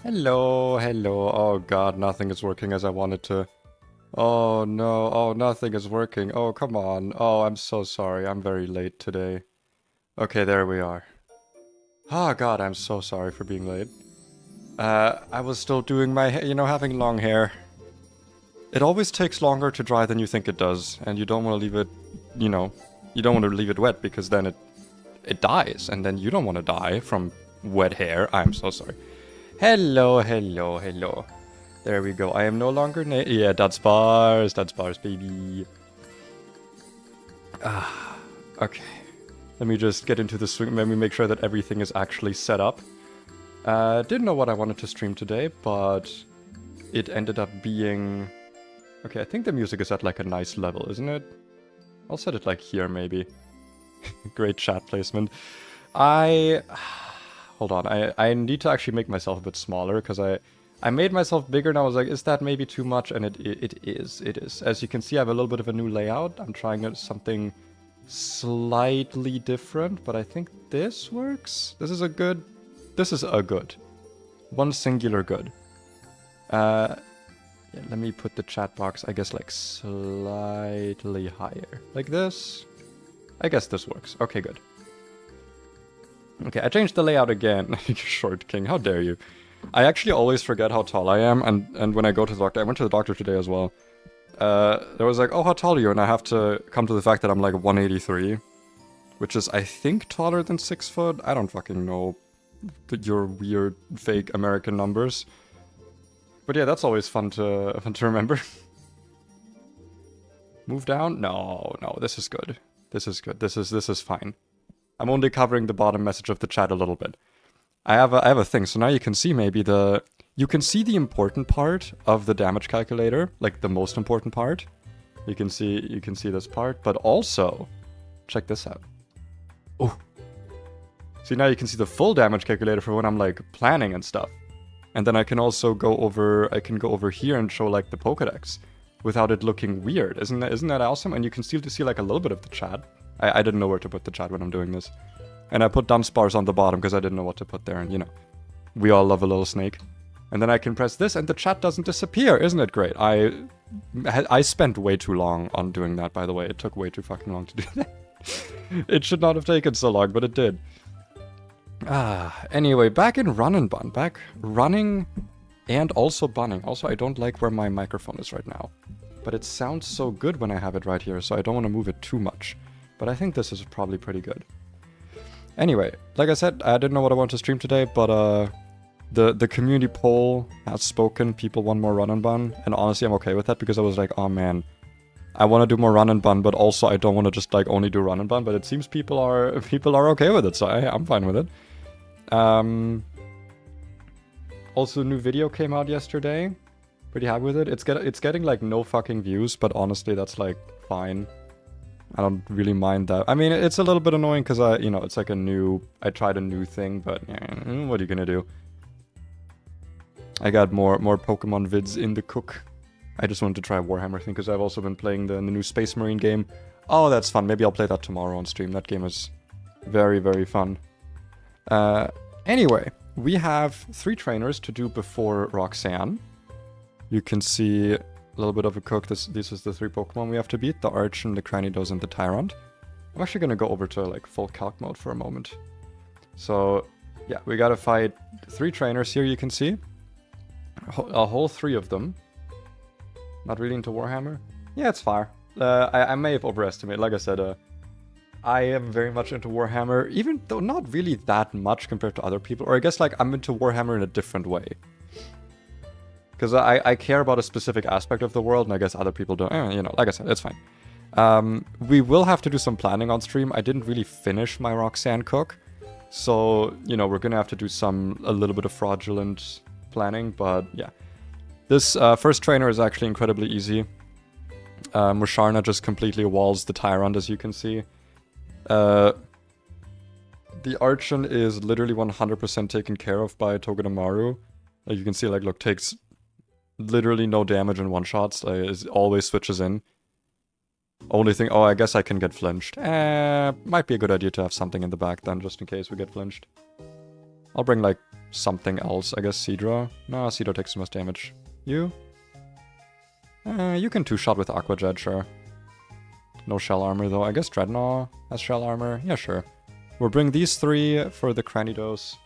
Hello, hello. Oh god, nothing is working as I wanted to. Oh no, oh nothing is working. Oh come on. Oh, I'm so sorry. I'm very late today. Okay, there we are. Oh god, I'm so sorry for being late. I was still doing my having long hair. It always takes longer to dry than you think it does, and you don't want to leave it, you don't want to leave it wet because then it dies, and then you don't want to die from wet hair. I'm so sorry. Hello, hello, hello. There we go. I am no longer yeah, that's bars, baby. Okay. Let me just get into the swing. Let me make sure that everything is actually set up. Didn't know what I wanted to stream today, but it ended up being... Okay, I think the music is at like a nice level, isn't it? I'll set it like here, maybe. Great chat placement. Hold on, I need to actually make myself a bit smaller, because I made myself bigger and I was like, is that maybe too much? And it is. As you can see, I have a little bit of a new layout. I'm trying something slightly different, but I think this works. This is a good. One singular good. Yeah, let me put the chat box, I guess, like slightly higher. Like this. I guess this works. Okay, good. Okay, I changed the layout again. Short king, how dare you. I actually always forget how tall I am, and when I go to the doctor, I went to the doctor today as well. There was like, oh, how tall are you? And I have to come to the fact that I'm like 183, which is, I think, taller than 6 foot. I don't fucking know your weird, fake American numbers. But yeah, that's always fun to remember. Move down? No, this is good. This is good. This is fine. I'm only covering the bottom message of the chat a little bit. I have a thing, so now you can see maybe you can see the important part of the damage calculator, like the most important part. You can see this part, but also, check this out. Oh. See, now you can see the full damage calculator for when I'm like planning and stuff. And then I can also go over here and show like the Pokédex without it looking weird. Isn't that awesome? And you can still see like a little bit of the chat. I didn't know where to put the chat when I'm doing this. And I put dump bars on the bottom because I didn't know what to put there. And, you know, we all love a little snake. And then I can press this and the chat doesn't disappear. Isn't it great? I spent way too long on doing that, by the way. It took way too fucking long to do that. It should not have taken so long, but it did. Anyway, back in Run&Bun. Back running and also bunning. Also, I don't like where my microphone is right now. But it sounds so good when I have it right here, so I don't want to move it too much. But I think this is probably pretty good. Anyway, like I said, I didn't know what I wanted to stream today, but the community poll has spoken. People want more Run&Bun, and honestly, I'm okay with that because I was like, oh man, I want to do more Run&Bun, but also I don't want to just like only do Run&Bun. But it seems people are okay with it, so I'm fine with it. Also, a new video came out yesterday. Pretty happy with it. It's getting like no fucking views, but honestly, that's like fine. I don't really mind that. I mean, it's a little bit annoying because it's like I tried a new thing, but what are you gonna do? I got more Pokemon vids in the cook. I just wanted to try a Warhammer thing because I've also been playing the new Space Marine game. Oh, that's fun. Maybe I'll play that tomorrow on stream. That game is very, very fun. Anyway, we have 3 trainers to do before Roxanne. You can see a little bit of a cook. This is the 3 Pokemon we have to beat. The Archon, the Cranidos, and the Tyrant. I'm actually going to go over to like full calc mode for a moment. So, yeah, we got to fight 3 trainers here, you can see. A whole 3 of them. Not really into Warhammer? Yeah, it's fine. I may have overestimated. Like I said, I am very much into Warhammer, even though not really that much compared to other people. Or I guess like I'm into Warhammer in a different way. Because I care about a specific aspect of the world, and I guess other people don't. Like I said, it's fine. We will have to do some planning on stream. I didn't really finish my Roxanne cook. So, we're going to have to do a little bit of fraudulent planning, but yeah. This first trainer is actually incredibly easy. Musharna just completely walls the Tyrant, as you can see. The Archon is literally 100% taken care of by Togedemaru. Like you can see, look, takes literally no damage in one-shots. It always switches in. Only thing... Oh, I guess I can get flinched. Might be a good idea to have something in the back then, just in case we get flinched. I'll bring, something else. I guess Seadra. No, Seadra takes the most damage. You? You can two-shot with Aqua Jet, sure. No shell armor though. I guess Dreadnought has shell armor. Yeah, sure. We'll bring these 3 for the Cranidos.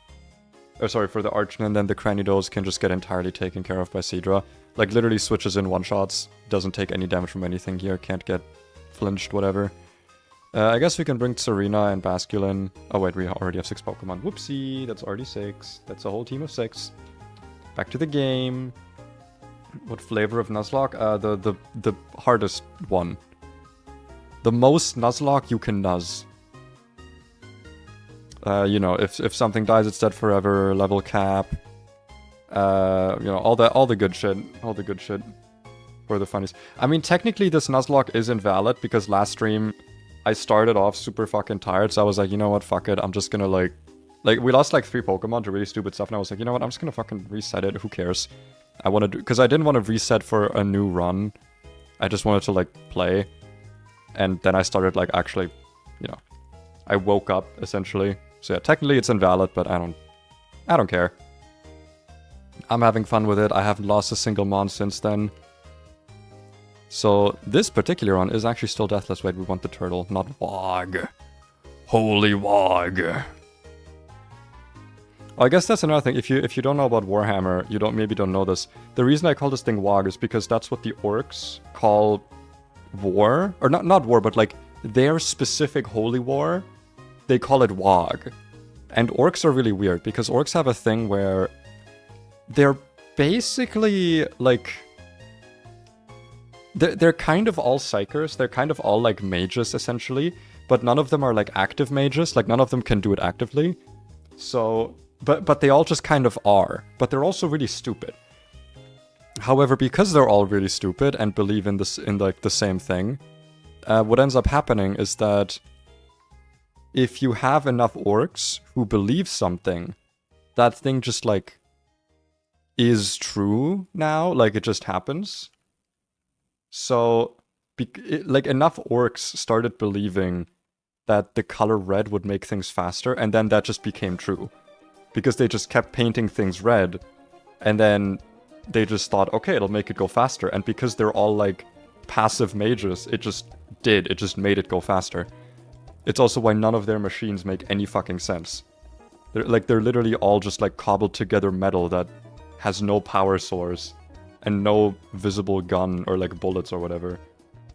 Oh, sorry, for the Archon, and then the Cranidos can just get entirely taken care of by Seadra. Like, literally switches in one-shots. Doesn't take any damage from anything here. Can't get flinched, whatever. I guess we can bring Tsarina and Basculin. Oh wait, we already have 6 Pokemon. Whoopsie, that's already 6. That's a whole team of 6. Back to the game. What flavor of Nuzlocke? The hardest one. The most Nuzlocke you can Nuz. You know, if something dies, it's dead forever. Level cap. You know, all the good shit. All the good shit. For the funnies. I mean, technically this Nuzlocke is invalid because last stream I started off super fucking tired, so I was like, you know what, fuck it. I'm just gonna like we lost like 3 Pokemon to really stupid stuff, and I was like, you know what, I'm just gonna fucking reset it. Who cares? I want to do, because I didn't want to reset for a new run. I just wanted to like play, and then I started like actually, you know, I woke up essentially. So yeah, technically it's invalid, but I don't care. I'm having fun with it. I haven't lost a single mon since then. So this particular one is actually still deathless. Wait, we want the turtle, not Wog. Holy Wog. Well, I guess that's another thing. If you don't know about Warhammer, you maybe don't know this. The reason I call this thing Wog is because that's what the orcs call war, or not war, but like their specific holy war. They call it Wog. And orcs are really weird because orcs have a thing where they're basically like they're kind of all psychers. They're kind of all like mages essentially, but none of them are like active mages. Like none of them can do it actively. So, but they all just kind of are. But they're also really stupid. However, because they're all really stupid and believe in this like the same thing, what ends up happening is that if you have enough orcs who believe something, that thing just like is true now. Like it just happens. So, like, enough orcs started believing that the color red would make things faster, and then that just became true. Because they just kept painting things red, and then they just thought, okay, it'll make it go faster. And because they're all, like, passive mages, it just made it go faster. It's also why none of their machines make any fucking sense. They're literally all just, like, cobbled together metal that has no power source. And no visible gun or like bullets or whatever.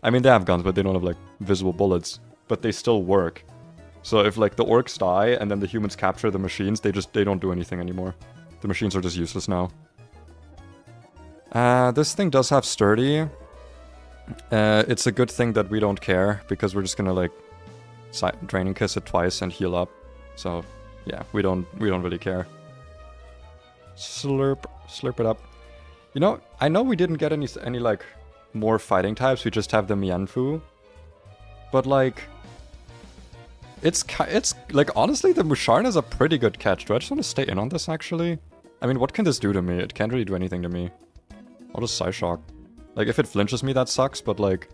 I mean, they have guns, but they don't have like visible bullets. But they still work. So if like the orcs die and then the humans capture the machines, they don't do anything anymore. The machines are just useless now. This thing does have sturdy. It's a good thing that we don't care because we're just gonna like draining kiss it twice and heal up. So yeah, we don't really care. Slurp it up. You know, I know we didn't get any like more fighting types. We just have the Mienfoo, but like, it's like honestly, the Musharna is a pretty good catch. Do I just want to stay in on this actually? I mean, what can this do to me? It can't really do anything to me. I'll just Psyshock. Like, if it flinches me, that sucks. But like,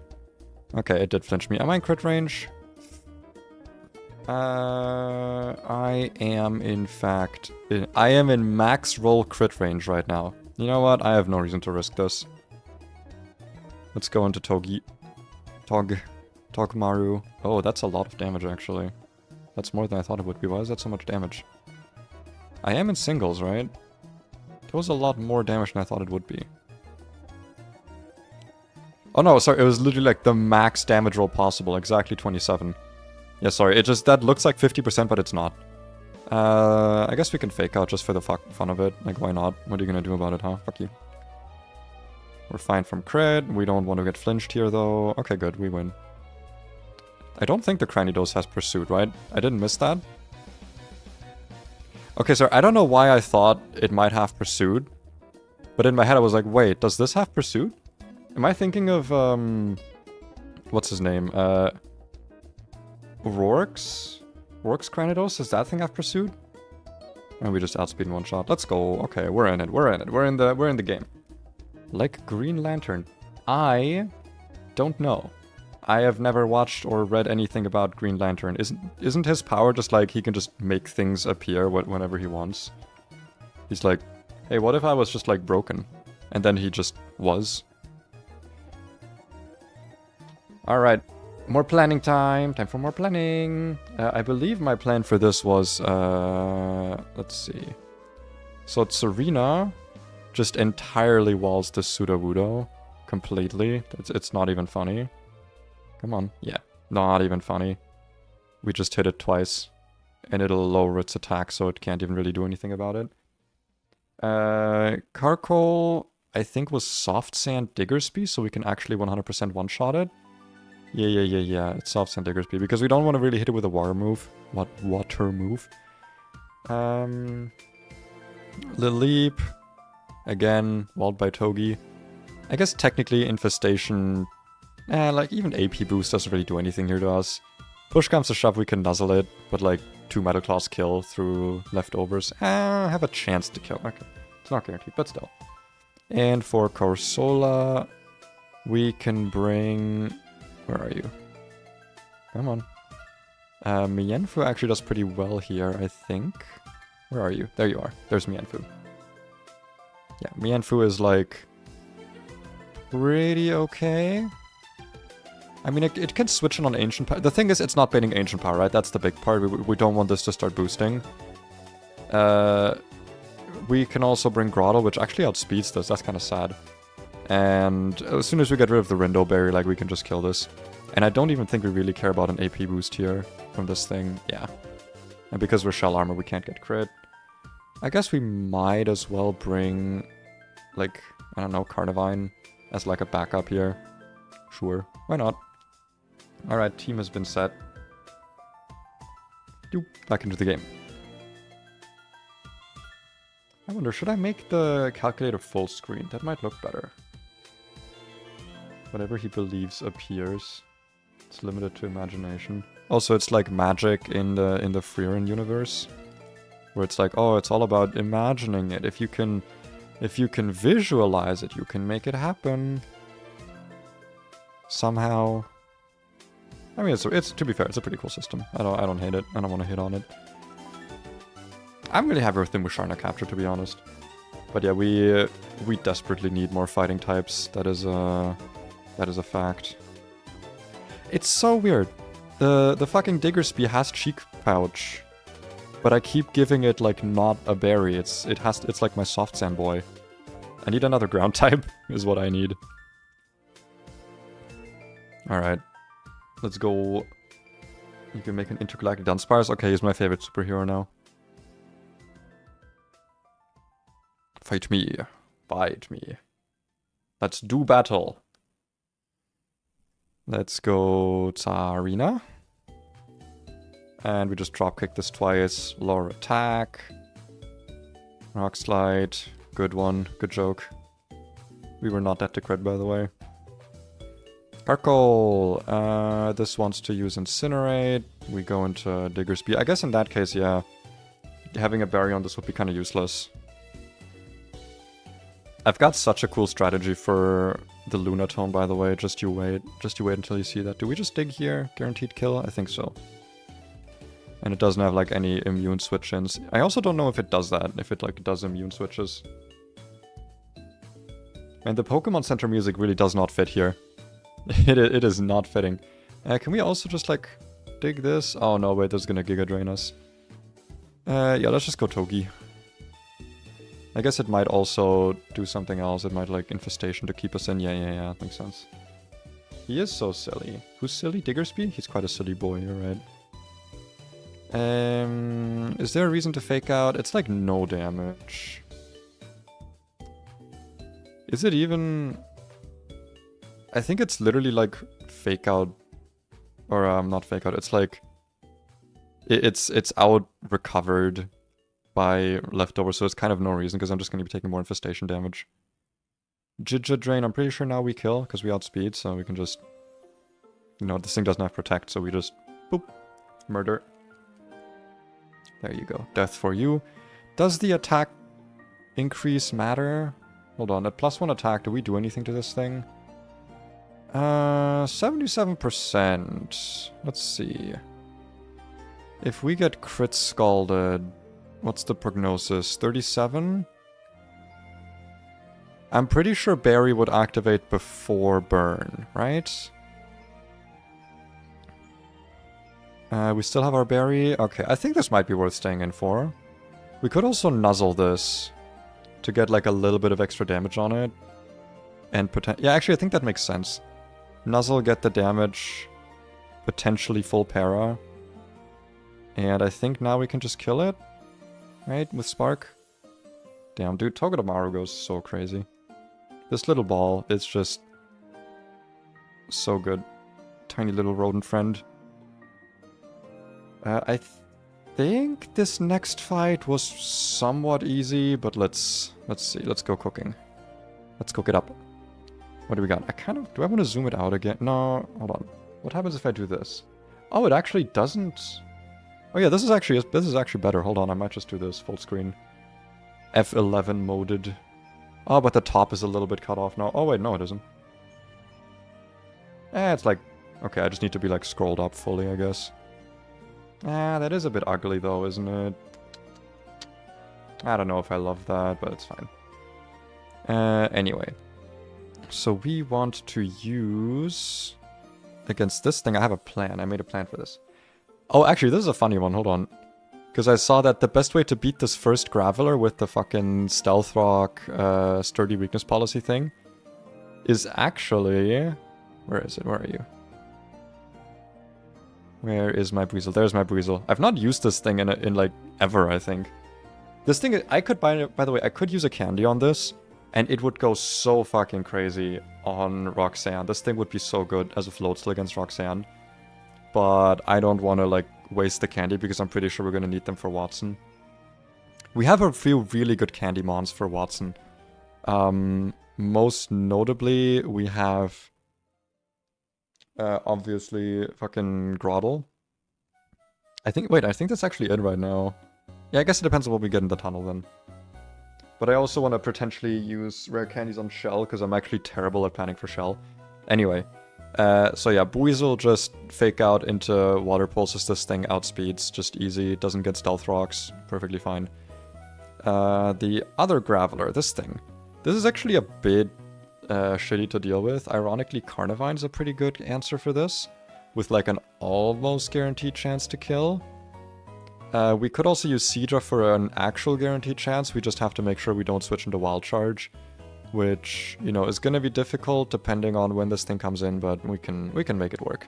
okay, it did flinch me. Am I in crit range? I am in fact. I am in max roll crit range right now. You know what? I have no reason to risk this. Let's go into Togmaru. Oh, that's a lot of damage, actually. That's more than I thought it would be. Why is that so much damage? I am in singles, right? That was a lot more damage than I thought it would be. Oh no, sorry, it was literally like the max damage roll possible. Exactly 27. Yeah, sorry, that looks like 50%, but it's not. I guess we can fake out just for the fun of it. Like, why not? What are you gonna do about it, huh? Fuck you. We're fine from crit. We don't want to get flinched here, though. Okay, good. We win. I don't think the Cranidos has Pursuit, right? I didn't miss that. Okay, so I don't know why I thought it might have Pursuit. But in my head, I was like, wait, does this have Pursuit? Am I thinking of, what's his name? Rourke's Cranidos? Does that thing have Pursuit? And we just outspeed in one shot. Let's go. Okay, we're in it. We're in it. We're in the game. Like Green Lantern. I don't know. I have never watched or read anything about Green Lantern. Isn't his power just like he can just make things appear whenever he wants? He's like, hey, what if I was just like broken? And then he just was. Alright, more planning time. Time for more planning. I believe my plan for this was, let's see. So Serena just entirely walls the Sudowoodo completely. It's not even funny. Come on. Yeah, not even funny. We just hit it twice. And it'll lower its attack, so it can't even really do anything about it. Carcoal, I think, was Soft Sand Diggersby, so we can actually 100% one-shot it. Yeah. It's Soft Sand Diggersby, because we don't want to really hit it with a water move. Water move? Leap. Again, walled by Togi. I guess technically Infestation... like, even AP boost doesn't really do anything here to us. Push comes to shove, we can nuzzle it, but like, 2 Metal Claws kill through leftovers. Have a chance to kill. Okay, it's not guaranteed, but still. And for Corsola, we can bring... Where are you? Come on. Mienfu actually does pretty well here, I think. Where are you? There you are. There's Mienfu. Yeah, Mienfu is like... pretty okay. I mean, it can switch in on Ancient Power. The thing is, it's not baiting Ancient Power, right? That's the big part. We don't want this to start boosting. We can also bring Grotto, which actually outspeeds this. That's kind of sad. And as soon as we get rid of the Rindo Berry, like, we can just kill this. And I don't even think we really care about an AP boost here from this thing. Yeah. And because we're Shell Armor, we can't get crit. I guess we might as well bring, like, I don't know, Carnivine as like a backup here. Sure. Why not? Alright, team has been set. Back into the game. I wonder, should I make the calculator full screen? That might look better. Whatever he believes appears. It's limited to imagination. Also, it's like magic in the Freeran universe. Where it's like, oh, it's all about imagining it. If you can visualize it, you can make it happen. Somehow. I mean, it's to be fair, it's a pretty cool system. I don't hate it. I don't want to hit on it. I'm really happy with the Musharna capture, to be honest. But yeah, we desperately need more fighting types. That is a fact. It's so weird. The fucking Diggersby has Cheek Pouch, but I keep giving it like not a berry. It's like my Soft Sand boy. I need another ground type is what I need. Alright. Let's go. You can make an intergalactic Dunsparce. Okay, he's my favorite superhero now. Fight me. Bite me. Let's do battle. Let's go Tsarina. And we just dropkick this twice. Lower attack. Rock Slide. Good one. Good joke. We were not dead to crit, by the way. Carcoal. This wants to use Incinerate. We go into Diggersby. I guess in that case, yeah. Having a berry on this would be kind of useless. I've got such a cool strategy for the Lunatone, by the way. Just you wait. Just you wait until you see that. Do we just dig here? Guaranteed kill? I think so. And it doesn't have, like, any immune switch-ins. I also don't know if it does that. If it, like, does immune switches. And the Pokemon Center music really does not fit here. It is not fitting. Can we also just, like, dig this? Oh, no, wait, this is gonna Giga Drain us. Yeah, let's just go Togi. I guess it might also do something else. It might, like, Infestation to keep us in. Yeah, makes sense. He is so silly. Who's silly? Diggersby? He's quite a silly boy, you're right. Is there a reason to fake out? It's, like, no damage. Is it even... I think it's literally, like, fake out... Or, not fake out. It's, like... It's out recovered by leftover, so it's kind of no reason, because I'm just going to be taking more Infestation damage. Giga Drain, I'm pretty sure now we kill, because we outspeed, so we can just... You know, this thing doesn't have Protect, so we just... Boop. Murder. There you go. Death for you. Does the attack increase matter? Hold on, at +1 attack, do we do anything to this thing? 77%. Let's see. If we get crit scalded... What's the prognosis? 37? I'm pretty sure Berry would activate before Burn, right? We still have our Berry. Okay, I think this might be worth staying in for. We could also nuzzle this to get like a little bit of extra damage on it. And yeah, actually I think that makes sense. Nuzzle, get the damage, potentially full para. And I think now we can just kill it, right, with Spark. Damn, dude, Togedemaru goes so crazy. This little ball is just so good. Tiny little rodent friend. I think this next fight was somewhat easy, but let's see. Let's go cooking. Let's cook it up. What do we got? Do I want to zoom it out again? No, hold on. What happens if I do this? Oh, it actually doesn't. Oh yeah, this is actually better. Hold on, I might just do this full screen. F11 moded. Oh, but the top is a little bit cut off now. Oh wait, no it isn't. It's like, okay, I just need to be like scrolled up fully, I guess. That is a bit ugly though, isn't it? I don't know if I love that, but it's fine. Anyway. So we want to use... Against this thing, I have a plan. I made a plan for this. Oh, actually, this is a funny one. Hold on. Because I saw that the best way to beat this first Graveler with the fucking Stealth Rock Sturdy Weakness Policy thing is actually... Where is it? Where are you? Where is my Breezel? There's my Breezel. I've not used this thing in like, ever, I think. This thing, I could, by the way, I could use a candy on this, and it would go so fucking crazy on Roxanne. This thing would be so good as a float still against Roxanne. But I don't want to, like, waste the candy because I'm pretty sure we're going to need them for Watson. We have a few really good candy mons for Watson. Most notably, we have... obviously, fucking Groddle. I think that's actually it right now. Yeah, I guess it depends on what we get in the tunnel then. But I also want to potentially use rare candies on Shell, because I'm actually terrible at planning for Shell. Anyway, so yeah, Buizel just fake out into water pulses this thing, outspeeds, just easy, doesn't get stealth rocks, perfectly fine. The other Graveler, this thing. This is actually a bit shitty to deal with. Ironically, Carnivine's a pretty good answer for this, with like an almost guaranteed chance to kill. We could also use Seadra for an actual guaranteed chance. We just have to make sure we don't switch into Wild Charge, which, you know, is going to be difficult depending on when this thing comes in, but we can make it work.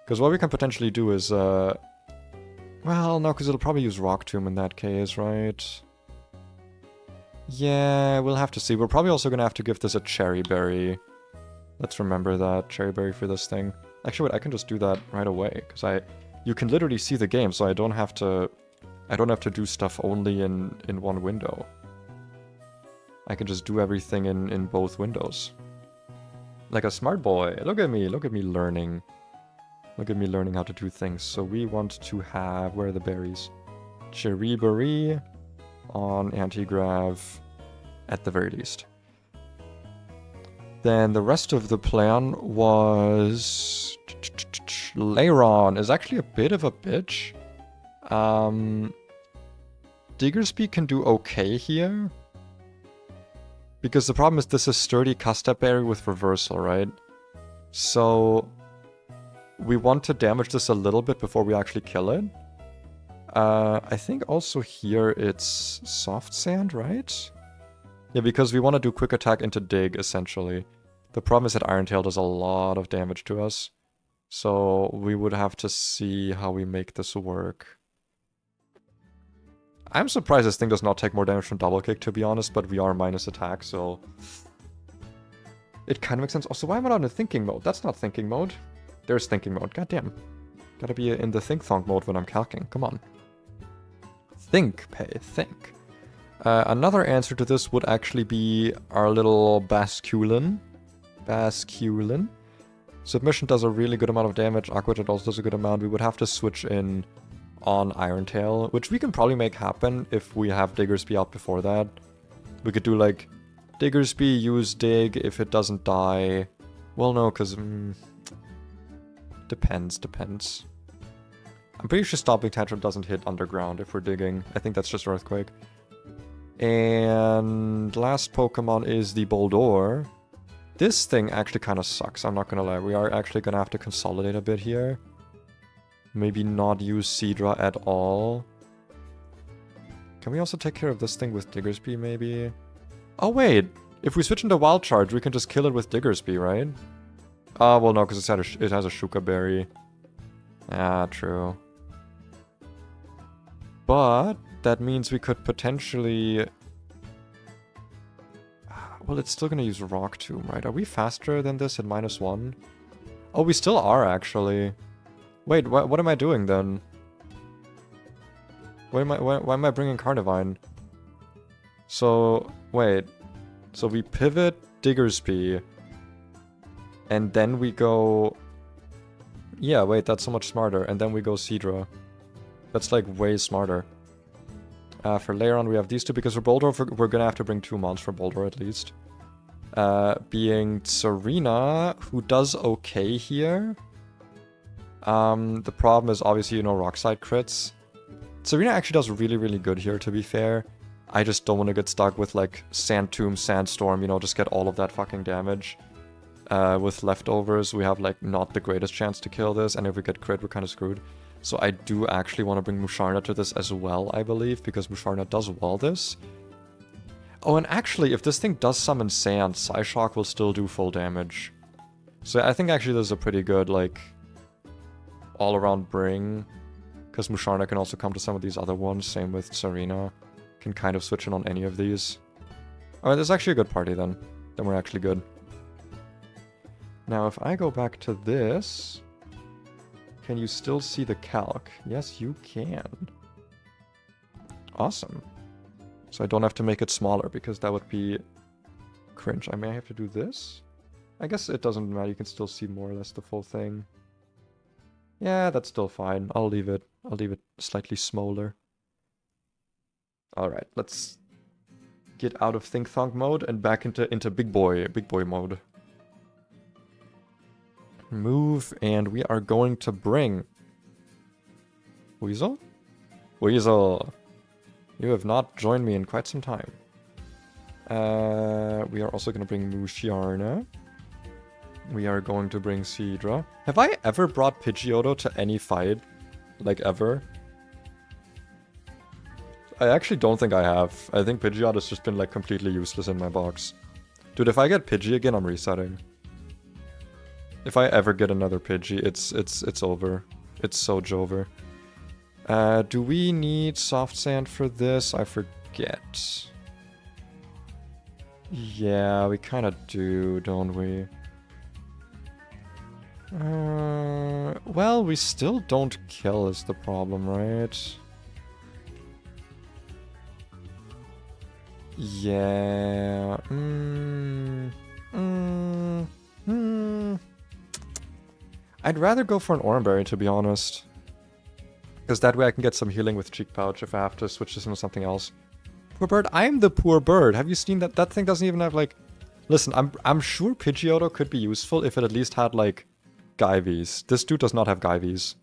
Because what we can potentially do is, well, no, because it'll probably use Rock Tomb in that case, right? Yeah, we'll have to see. We're probably also going to have to give this a Cherry Berry. Let's remember that. Cherry Berry for this thing. Actually, wait, I can just do that right away, because you can literally see the game, so I don't have to do stuff only in one window. I can just do everything in both windows. Like a smart boy. Look at me learning. Look at me learning how to do things. So we want to have, where are the berries? Cherry Berry on anti-grav at the very least. Then the rest of the plan was... Leiron is actually a bit of a bitch. Diggersby can do okay here. Because the problem is this is Sturdy Custap Berry with Reversal, right? So we want to damage this a little bit before we actually kill it. I think also here it's Soft Sand, right? Yeah, because we want to do Quick Attack into Dig, essentially. The problem is that Irontail does a lot of damage to us. So we would have to see how we make this work. I'm surprised this thing does not take more damage from Double Kick, to be honest, but we are minus attack, so... It kind of makes sense. Also, why am I not in thinking mode? That's not thinking mode. There's thinking mode, goddamn. Gotta be in the think-thonk mode when I'm calcing, come on. Think, Pei, think. Another answer to this would actually be our little Basculin. Basculin. Submission does a really good amount of damage, Aquajet also does a good amount. We would have to switch in on Irontail, which we can probably make happen if we have Diggersby out before that. We could do like Diggersby, use Dig if it doesn't die. Well, no, because... depends. I'm pretty sure Stomping Tantrum doesn't hit underground if we're digging. I think that's just Earthquake. And last Pokemon is the Boldore. This thing actually kind of sucks, I'm not gonna lie. We are actually gonna have to consolidate a bit here. Maybe not use Seadra at all. Can we also take care of this thing with Diggersby, maybe? Oh, wait. If we switch into Wild Charge, we can just kill it with Diggersby, right? Oh, well, no, because it has a Shuka Berry. Ah, true. But that means we could potentially... Well, it's still going to use Rock Tomb, right? Are we faster than this at -1? Oh, we still are, actually. Wait, what am I doing then? Why am I bringing Carnivine? So, wait. So we pivot Diggersby. And then we go... Yeah, wait, that's so much smarter. And then we go Seadra. That's like way smarter. For Lairon, we have these two, because for Boldore, we're gonna have to bring 2 mons for Boldore at least. Being Serena, who does okay here. The problem is obviously, you know, Rock-Slide crits. Serena actually does really, really good here, to be fair. I just don't want to get stuck with, like, Sand Tomb, Sandstorm, you know, just get all of that fucking damage. With leftovers, we have, like, not the greatest chance to kill this, and if we get crit, we're kind of screwed. So I do actually want to bring Musharna to this as well, I believe, because Musharna does wall this. Oh, and actually, if this thing does summon Sand, Psyshock will still do full damage. So I think actually this is a pretty good, like, all-around bring. Because Musharna can also come to some of these other ones, same with Serena. Can kind of switch in on any of these. Alright, this is actually a good party then. Then we're actually good. Now, if I go back to this... Can you still see the calc? Yes, you can. Awesome. So I don't have to make it smaller, because that would be cringe. I may have to do this? I guess it doesn't matter, you can still see more or less the full thing. Yeah, that's still fine. I'll leave it slightly smaller. Alright, let's get out of Think Thunk mode and back into big boy mode. Move, and we are going to bring... Weasel? Weasel! You have not joined me in quite some time. We are also going to bring Musharna. We are going to bring Seadra. Have I ever brought Pidgeotto to any fight? Like, ever? I actually don't think I have. I think Pidgeot has just been, like, completely useless in my box. Dude, if I get Pidgey again, I'm resetting. If I ever get another Pidgey, it's over. It's so jover. Do we need Soft Sand for this? I forget. Yeah, we kind of do, don't we? Well, we still don't kill is the problem, right? Yeah. I'd rather go for an Oranberry, to be honest. Because that way I can get some healing with Cheek Pouch if I have to switch this into something else. Poor bird, I'm the poor bird. Have you seen that? That thing doesn't even have, like... Listen, I'm sure Pidgeotto could be useful if it at least had, like, Gyvies. This dude does not have Gyvies.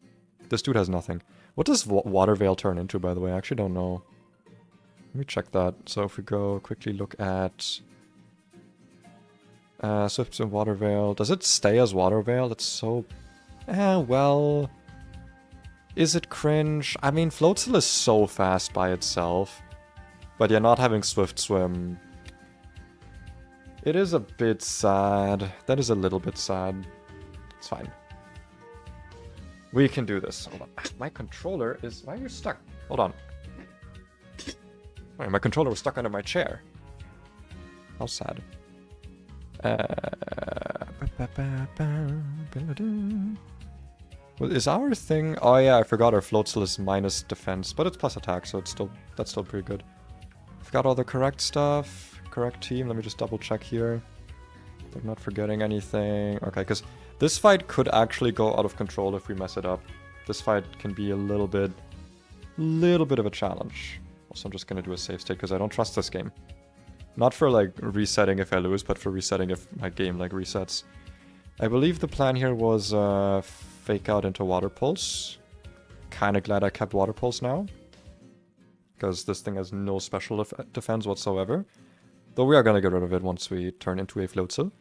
This dude has nothing. What does Water Veil turn into, by the way? I actually don't know. Let me check that. So if we go quickly look at... Swifts and Water Veil. Does it stay as Water Veil? That's so... well... Is it cringe? I mean, Floatzel is so fast by itself. But yeah, not having Swift Swim... It is a bit sad. That is a little bit sad. It's fine. We can do this. Hold on. My controller is... Why are you stuck? Hold on. Wait, my controller was stuck under my chair. How sad. Well, is our thing... Oh yeah, I forgot our Floatzel is minus defense, but it's plus attack, so it's that's still pretty good. Forgot all the correct stuff. Correct team. Let me just double check here. I'm not forgetting anything. Okay, because this fight could actually go out of control if we mess it up. This fight can be a little bit of a challenge. Also, I'm just gonna do a save state because I don't trust this game. Not for like resetting if I lose, but for resetting if my game like resets. I believe the plan here was fake out into Water Pulse. kind of glad I kept Water Pulse now. Because this thing has no special defense whatsoever. Though we are going to get rid of it once we turn into a Floatzel.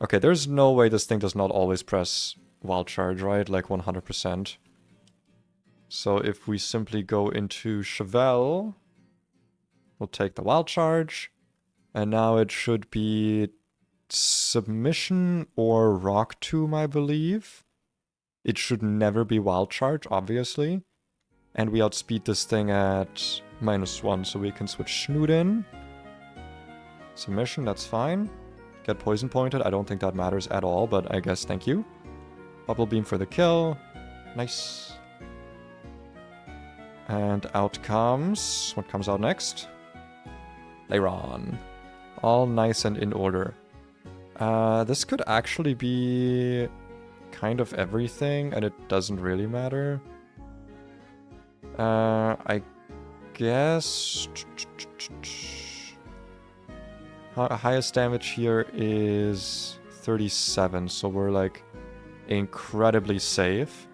Okay, there's no way this thing does not always press Wild Charge, right? Like 100%. So if we simply go into Chevelle, we'll take the Wild Charge. And now it should be Submission or Rock Tomb, I believe. It should never be Wild Charge, obviously. And we outspeed this thing at -1, so we can switch Snoot in. Submission, that's fine. Get Poison Pointed, I don't think that matters at all, but I guess thank you. Bubble Beam for the kill. Nice. And out comes... what comes out next? Lairon. All nice and in order. This could actually be kind of everything, and it doesn't really matter. I guess... highest damage here is 37, so we're like incredibly safe.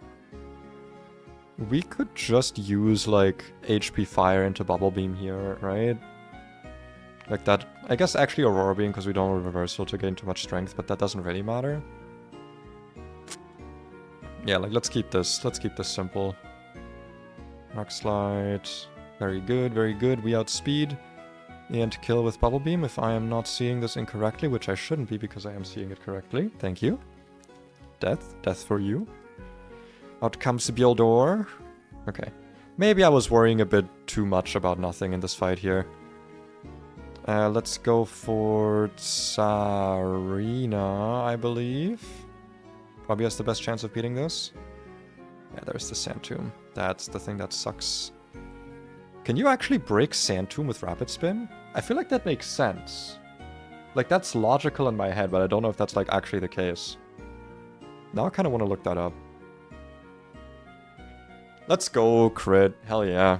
We could just use like HP Fire into Bubble Beam here, right? Like that. I guess actually Aurora Beam because we don't have Reversal to gain too much strength, but that doesn't really matter. Yeah, like let's keep this simple. Rock Slide. Very good, very good. We outspeed and kill with Bubble Beam if I am not seeing this incorrectly, which I shouldn't be because I am seeing it correctly. Thank you. Death. Death for you. Out comes Beeldor. Okay. Maybe I was worrying a bit too much about nothing in this fight here. Let's go for Tsarina, I believe. Probably has the best chance of beating this. Yeah, there's the Sand Tomb. That's the thing that sucks. Can you actually break Sand Tomb with Rapid Spin? I feel like that makes sense. Like, that's logical in my head, but I don't know if that's, like, actually the case. Now I kind of want to look that up. Let's go, crit. Hell yeah.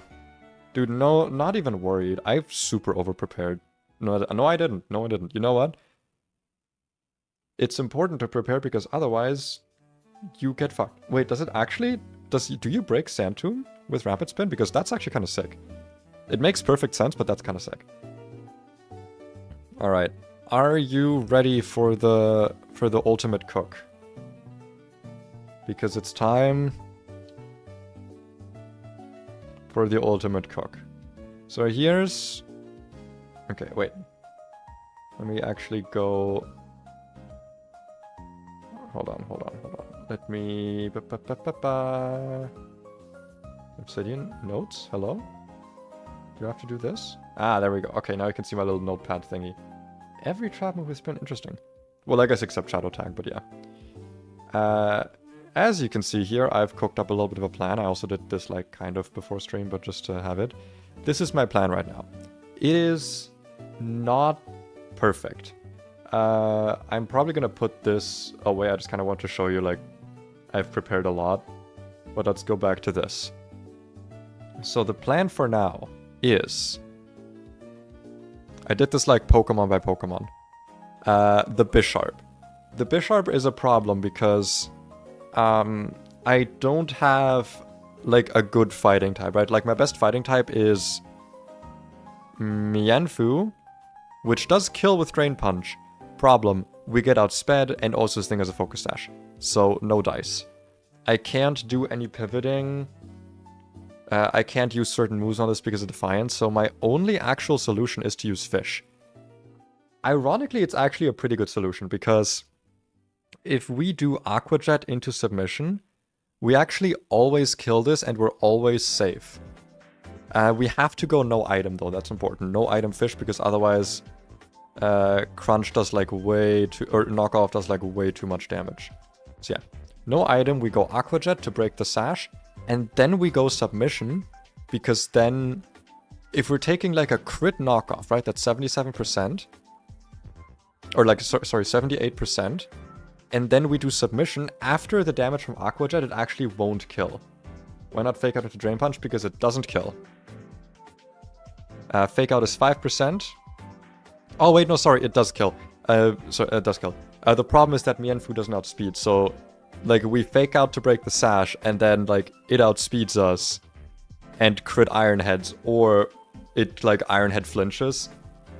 Dude, no, not even worried. I've super over-prepared. No, I didn't. No, I didn't. You know what? It's important to prepare because otherwise you get fucked. Wait, does it actually... Do you break Sand Tomb with Rapid Spin? Because that's actually kind of sick. It makes perfect sense, but that's kind of sick. Alright. Are you ready for the ultimate cook? Because it's time for the ultimate cook. So here's... Okay, wait. Let me actually go... Hold on. Let me... Obsidian notes? Hello? Do I have to do this? Ah, there we go. Okay, now you can see my little notepad thingy. Every trap move has been interesting. Well, I guess except Shadow Tag, but yeah. As you can see here, I've cooked up a little bit of a plan. I also did this like kind of before stream, but just to have it. This is my plan right now. It is not perfect. I'm probably gonna put this away. I just kind of want to show you like I've prepared a lot. But let's go back to this. So the plan for now is... I did this like Pokemon by Pokemon. The Bisharp. The Bisharp is a problem because I don't have like a good fighting type, right? Like my best fighting type is Mienfoo, which does kill with Drain Punch. Problem, we get outsped and also this thing has a Focus Sash. So no dice. I can't do any pivoting. I can't use certain moves on this because of Defiance, so my only actual solution is to use Fish. Ironically, it's actually a pretty good solution because if we do Aqua Jet into submission, we actually always kill this and we're always safe. We have to go no item though, that's important. No item Fish because otherwise Crunch does like way too, or Knockoff does like way too much damage. So yeah, no item, we go Aqua Jet to break the Sash. And then we go submission, because then, if we're taking like a crit knockoff, right, that's 77%, or like, sorry, 78%, and then we do submission, after the damage from Aqua Jet, it actually won't kill. Why not Fake Out into Drain Punch? Because it doesn't kill. Fake Out is 5%. Oh wait, no, sorry, it does kill. Sorry, it does kill. The problem is that Mienfoo doesn't outspeed, so Like, we fake out to break the sash, and then, like, it outspeeds us and crit Ironheads, or it, like, Ironhead flinches.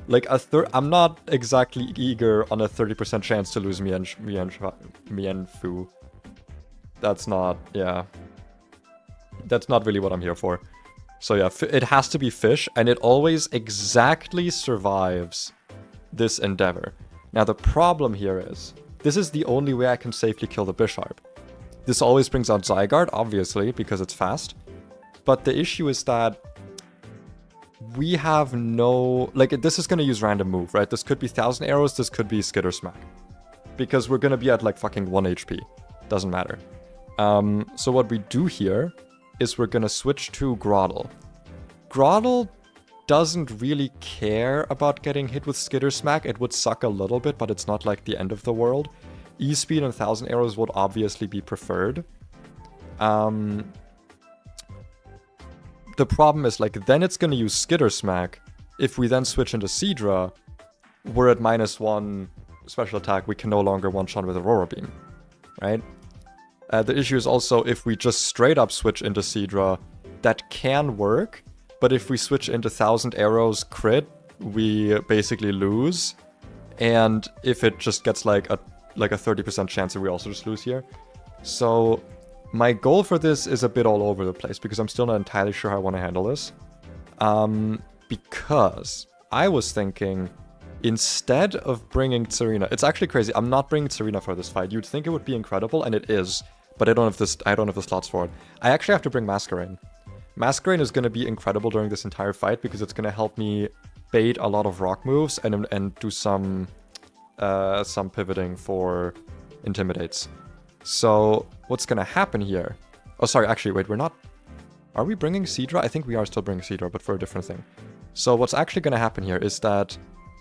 Like, I'm not exactly eager on a 30% chance to lose Mienfu. That's not, yeah. That's not really what I'm here for. So yeah, it has to be fish, and it always exactly survives this endeavor. Now the problem here is, this is the only way I can safely kill the Bisharp. This always brings out Zygarde, obviously, because it's fast. But the issue is that we have no... Like, this is going to use random move, right? This could be 1000 Arrows, this could be Skitter Smack. Because we're going to be at, like, fucking 1 HP. Doesn't matter. So what we do here is we're going to switch to Groddle. Groddle doesn't really care about getting hit with Skitter Smack. It would suck a little bit, but it's not, like, the end of the world. E-Speed and 1000 Arrows would obviously be preferred. The problem is, like, then it's going to use Skitter Smack. If we then switch into Seadra, we're at -1 special attack. We can no longer one-shot with Aurora Beam, right? The issue is also, if we just straight up switch into Seadra, that can work. But if we switch into 1000 Arrows crit, we basically lose. And if it just gets like a 30% chance, we also just lose here. So my goal for this is a bit all over the place, because I'm still not entirely sure how I want to handle this. Because I was thinking, instead of bringing Serena, it's actually crazy. I'm not bringing Serena for this fight. You'd think it would be incredible, and it is, but I don't have the slots for it. I actually have to bring Masquerain. Masquerain is going to be incredible during this entire fight, because it's going to help me bait a lot of rock moves and do some pivoting for Intimidates. So what's going to happen here? Oh, sorry, actually, wait, we're not... Are we bringing Seadra? I think we are still bringing Seadra, but for a different thing. So what's actually going to happen here is that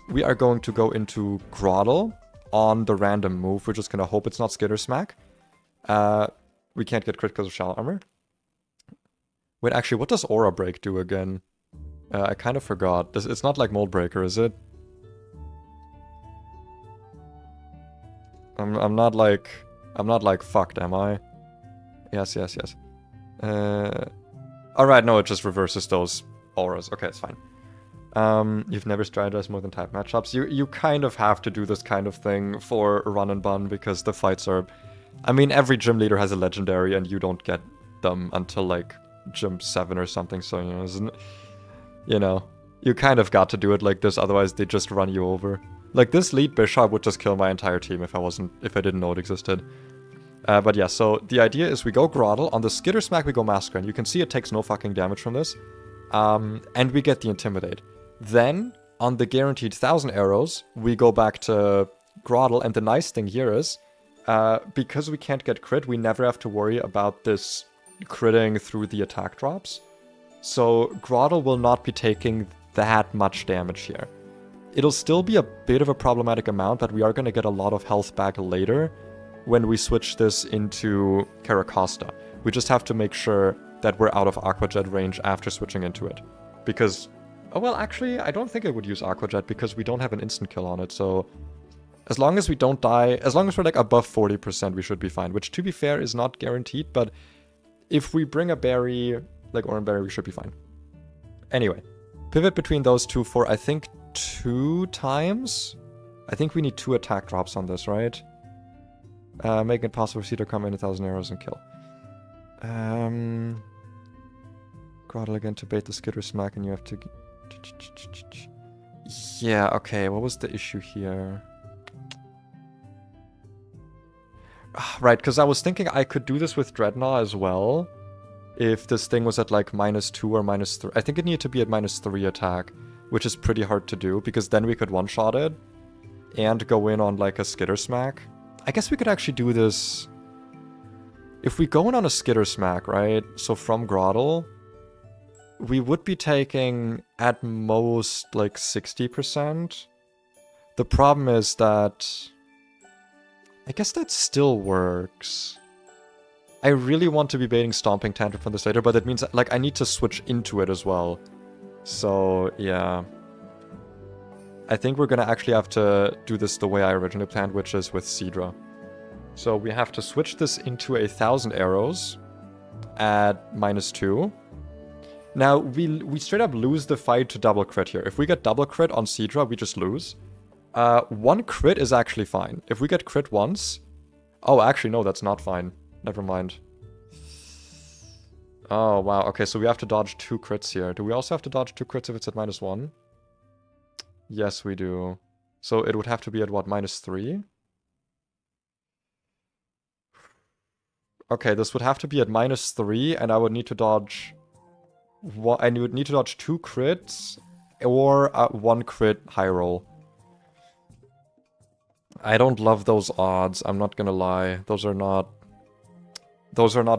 we are going to go into Groddle on the random move. We're just going to hope it's not Skitter Smack. We can't get crit because of Shell Armor. Wait, actually, what does Aura Break do again? I kind of forgot. It's not like Mold Breaker, is it? I'm not like fucked, am I? Yes. Alright, no, it just reverses those auras. Okay, it's fine. You've never strategized more than type matchups. You kind of have to do this kind of thing for Run and Bun, because the fights are... I mean, every gym leader has a legendary, and you don't get them until, like, gym 7 or something, so, you know, you kind of got to do it like this, otherwise they just run you over. Like, this lead Bishop would just kill my entire team if I didn't know it existed. But yeah, so the idea is we go Groddle. On the Skitter Smack, we go Masquerain. You can see it takes no fucking damage from this. And we get the Intimidate. Then, on the guaranteed 1000 Arrows, we go back to Groddle. And the nice thing here is, because we can't get crit, we never have to worry about this critting through the attack drops. So Groddle will not be taking that much damage here. It'll still be a bit of a problematic amount, but we are going to get a lot of health back later when we switch this into Caracosta. We just have to make sure that we're out of Aqua Jet range after switching into it. Because, oh well, actually, I don't think it would use Aqua Jet because we don't have an instant kill on it, so... As long as we don't die, as long as we're like above 40%, we should be fine. Which, to be fair, is not guaranteed, but if we bring a berry, like Oran Berry, we should be fine. Anyway, pivot between those two for, I think, 2 times? I think we need 2 attack drops on this, right? Making it possible for C to come in 1000 arrows and kill. Groddle again to bait the Skitter Smack, and you have to... Yeah, okay, what was the issue here? Right, because I was thinking I could do this with Dreadnought as well. If this thing was at like -2 or -3. I think it needed to be at -3 attack, which is pretty hard to do, because then we could one-shot it and go in on like a Skitter Smack. I guess we could actually do this... If we go in on a Skitter Smack, right? So from Groddle, we would be taking at most like 60%. The problem is that... I guess that still works. I really want to be baiting Stomping Tantrum from this later, but it means like I need to switch into it as well. So, yeah. I think we're gonna actually have to do this the way I originally planned, which is with Seadra. So we have to switch this into 1,000 arrows at -2. Now, we straight up lose the fight to double crit here. If we get double crit on Seadra, we just lose. One crit is actually fine. If we get crit once... Oh, actually, no, that's not fine. Never mind. Oh, wow. Okay, so we have to dodge 2 crits here. Do we also have to dodge 2 crits if it's at -1? Yes, we do. So it would have to be at what, -3? Okay, this would have to be at -3, and I would need to dodge... I would need to dodge 2 crits or 1 crit high roll. I don't love those odds, I'm not gonna lie. Those are not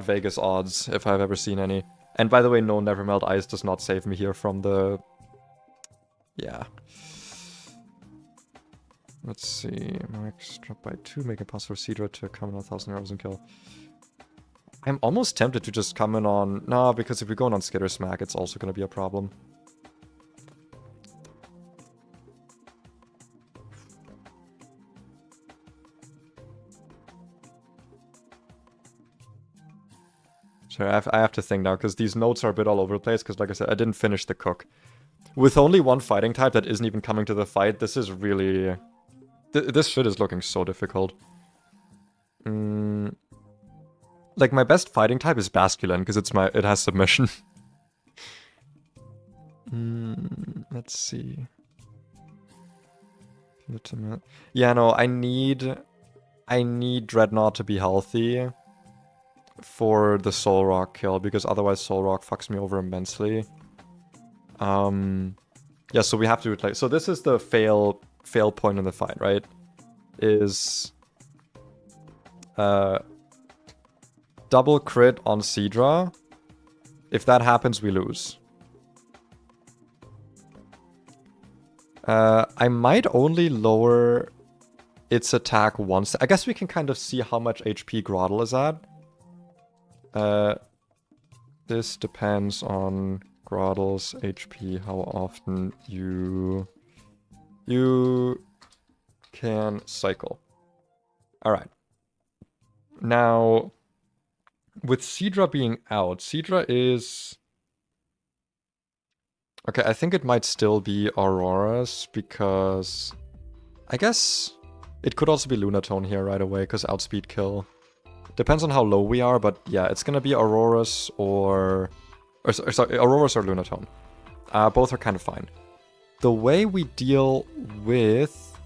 Vegas odds, if I've ever seen any. And by the way, no, Nevermelt Ice does not save me here from the... Yeah. Let's see. Max drop by 2, make it possible for Seadra to come in 1,000 arrows and kill. I'm almost tempted to just come in on... No, because if we're going on Skitter Smack, it's also going to be a problem. Sorry, I have to think now, because these notes are a bit all over the place, because like I said, I didn't finish the cook. With only one fighting type that isn't even coming to the fight, this is really... This shit is looking so difficult. Like, my best fighting type is Basculin, because it has submission. Let's see. Ultimate. Yeah, no, I need Dreadnought to be healthy for the Soul Rock kill, because otherwise Soul Rock fucks me over immensely. Yeah, so we have to do it like... So this is the fail point in the fight, right? Is... double crit on Seadra. If that happens, we lose. I might only lower its attack once. I guess we can kind of see how much HP Groddle is at. This depends on Groddle's HP, how often you can cycle. Alright. Now... With Seadra being out, Seadra is... Okay, I think it might still be Aurora's, because... I guess it could also be Lunatone here right away, because outspeed kill. Depends on how low we are, but yeah, it's gonna be Aurora's or sorry, Aurora's or Lunatone. Both are kind of fine. The way we deal with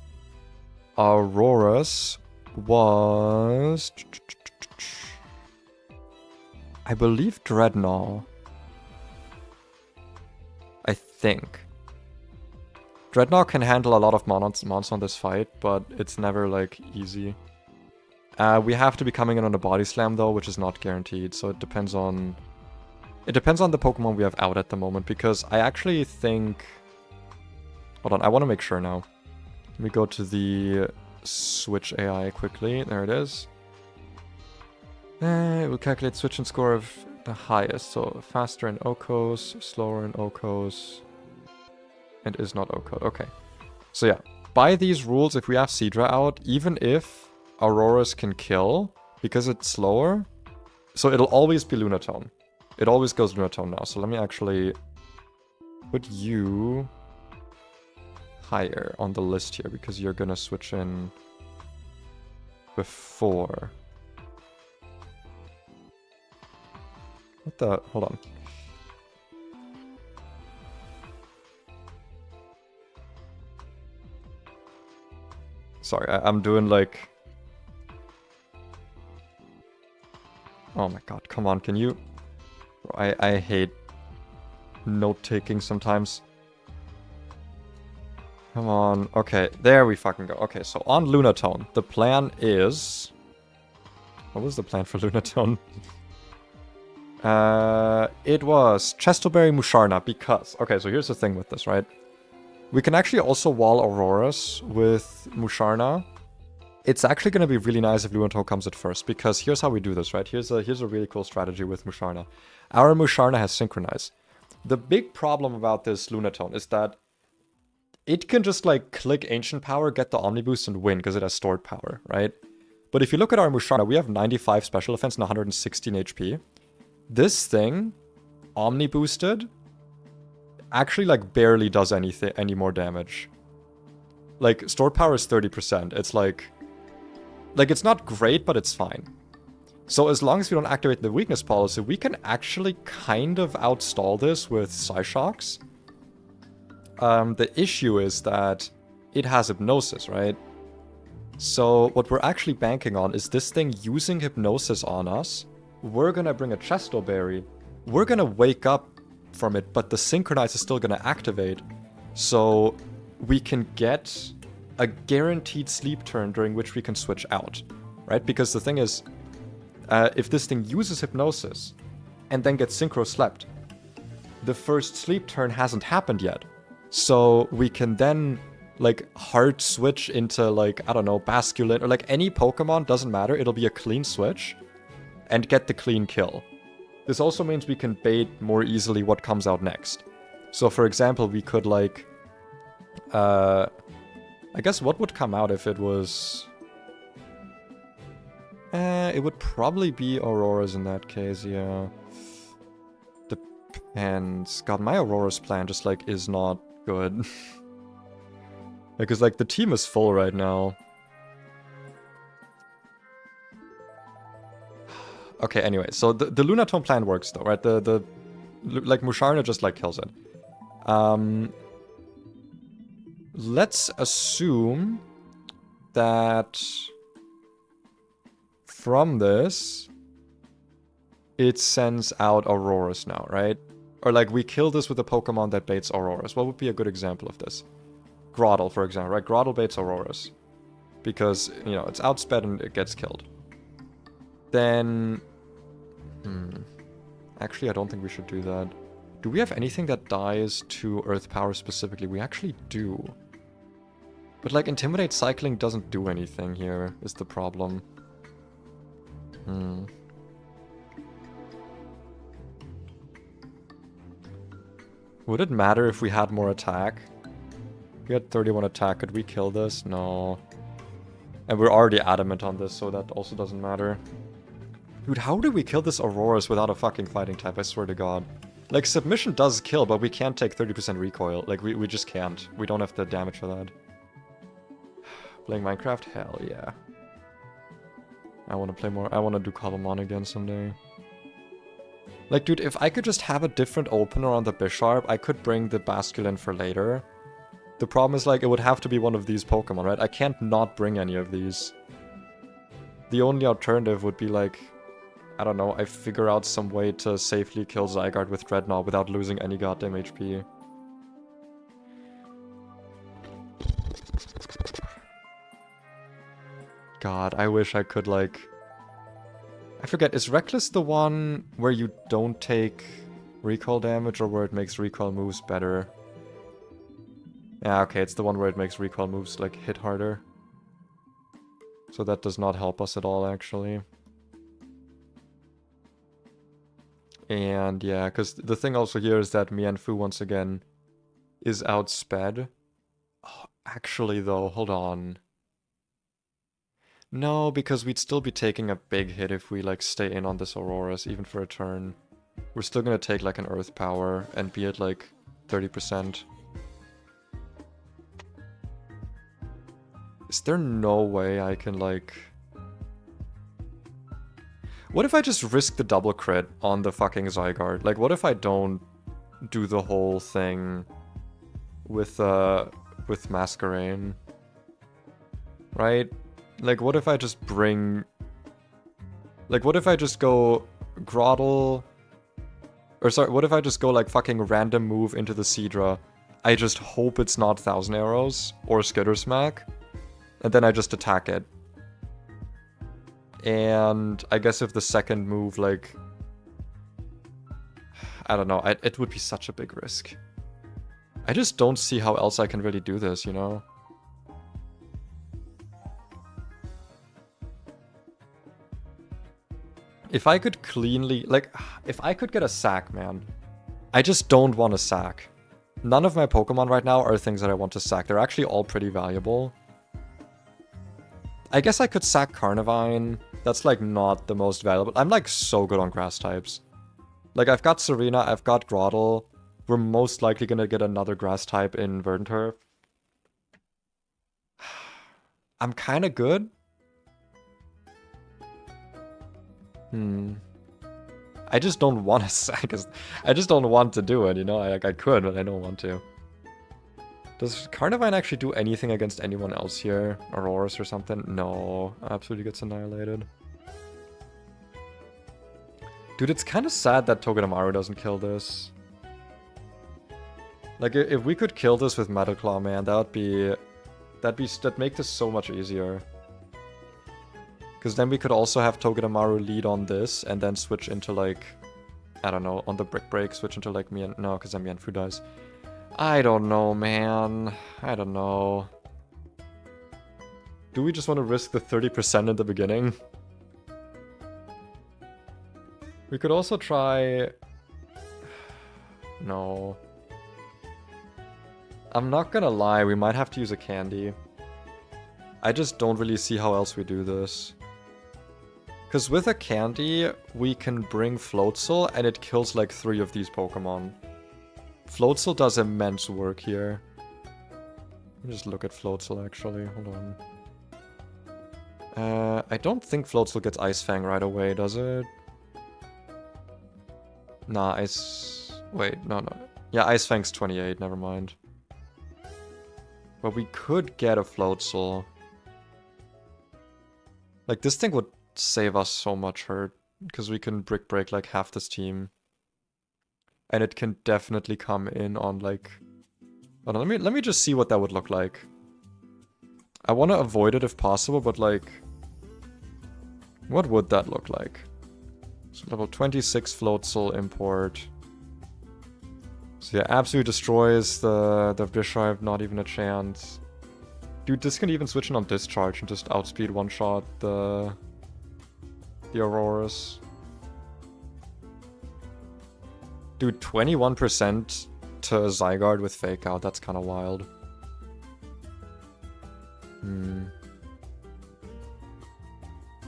Aurora's was... I believe Dreadnought. I think. Dreadnought can handle a lot of mons on this fight, but it's never, like, easy. We have to be coming in on a Body Slam, though, which is not guaranteed, so it depends on... It depends on the Pokemon we have out at the moment, because I actually think... Hold on, I want to make sure now. Let me go to the Switch AI quickly. There it is. It will calculate switch and score of the highest, so faster in Okos, slower in Okos, and is not Okos. Okay. So yeah, by these rules, if we have Seadra out, even if Aurora's can kill, because it's slower, so it'll always be Lunatone. It always goes Lunatone now, so let me actually put you higher on the list here, because you're gonna switch in before... What the? Hold on. Sorry, I'm doing like... Oh my god, come on, can you... I hate note-taking sometimes. Come on. Okay, there we fucking go. Okay, so on Lunatone, the plan is... What was the plan for Lunatone? It was Chestoberry Musharna, because... Okay, so here's the thing with this, right? We can actually also wall Aurora's with Musharna. It's actually going to be really nice if Lunatone comes at first, because here's how we do this, right? Here's a really cool strategy with Musharna. Our Musharna has Synchronize. The big problem about this Lunatone is that it can just, like, click Ancient Power, get the Omni Boost, and win, because it has stored power, right? But if you look at our Musharna, we have 95 special defense and 116 HP. This thing, Omni boosted, actually like barely does any more damage. Like, stored power is 30%. It's like it's not great, but it's fine. So as long as we don't activate the weakness policy, we can actually kind of outstall this with Psyshocks. The issue is that it has hypnosis, right? So what we're actually banking on is this thing using hypnosis on us. We're gonna bring a Chesto Berry. We're gonna wake up from it, but the Synchronize is still gonna activate. So we can get a guaranteed sleep turn during which we can switch out, right? Because the thing is, if this thing uses hypnosis and then gets synchro slept, the first sleep turn hasn't happened yet. So we can then like hard switch into like, I don't know, Basculin or like any Pokemon, doesn't matter. It'll be a clean switch and get the clean kill. This also means we can bait more easily what comes out next. So for example, we could like, I guess what would come out if it was... it would probably be Auroras in that case, yeah. Depends. God, my Auroras plan just, like, is not good. Because, like, the team is full right now. Okay, anyway, so the Lunatone plan works, though, right? Like, Musharna just, like, kills it. Let's assume that... from this, it sends out Auroras now, right? Or like we kill this with a Pokemon that baits Auroras. What would be a good example of this? Groddle, for example, right? Groddle baits Auroras. Because, you know, it's outsped and it gets killed. Then... Actually, I don't think we should do that. Do we have anything that dies to Earth Power specifically? We actually do. But like, Intimidate Cycling doesn't do anything here, is the problem. Would it matter if we had more attack? We had 31 attack. Could we kill this? No. And we're already adamant on this, so that also doesn't matter. Dude, how do we kill this Auroras without a fucking fighting type? I swear to God. Like, submission does kill, but we can't take 30% recoil. Like, we just can't. We don't have the damage for that. Playing Minecraft? Hell yeah. I want to play more. I want to do Columon again someday. Like, dude, if I could just have a different opener on the Bisharp, I could bring the Basculin for later. The problem is, like, it would have to be one of these Pokemon, right? I can't not bring any of these. The only alternative would be, like, I don't know, I figure out some way to safely kill Zygarde with Dreadnought without losing any goddamn HP. God, I wish I could, like... I forget, is Reckless the one where you don't take recoil damage or where it makes recoil moves better? Yeah, okay, it's the one where it makes recoil moves, like, hit harder. So that does not help us at all, actually. And, yeah, because the thing also here is that Mienfoo, once again, is outsped. Oh, actually, though, hold on. No, because we'd still be taking a big hit if we, like, stay in on this Auroras, even for a turn. We're still gonna take, like, an Earth Power and be at, like, 30%. Is there no way I can, like... What if I just risk the double crit on the fucking Zygarde? Like, what if I don't do the whole thing with Masquerain? Right? Like, what if I just bring... Like, what if I just go Groddle... Or sorry, what if I just go, like, fucking random move into the Seadra? I just hope it's not Thousand Arrows or Skitter Smack. And then I just attack it. And I guess if the second move, like... I don't know, it would be such a big risk. I just don't see how else I can really do this, you know? If I could cleanly... Like, if I could get a sack, man. I just don't want a sack. None of my Pokemon right now are things that I want to sack. They're actually all pretty valuable. I guess I could sack Carnivine. That's like not the most valuable. I'm like so good on grass types. Like I've got Serena, I've got Groddle. We're most likely gonna get another grass type in Verdant Turf. I'm kind of good. I just don't want to sack. I just don't want to do it, you know? I could, but I don't want to. Does Carnivine actually do anything against anyone else here? Aurorus or something? No. Absolutely gets annihilated. Dude, it's kind of sad that Togedemaru doesn't kill this. Like, if we could kill this with Metal Claw, man, that'd make this so much easier. Because then we could also have Togedemaru lead on this, and then switch into, like, I don't know, on the Brick Break, switch into, like, no, because then Mienfoo dies. I don't know, man. I don't know. Do we just want to risk the 30% in the beginning? We could also try... No. I'm not gonna lie, we might have to use a candy. I just don't really see how else we do this. Because with a candy, we can bring Floatzel and it kills like 3 of these Pokemon. Floatzel does immense work here. Let me just look at Floatzel actually, hold on. I don't think Floatzel gets Ice Fang right away, does it? Nah, Wait, no. Yeah, Ice Fang's 28, never mind. But we could get a Floatzel. Like, this thing would save us so much hurt. Because we can Brick Break like half this team. And it can definitely come in on like... Hold on, let me just see what that would look like. I want to avoid it if possible, but like... What would that look like? So level 26 Floatzel import. So yeah, absolutely destroys the Bisharp, not even a chance. Dude, this can even switch in on Discharge and just outspeed one-shot the Aurorus. Dude, 21% to Zygarde with Fake Out, that's kind of wild.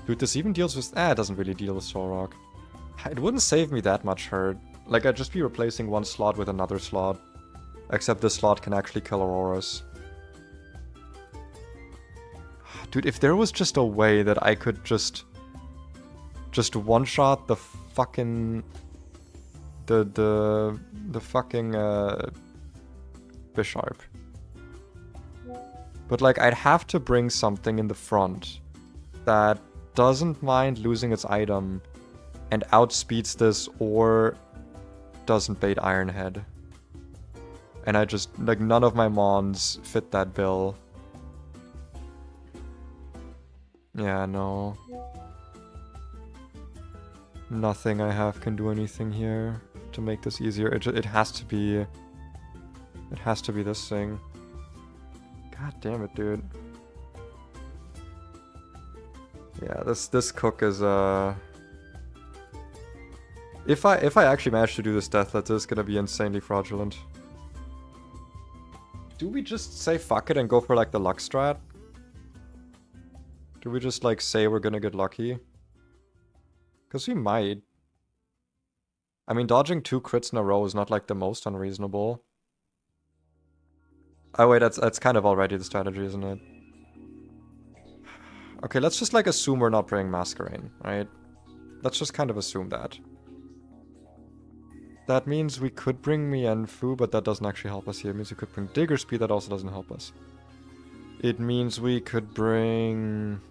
Dude, this even deals with... it doesn't really deal with Solrock. It wouldn't save me that much hurt. Like, I'd just be replacing one slot with another slot. Except this slot can actually kill Aurorus. Dude, if there was just a way that I could just one-shot the fucking... The fucking, Bisharp. But, like, I'd have to bring something in the front that doesn't mind losing its item and outspeeds this or doesn't bait Iron Head. And I just, like, none of my mons fit that bill. Yeah, no. Nothing I have can do anything here to make this easier. It has to be... It has to be this thing. God damn it, dude. Yeah, this cook is, If I actually manage to do this Deathlet, it's gonna be insanely fraudulent. Do we just say fuck it and go for, like, the luck strat? Do we just, like, say we're gonna get lucky? Because we might. I mean, dodging 2 crits in a row is not, like, the most unreasonable. Oh wait, that's kind of already the strategy, isn't it? Okay, let's just, like, assume we're not playing Masquerain, right? Let's just kind of assume that. That means we could bring Mienfoo, but that doesn't actually help us here. It means we could bring Diggersby, that also doesn't help us. It means we could bring...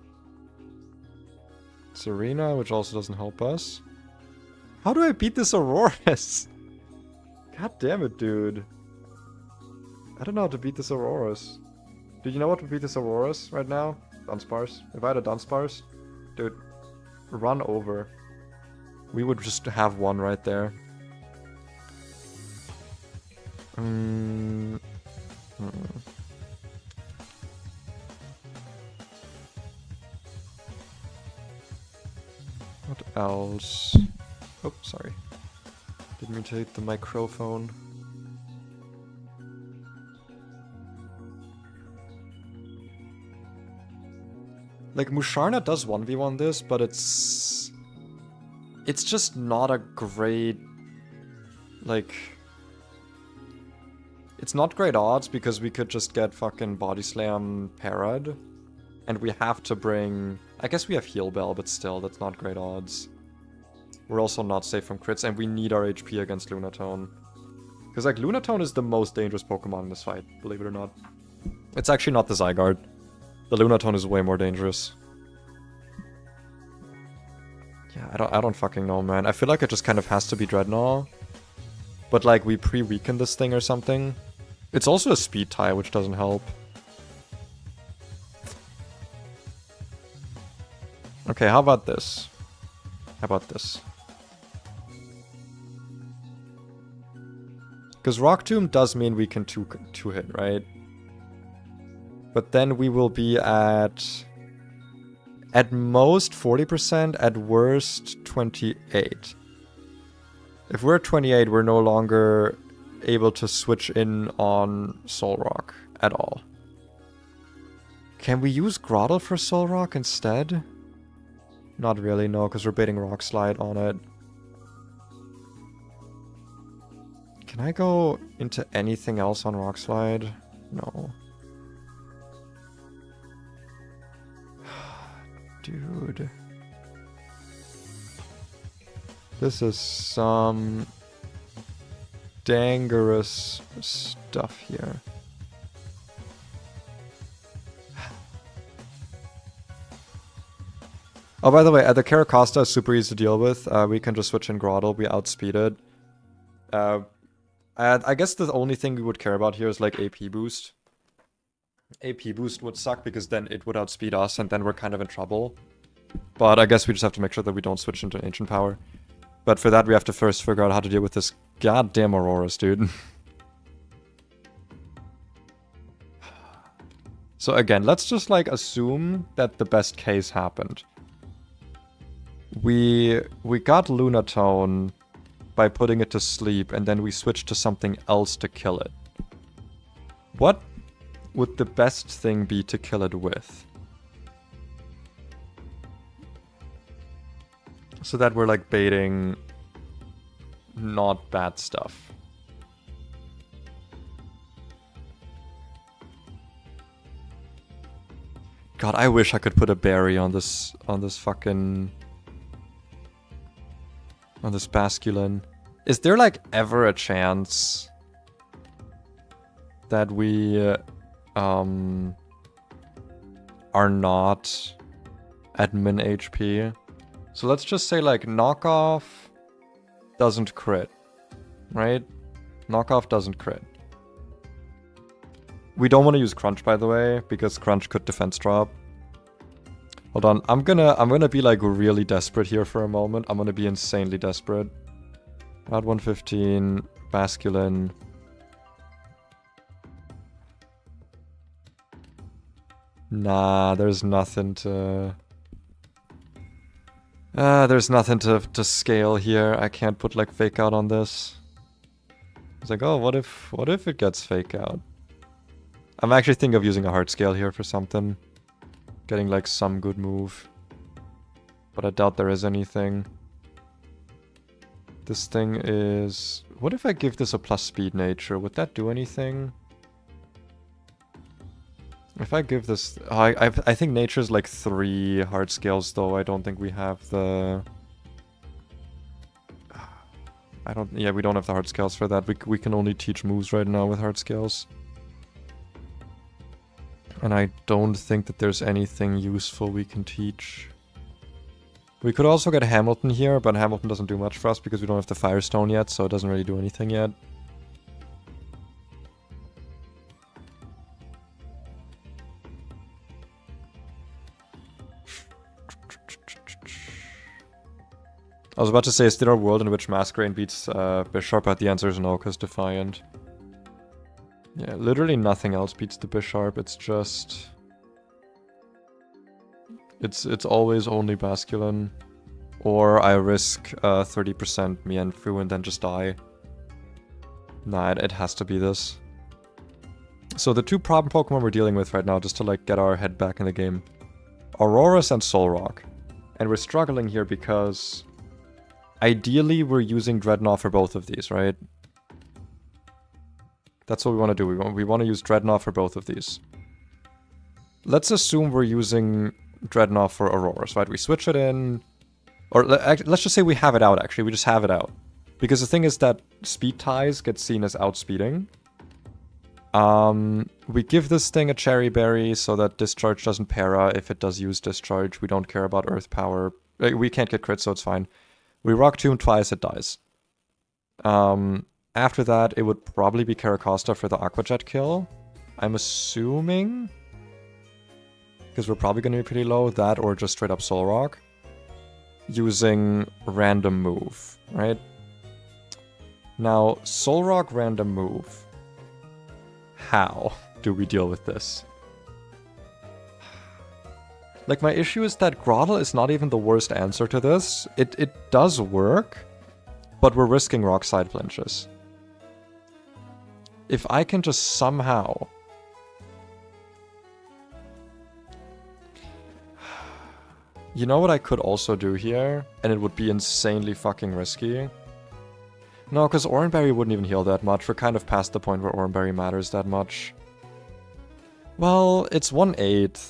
Serena, which also doesn't help us. How do I beat this Aurorus? God damn it, dude. I don't know how to beat this Aurorus. Dude, you know what would beat this Aurorus right now? Dunsparce. If I had a Dunsparce, dude, run over. We would just have one right there. What else? Oh, sorry. Didn't mean to hit the microphone. Like, Musharna does 1v1 this, but it's just not a great... Like... It's not great odds because we could just get fucking Body Slam parried. And we have to bring... I guess we have Heal Bell, but still, that's not great odds. We're also not safe from crits, and we need our HP against Lunatone. Because, like, Lunatone is the most dangerous Pokemon in this fight, believe it or not. It's actually not the Zygarde. The Lunatone is way more dangerous. Yeah, I don't fucking know, man. I feel like it just kind of has to be Dreadnought. But, like, we pre-weaken this thing or something. It's also a speed tie, which doesn't help. Okay, how about this? How about this? Because Rock Tomb does mean we can two-hit, right? But then we will be at most 40%, at worst 28. If we're at 28, we're no longer able to switch in on Soul Rock at all. Can we use Grotle for Soul Rock instead? Not really, no, because we're baiting Rock Slide on it. Can I go into anything else on Rock Slide? No. Dude. This is some dangerous stuff here. Oh, by the way, the Caracosta is super easy to deal with. We can just switch in Grotle, we outspeed it. I guess the only thing we would care about here is like AP boost. AP boost would suck because then it would outspeed us and then we're kind of in trouble. But I guess we just have to make sure that we don't switch into Ancient Power. But for that we have to first figure out how to deal with this goddamn Auroras, dude. So again, let's just like assume that the best case happened. We got Lunatone by putting it to sleep, and then we switched to something else to kill it. What would the best thing be to kill it with? So that we're like baiting not bad stuff. God, I wish I could put a berry on this fucking... on this Basculin. Is there like ever a chance that we are not at min HP? So let's just say like knockoff doesn't crit, right? Knockoff doesn't crit. We don't want to use Crunch, by the way, because Crunch could defense drop. Hold on, I'm gonna be like really desperate here for a moment. I'm gonna be insanely desperate. Route 115, Basculin. Nah, there's nothing to... there's nothing to scale here. I can't put like Fake Out on this. It's like, oh, what if it gets Fake Out? I'm actually thinking of using a hard scale here for something. Getting like some good move. But I doubt there is anything. This thing is... What if I give this a plus speed nature? Would that do anything? If I give this... I think nature is like 3 hard scales though. I don't think we have the... Yeah, we don't have the hard scales for that. We can only teach moves right now with hard scales. And I don't think that there's anything useful we can teach. We could also get Hamilton here, but Hamilton doesn't do much for us because we don't have the Firestone yet, so it doesn't really do anything yet. I was about to say, is there a world in which Masquerain beats Bisharp, but the answer is no, because Defiant. Yeah, literally nothing else beats the Bisharp, it's just... It's always only Basculin. Or I risk 30% Mienfoo and then just die. Nah, it has to be this. So the 2 problem Pokemon we're dealing with right now, just to like get our head back in the game, Auroras and Solrock. And we're struggling here because ideally we're using Dreadnought for both of these, right? That's what we want to do. We want to use Dreadnought for both of these. Let's assume we're using Dreadnought for Auroras, right? We switch it in. Or let's just say we have it out, actually. We just have it out. Because the thing is that speed ties get seen as outspeeding. We give this thing a Cherry Berry so that Discharge doesn't para. If it does use Discharge, we don't care about Earth Power. We can't get crit, so it's fine. We Rock Tomb twice, it dies. After that, it would probably be Caracosta for the Aqua Jet kill. I'm assuming. Because we're probably going to be pretty low. That or just straight up Soul Rock. Using random move, right? Now, Soul Rock random move. How do we deal with this? Like, my issue is that Groddle is not even the worst answer to this. It does work, but we're risking rock side flinches. If I can just somehow... You know what I could also do here? And it would be insanely fucking risky. No, because Oranberry wouldn't even heal that much. We're kind of past the point where Oranberry matters that much. Well, it's 1/8.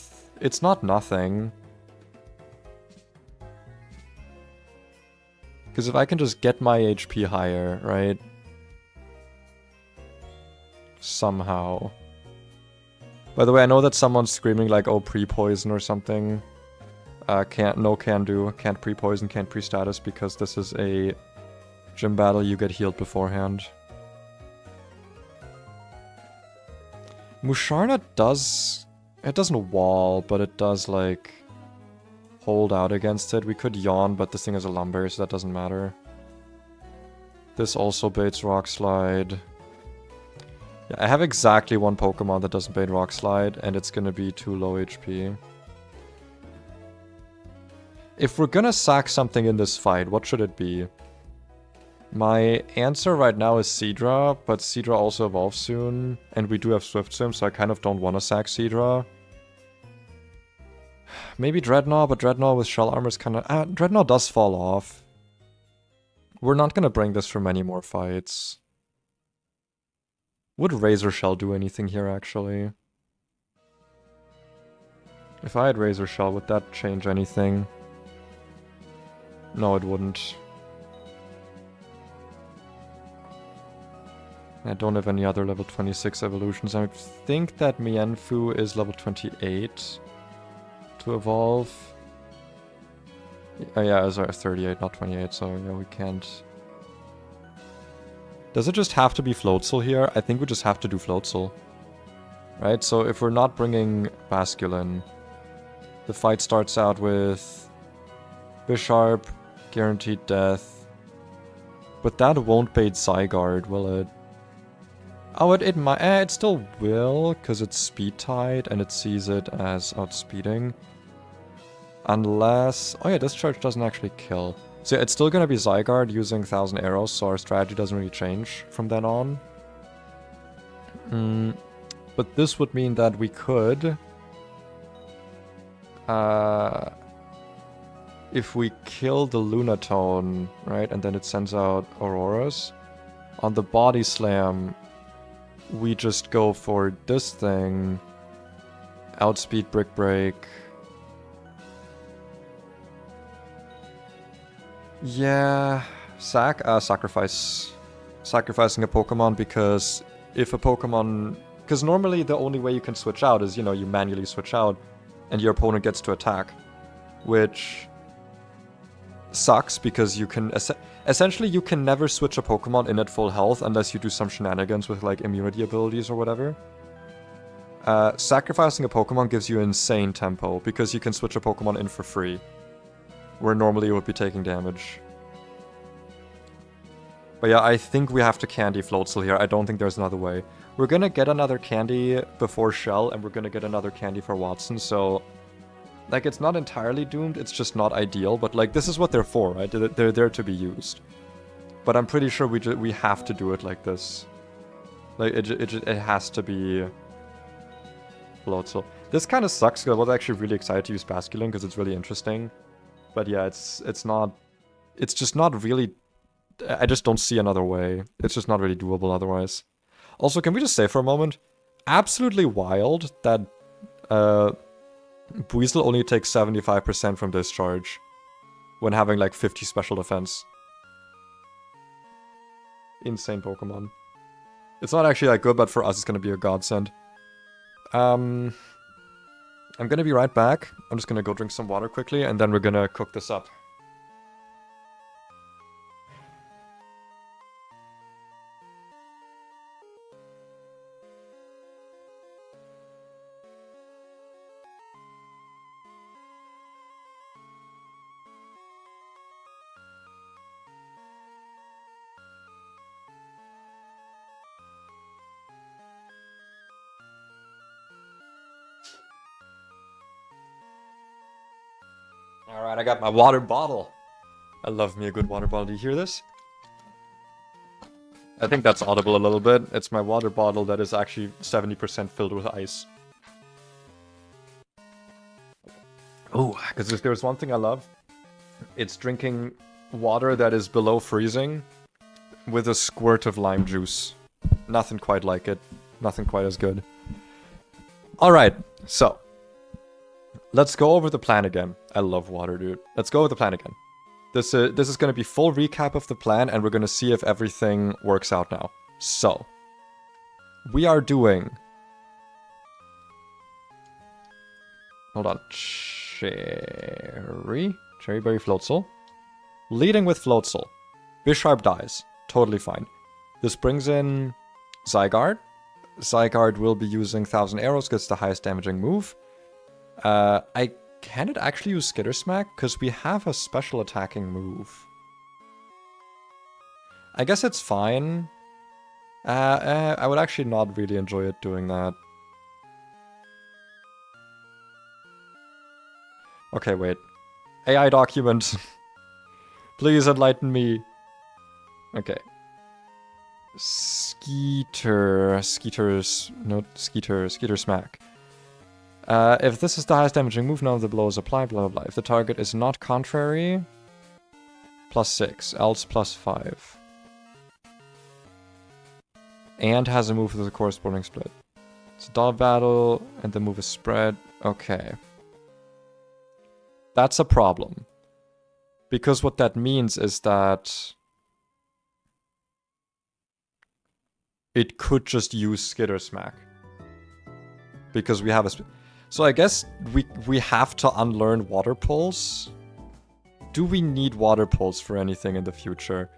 It's not nothing. Because if I can just get my HP higher, right? Somehow. By the way, I know that someone's screaming like, oh, pre-poison or something. Can't pre-poison, can't pre-status, because this is a gym battle, you get healed beforehand. Musharna does... It doesn't wall, but it does, like, hold out against it. We could yawn, but this thing is a lumber, so that doesn't matter. This also baits Rock Slide. Yeah, I have exactly one Pokemon that doesn't bait Rock Slide, and it's gonna be too low HP. If we're gonna sack something in this fight, what should it be? My answer right now is Seadra, but Seadra also evolves soon, and we do have Swift Swim, so I kind of don't want to sack Seadra. Maybe Dreadnought, but Dreadnought with Shell Armor is kind of... Dreadnought does fall off. We're not gonna bring this for many more fights. Would Razor Shell do anything here, actually? If I had Razor Shell, would that change anything? No, it wouldn't. I don't have any other level 26 evolutions. I think that Mienfoo is level 28 to evolve. Oh yeah, it's 38, not 28, so yeah, we can't. Does it just have to be Floatzel here? I think we just have to do Floatzel. Right, so if we're not bringing Basculin, the fight starts out with Bisharp, guaranteed death. But that won't bait Zygarde, will it? Oh, it might. It still will, because it's speed tied and it sees it as outspeeding. Unless... Oh yeah, Discharge doesn't actually kill. So yeah, it's still gonna be Zygarde using 1000 arrows, so our strategy doesn't really change from then on. But this would mean that we could... if we kill the Lunatone, right, and then it sends out Auroras, on the Body Slam, we just go for this thing, outspeed Brick Break. Yeah, sacrifice. Sacrificing a Pokemon, because if a Pokemon... Because normally the only way you can switch out is, you know, you manually switch out and your opponent gets to attack. Which sucks, because you can... Essentially, you can never switch a Pokemon in at full health unless you do some shenanigans with, like, immunity abilities or whatever. Sacrificing a Pokemon gives you insane tempo, because you can switch a Pokemon in for free, where normally you would be taking damage. But yeah, I think we have to Candy Floatzel here. I don't think there's another way. We're gonna get another Candy before Shell, and we're gonna get another Candy for Watson, so... Like, it's not entirely doomed, it's just not ideal, but, like, this is what they're for, right? They're there to be used. But I'm pretty sure we have to do it like this. Like, it has to be... Floatzel. This kind of sucks because I was actually really excited to use Basculin because it's really interesting. But yeah, it's just not really... I just don't see another way. It's just not really doable otherwise. Also, can we just say for a moment, absolutely wild that Buizel only takes 75% from discharge when having like 50 special defense. Insane Pokemon. It's not actually that good, but for us it's gonna be a godsend. I'm gonna be right back. I'm just gonna go drink some water quickly, and then we're gonna cook this up. Alright, I got my water bottle. I love me a good water bottle. Do you hear this? I think that's audible a little bit. It's my water bottle that is actually 70% filled with ice. Oh, because if there's one thing I love, it's drinking water that is below freezing with a squirt of lime juice. Nothing quite like it. Nothing quite as good. Alright, so let's go over the plan again. I love water, dude. Let's go over the plan again. This is going to be full recap of the plan, and we're going to see if everything works out now. So, we are doing... Hold on. Cherryberry Floatzel. Leading with Floatzel. Bisharp dies. Totally fine. This brings in Zygarde. Zygarde will be using 1000 Arrows, gets the highest damaging move. Can it actually use Skitter Smack? Because we have a special attacking move. I guess it's fine. I would actually not really enjoy it doing that. Okay, wait. AI document. Please enlighten me. Okay. Skeeter Smack. If this is the highest damaging move, none of the blows apply, blah blah blah. If the target is not contrary, +6, else +5. And has a move with a corresponding split. It's a dog battle, and the move is spread. Okay. That's a problem. Because what that means is that it could just use Skitter Smack. Because we have a... So I guess we have to unlearn Water Pulse. Do we need Water Pulse for anything in the future?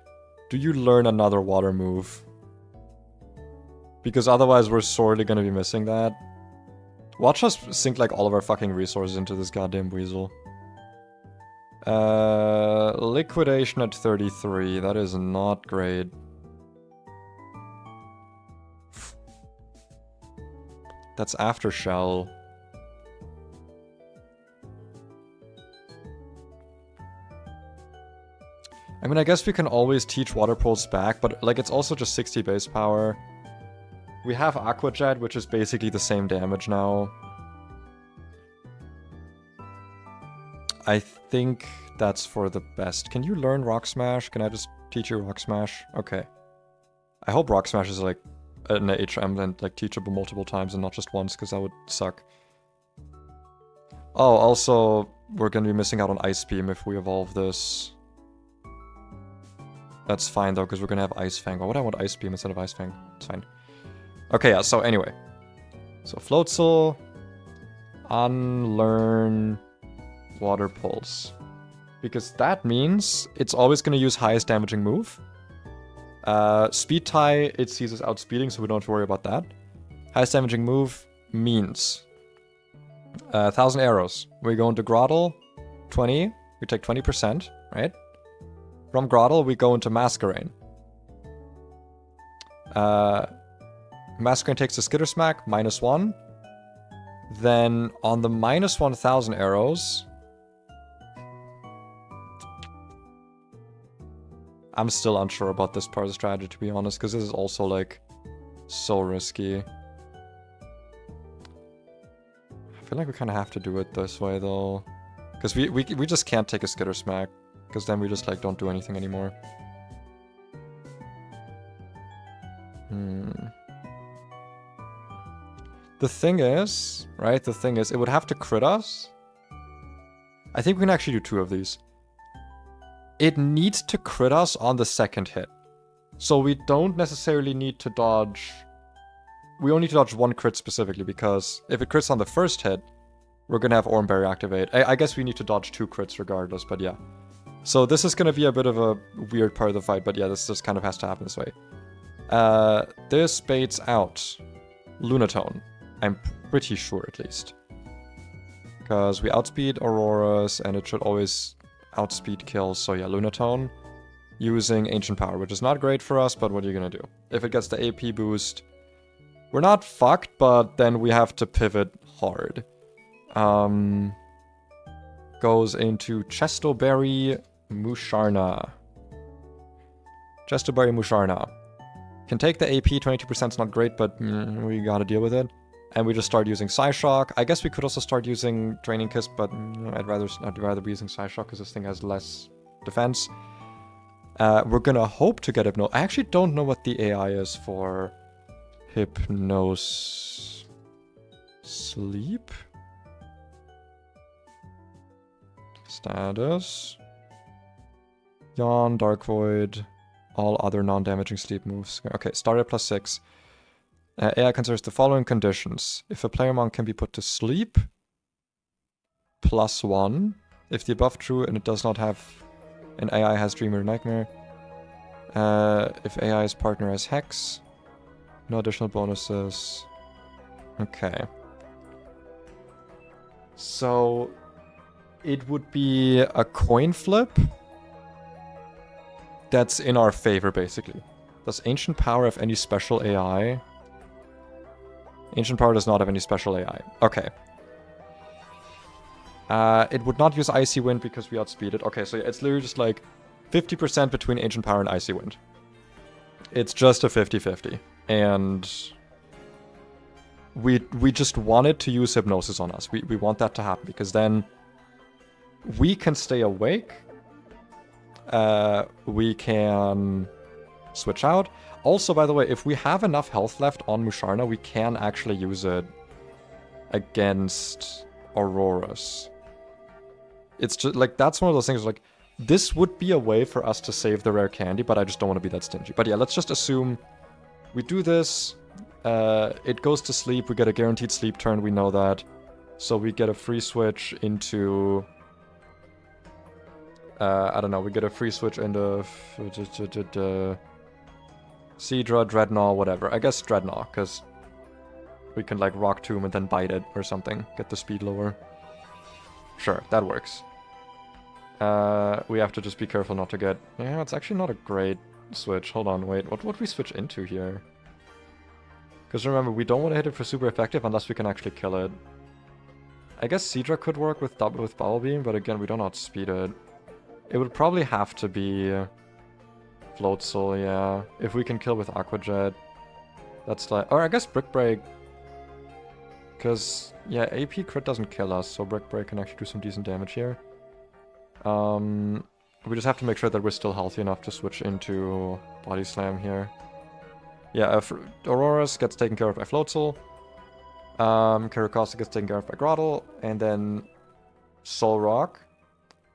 Do you learn another water move? Because otherwise we're sorely gonna be missing that. Watch us sink like all of our fucking resources into this goddamn weasel. Liquidation at 33. That is not great. That's after Shell. I mean, I guess we can always teach Water Pulse back, but like it's also just 60 base power. We have Aqua Jet, which is basically the same damage now. I think that's for the best. Can you learn Rock Smash? Can I just teach you Rock Smash? Okay. I hope Rock Smash is like an HM and like teachable multiple times and not just once, because that would suck. Oh, also, we're gonna be missing out on Ice Beam if we evolve this. That's fine though, because we're gonna have Ice Fang. Why would I want Ice Beam instead of Ice Fang? It's fine. Okay, yeah, so anyway. So Floatzel, unlearn Water Pulse. Because that means it's always gonna use highest damaging move. Speed tie, it sees us outspeeding, so we don't have to worry about that. Highest damaging move means 1000 Arrows. We go into Grottle, 20. We take 20%, right? From Grottle, we go into Masquerain. Masquerain takes a Skitter Smack, -1. Then on the -1000 arrows... I'm still unsure about this part of the strategy, to be honest, because this is also, like, so risky. feel like we kind of have to do it this way, though. Because we just can't take a Skitter Smack. Because then we just, like, don't do anything anymore. The thing is, right? The thing is, it would have to crit us. I think we can actually do 2 of these. It needs to crit us on the second hit. So we don't necessarily need to dodge... We only need to dodge 1 crit specifically, because if it crits on the first hit, we're going to have Oranberry activate. I guess we need to dodge 2 crits regardless, but yeah. So this is going to be a bit of a weird part of the fight, but yeah, this just kind of has to happen this way. This baits out Lunatone. I'm pretty sure, at least. Because we outspeed Auroras, and it should always outspeed kills. So yeah, Lunatone. Using Ancient Power, which is not great for us, but what are you gonna do? If it gets the AP boost, we're not fucked, but then we have to pivot hard. Goes into Chestoberry Musharna. Chestoberry Musharna. Can take the AP, 22% is not great, but we gotta deal with it. And we just start using Psyshock. I guess we could also start using Draining Kiss, but I'd rather be using Psyshock because this thing has less defense. We're gonna hope to get Hypno. I actually don't know what the AI is for Hypnos Sleep. Status. Yawn, Dark Void, all other non-damaging sleep moves. Okay, start at +6. AI considers the following conditions. If a player monk can be put to sleep, +1. If the above true and it does not have an AI has Dream or Nightmare. If AI's partner has Hex, no additional bonuses. Okay. So it would be a coin flip that's in our favor, basically. Does Ancient Power have any special AI? Ancient Power does not have any special AI. Okay. It would not use Icy Wind because we outspeed it. Okay, so it's literally just like 50% between Ancient Power and Icy Wind. It's just a 50-50. And we just wanted to use Hypnosis on us. We want that to happen because then we can stay awake. We can switch out. Also, by the way, if we have enough health left on Musharna, we can actually use it against Auroras. It's just like, that's one of those things like, this would be a way for us to save the rare candy, but I just don't want to be that stingy. But yeah, let's just assume we do this. It goes to sleep. We get a guaranteed sleep turn. We know that. So we get a free switch into... I don't know. We get a free switch into... Seadra, Dreadnought, whatever. I guess Dreadnought, because we can like Rock Tomb and then bite it or something. Get the speed lower. Sure, that works. We have to just be careful not to get... Yeah, it's actually not a great switch. Hold on, wait. What would we switch into here? Because remember, we don't want to hit it for super effective unless we can actually kill it. I guess Seadra could work with Bubble Beam, but again, we don't outspeed it. It would probably have to be Float Soul, yeah. If we can kill with Aqua Jet. That's like... Or I guess Brick Break. Because, yeah, AP crit doesn't kill us, so Brick Break can actually do some decent damage here. We just have to make sure that we're still healthy enough to switch into Body Slam here. Yeah, Auroras gets taken care of by Float Soul. Karakosta gets taken care of by Grottle. And then Soul Rock.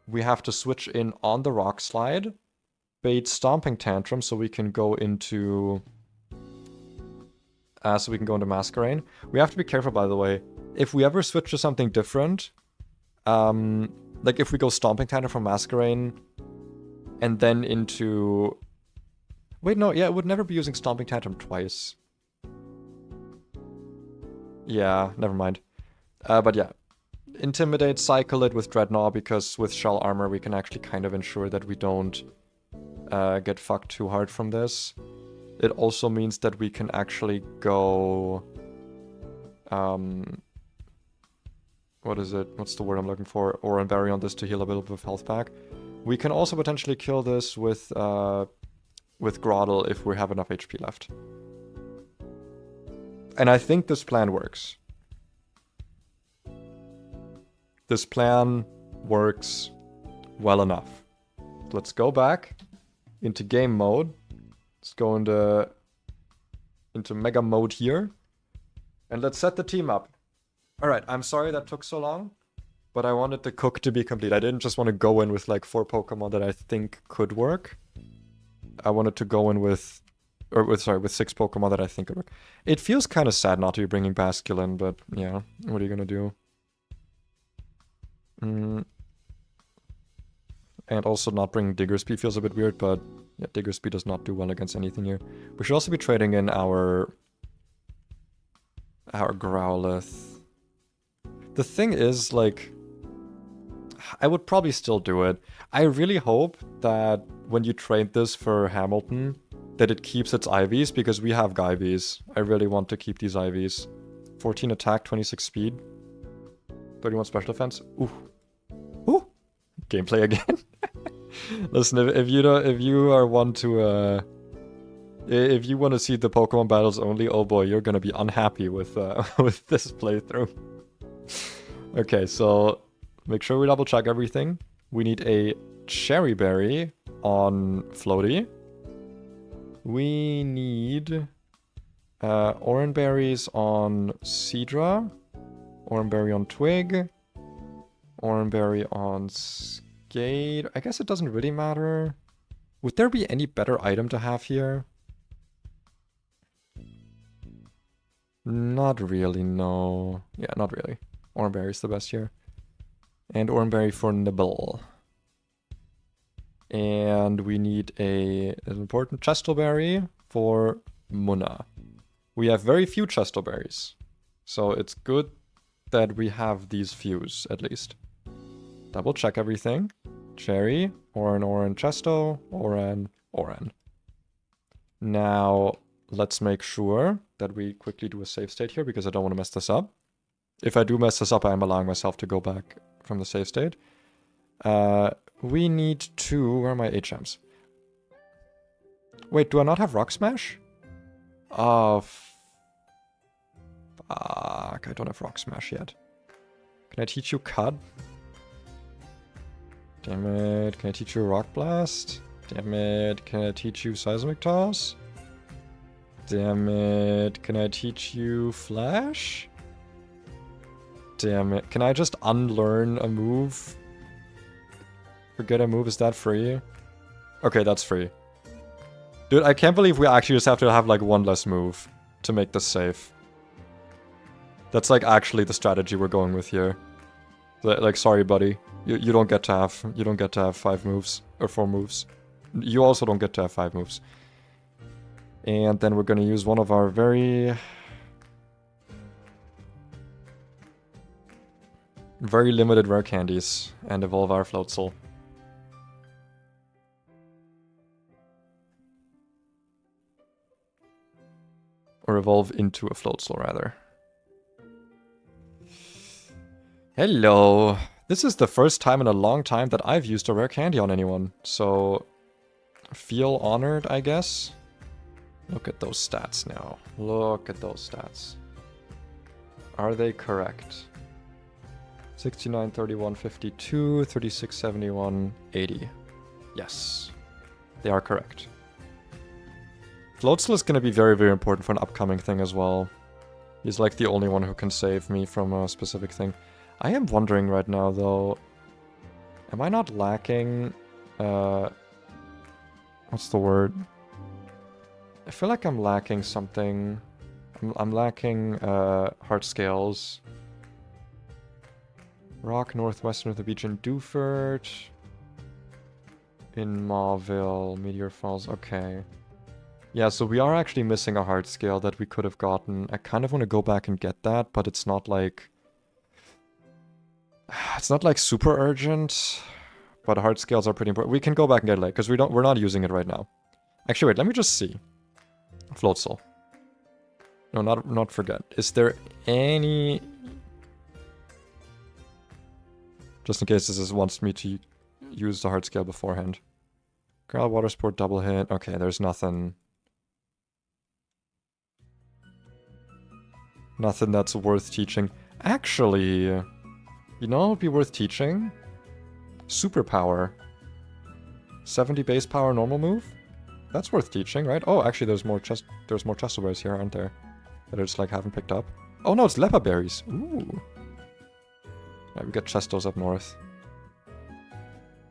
We have to switch in on the Rock Slide. Bait Stomping Tantrum so we can go into... Masquerain. We have to be careful, by the way. If we ever switch to something different... like if we go Stomping Tantrum from Masquerain and then into... Wait, no, yeah, it would never be using Stomping Tantrum twice. Yeah, never mind. But yeah. Intimidate, cycle it with Dreadnought because with Shell Armor we can actually kind of ensure that we don't get fucked too hard from this. It also means that we can actually go... what is it? What's the word I'm looking for? Oranberry on this to heal a little bit of health back. We can also potentially kill this with Grottle if we have enough HP left. And I think this plan works. This plan works well enough. Let's go back into game mode. Let's go into mega mode here. And let's set the team up. Alright, I'm sorry that took so long, but I wanted the cook to be complete. I didn't just want to go in with like 4 Pokemon that I think could work. I wanted to go in with 6 Pokemon that I think could work. It feels kind of sad not to be bringing Basculin, but yeah, what are you gonna do? And also not bringing Diggersby feels a bit weird, but yeah, Diggersby does not do well against anything here. We should also be trading in our Growlithe. The thing is, like, I would probably still do it. I really hope that when you trade this for Hamilton, that it keeps its IVs, because we have Guyvies. I really want to keep these IVs. 14 attack, 26 speed. 31 special defense. Ooh. Ooh. Gameplay again. Listen, if you are one to if you want to see the Pokemon battles only, oh boy, you're gonna be unhappy with with this playthrough. Okay, so make sure we double check everything. We need a Cherry Berry on Floaty. We need Oran Berries on Seadra. Oran Berry on Twig. Oran Berry on Skate. I guess it doesn't really matter. Would there be any better item to have here? Not really, no. Yeah, not really. Oran Berry's the best here. And Oran Berry for Nibble. And we need an important Chestleberry for Munna. We have very few Chestleberries, so it's good that we have these fews, at least. Double check everything. Cherry, Oran, Chesto, Oran. Now, let's make sure that we quickly do a save state here, because I don't want to mess this up. If I do mess this up, I am allowing myself to go back from the save state. We need to... Where are my HMs? Wait, do I not have Rock Smash? Oh, fuck. I don't have Rock Smash yet. Can I teach you Cud? Damn it. Can I teach you Rock Blast? Damn it. Can I teach you Seismic Toss? Damn it. Can I teach you Flash? Damn it. Can I just unlearn a move? Forget a move, is that free? Okay, that's free. Dude, I can't believe we actually just have to have like one less move to make this safe. That's like actually the strategy we're going with here. Like, sorry buddy. You don't get to have 5 moves or 4 moves. You also don't get to have 5 moves. And then we're gonna use one of our very limited rare candies and evolve our Floatzel. Or evolve into a Floatzel, rather. Hello! This is the first time in a long time that I've used a rare candy on anyone, so... feel honored, I guess? Look at those stats now. Look at those stats. Are they correct? 69, 31, 52, 36, 71, 80. Yes. They are correct. Floatzel is going to be very, very important for an upcoming thing as well. He's like the only one who can save me from a specific thing. I am wondering right now, though... Am I not lacking... what's the word? I feel like I'm lacking something. I'm lacking heart scales. Rock northwestern of the beach in Dewford. In Mauville, Meteor Falls, okay. Yeah, so we are actually missing a heart scale that we could have gotten. I kind of want to go back and get that, but it's not like... It's not like super urgent, but heart scales are pretty important. We can go back and get it later, because we're not using it right now. Actually, wait, let me just see. Floatzel. No, not forget. Is there any... Just in case this wants me to use the heart scale beforehand. Growl, Water Sport, double hit. Okay, there's nothing... Nothing that's worth teaching. Actually... You know, it'd be worth teaching. Superpower. 70 base power normal move? That's worth teaching, right? Oh, actually, there's more chestoberries here, aren't there? That I just, like, haven't picked up. Oh, no, it's leper berries. Ooh. Yeah, we got chestos up north.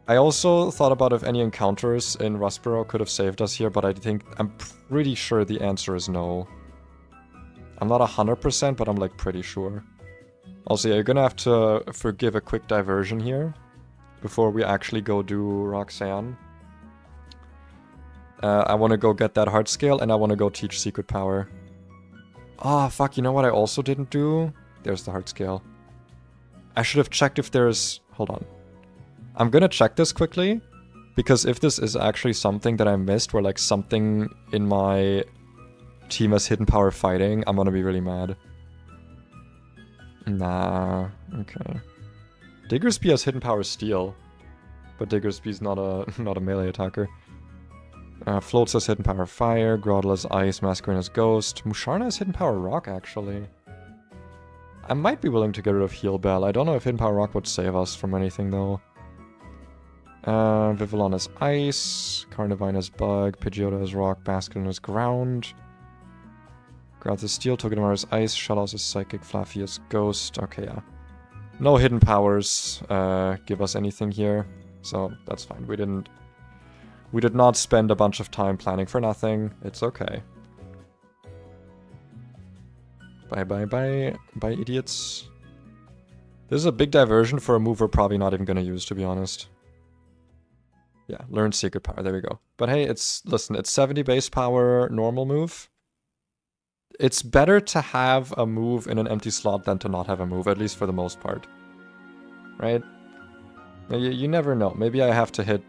I also thought about if any encounters in Rustboro could have saved us here, but I'm pretty sure the answer is no. I'm not 100%, but I'm, like, pretty sure. Also, yeah, you're gonna have to forgive a quick diversion here before we actually go do Roxanne. I want to go get that heart scale, and I want to go teach secret power. Ah, fuck, you know what I also didn't do? There's the heart scale. I should have checked if there's... Hold on. I'm gonna check this quickly, because if this is actually something that I missed, where like something in my team has hidden power fighting, I'm gonna be really mad. Nah, okay. Diggersby has hidden power steel, but Diggersby's not a melee attacker. Floats has hidden power fire, Groddle has ice, Masquerain has ghost. Musharna has hidden power rock, actually. I might be willing to get rid of Heal Bell. I don't know if hidden power rock would save us from anything, though. Vivillon has ice, Carnivine has bug, Pidgeotto has rock, Basculin has ground. Ground has steel, Togedemaru has ice, Shellos has psychic, Fluffy has ghost. Okay, yeah. No hidden powers give us anything here, so that's fine. We did not spend a bunch of time planning for nothing. It's okay. Bye, bye, bye. Bye, idiots. This is a big diversion for a move we're probably not even going to use, to be honest. Yeah, learn secret power. There we go. But hey, listen, it's 70 base power normal move. It's better to have a move in an empty slot than to not have a move, at least for the most part. Right? You never know. Maybe I have to hit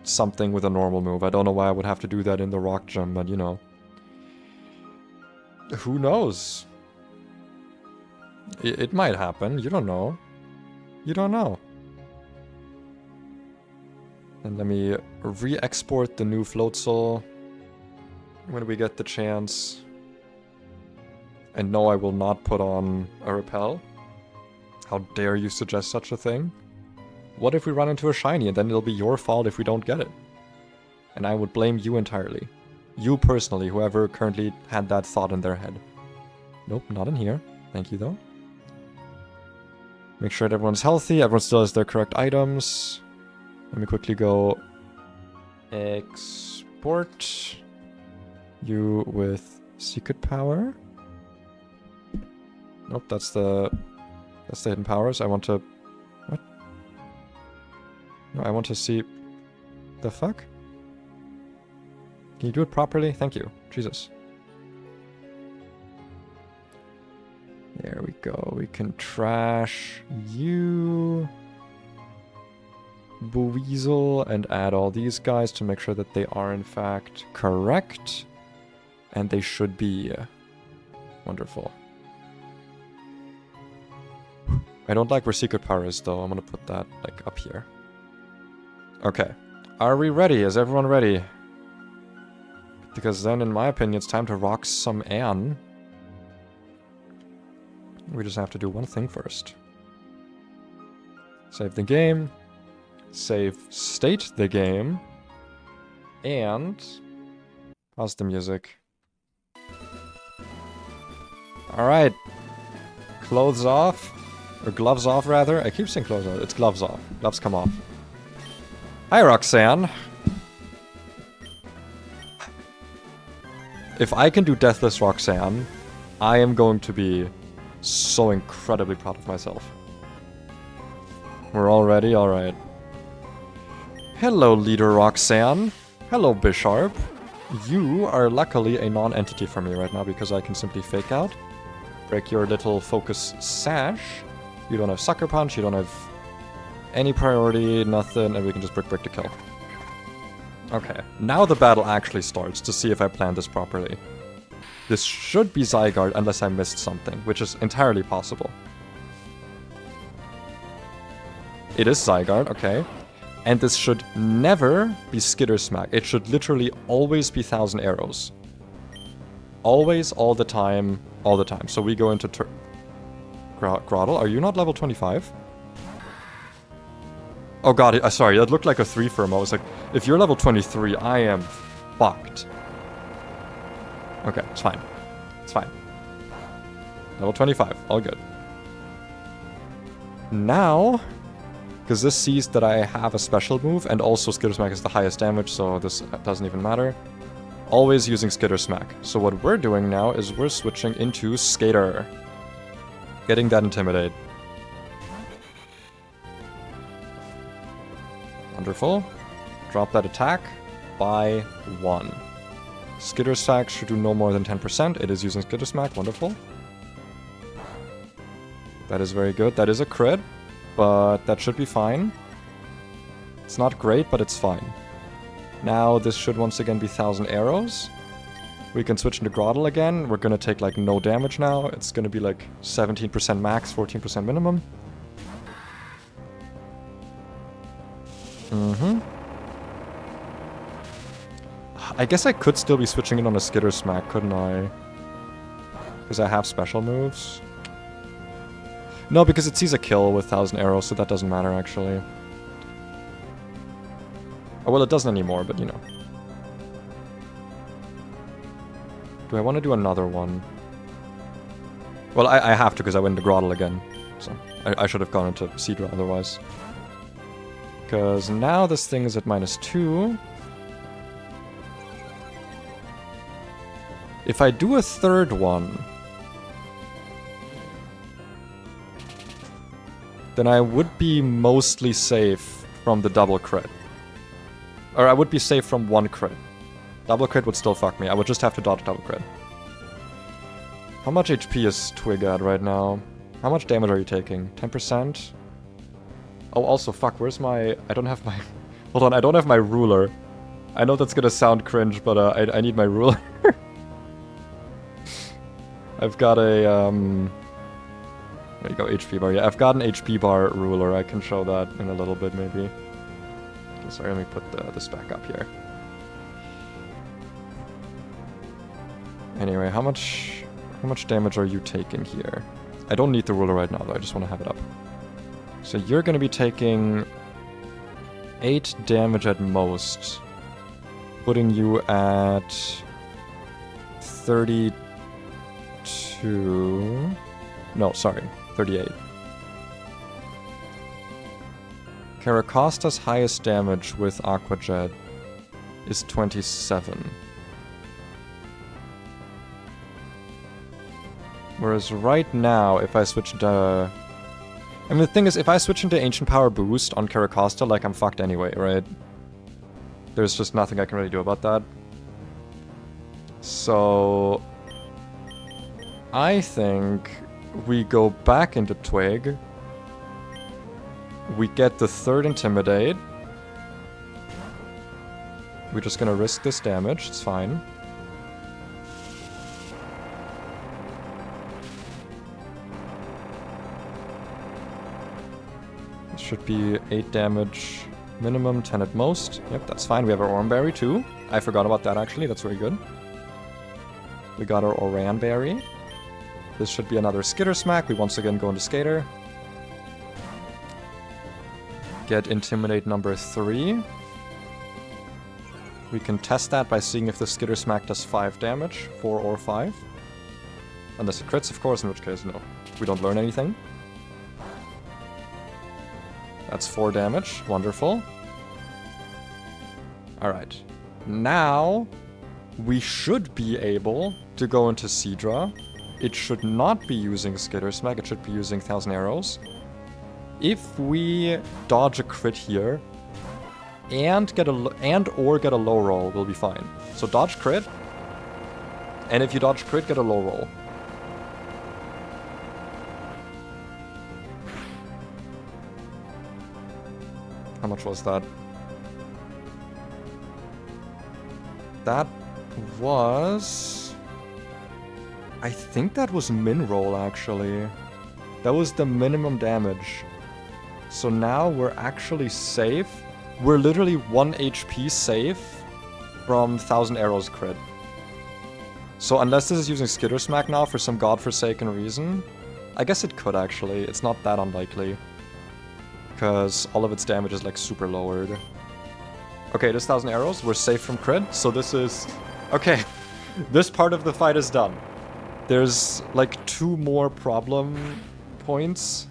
something with a normal move. I don't know why I would have to do that in the rock gym, but you know. Who knows? It might happen. You don't know. You don't know. And let me re-export the new Floatzel when we get the chance. And no, I will not put on a repel. How dare you suggest such a thing? What if we run into a shiny and then it'll be your fault if we don't get it? And I would blame you entirely. You personally, whoever currently had that thought in their head. Nope, not in here. Thank you, though. Make sure that everyone's healthy, everyone still has their correct items. Let me quickly go export you with secret power. Nope, that's the hidden powers. I want to... What? No, I want to see... The fuck? Can you do it properly? Thank you. Jesus. There we go. We can trash you, Buweasel, and add all these guys to make sure that they are in fact correct. And they should be. Wonderful. I don't like where secret power is, though. I'm gonna put that, like, up here. Okay. Are we ready? Is everyone ready? Because then, in my opinion, it's time to rock some Anne. We just have to do one thing first. Save the game. Save state the game. And... pause the music. Alright. Clothes off. Or gloves off, rather. I keep saying clothes off. It's gloves off. Gloves come off. Hi, Roxanne. If I can do Deathless Roxanne, I am going to be so incredibly proud of myself. We're all ready? Alright. Hello, Leader Roxanne. Hello, Bisharp. You are luckily a non-entity for me right now because I can simply fake out. Break your little focus sash. You don't have Sucker Punch, you don't have any priority, nothing, and we can just brick to kill. Okay, now the battle actually starts to see if I planned this properly. This should be Zygarde unless I missed something, which is entirely possible. It is Zygarde, okay. And this should never be Skitter Smack. It should literally always be 1000 Arrows. Always, all the time, all the time. So we go into turn... Groddle, are you not level 25? Oh god, sorry, that looked like a 3 for a moment. I was like, if you're level 23, I am fucked. Okay, it's fine. It's fine. Level 25, all good. Now, because this sees that I have a special move, and also Skitter Smack is the highest damage, so this doesn't even matter. Always using Skitter Smack. So what we're doing now is we're switching into Skater. Getting that Intimidate. Wonderful. Drop that attack by 1. Skitter Smack should do no more than 10%. It is using Skitter Smack. Wonderful. That is very good. That is a crit, but that should be fine. It's not great, but it's fine. Now this should once again be 1,000 arrows. We can switch into Groddle again. We're gonna take like no damage now. It's gonna be like 17% max, 14% minimum. I guess I could still be switching in on a Skitter Smack, couldn't I? Because I have special moves. No, because it sees a kill with 1,000 arrows, so that doesn't matter actually. Oh, well, it doesn't anymore, but you know. Do I want to do another one? Well, I have to because I went into Groddle again. So I should have gone into Seadra otherwise. Because now this thing is at -2. If I do a third one, then I would be mostly safe from the double crit. Or I would be safe from 1 crit. Double crit would still fuck me. I would just have to dodge double crit. How much HP is Twig at right now? How much damage are you taking? 10%? Oh, also, fuck, where's my... I don't have my... Hold on, I don't have my ruler. I know that's gonna sound cringe, but I need my ruler. I've got a, There you go, HP bar. Yeah, I've got an HP bar ruler. I can show that in a little bit, maybe. Sorry, let me put this back up here. Anyway, how much damage are you taking here? I don't need the ruler right now, though. I just want to have it up. So you're going to be taking 8 damage at most, putting you at 32... No, sorry, 38. Caracosta's highest damage with Aqua Jet is 27. Whereas right now, if I switch to... I mean, the thing is, if I switch into Ancient Power Boost on Caracosta, like, I'm fucked anyway, right? There's just nothing I can really do about that. So... I think we go back into Twig. We get the 3rd Intimidate. We're just gonna risk this damage, it's fine. It should be 8 damage minimum, 10 at most. Yep, that's fine. We have our Oranberry too. I forgot about that actually, that's very good. We got our Oranberry. This should be another Skitter Smack. We once again go into Skater. Get Intimidate number 3. We can test that by seeing if the Skitter Smack does 5 damage, 4 or 5. Unless it crits, of course, in which case, no. We don't learn anything. That's 4 damage. Wonderful. Alright. Now, we should be able to go into Seadra. It should not be using Skitter Smack, it should be using 1,000 arrows. If we dodge a crit here, and get a low roll, we'll be fine. So dodge crit, and if you dodge crit, get a low roll. How much was that? That was... I think that was min roll, actually. That was the minimum damage. So now we're actually safe. We're literally 1 HP safe from 1,000 arrows crit. So unless this is using Skitter Smack now for some godforsaken reason, I guess it could actually. It's not that unlikely. Because all of its damage is like super lowered. Okay, this 1,000 arrows. We're safe from crit. So this is... Okay. This part of the fight is done. There's like 2 more problem points.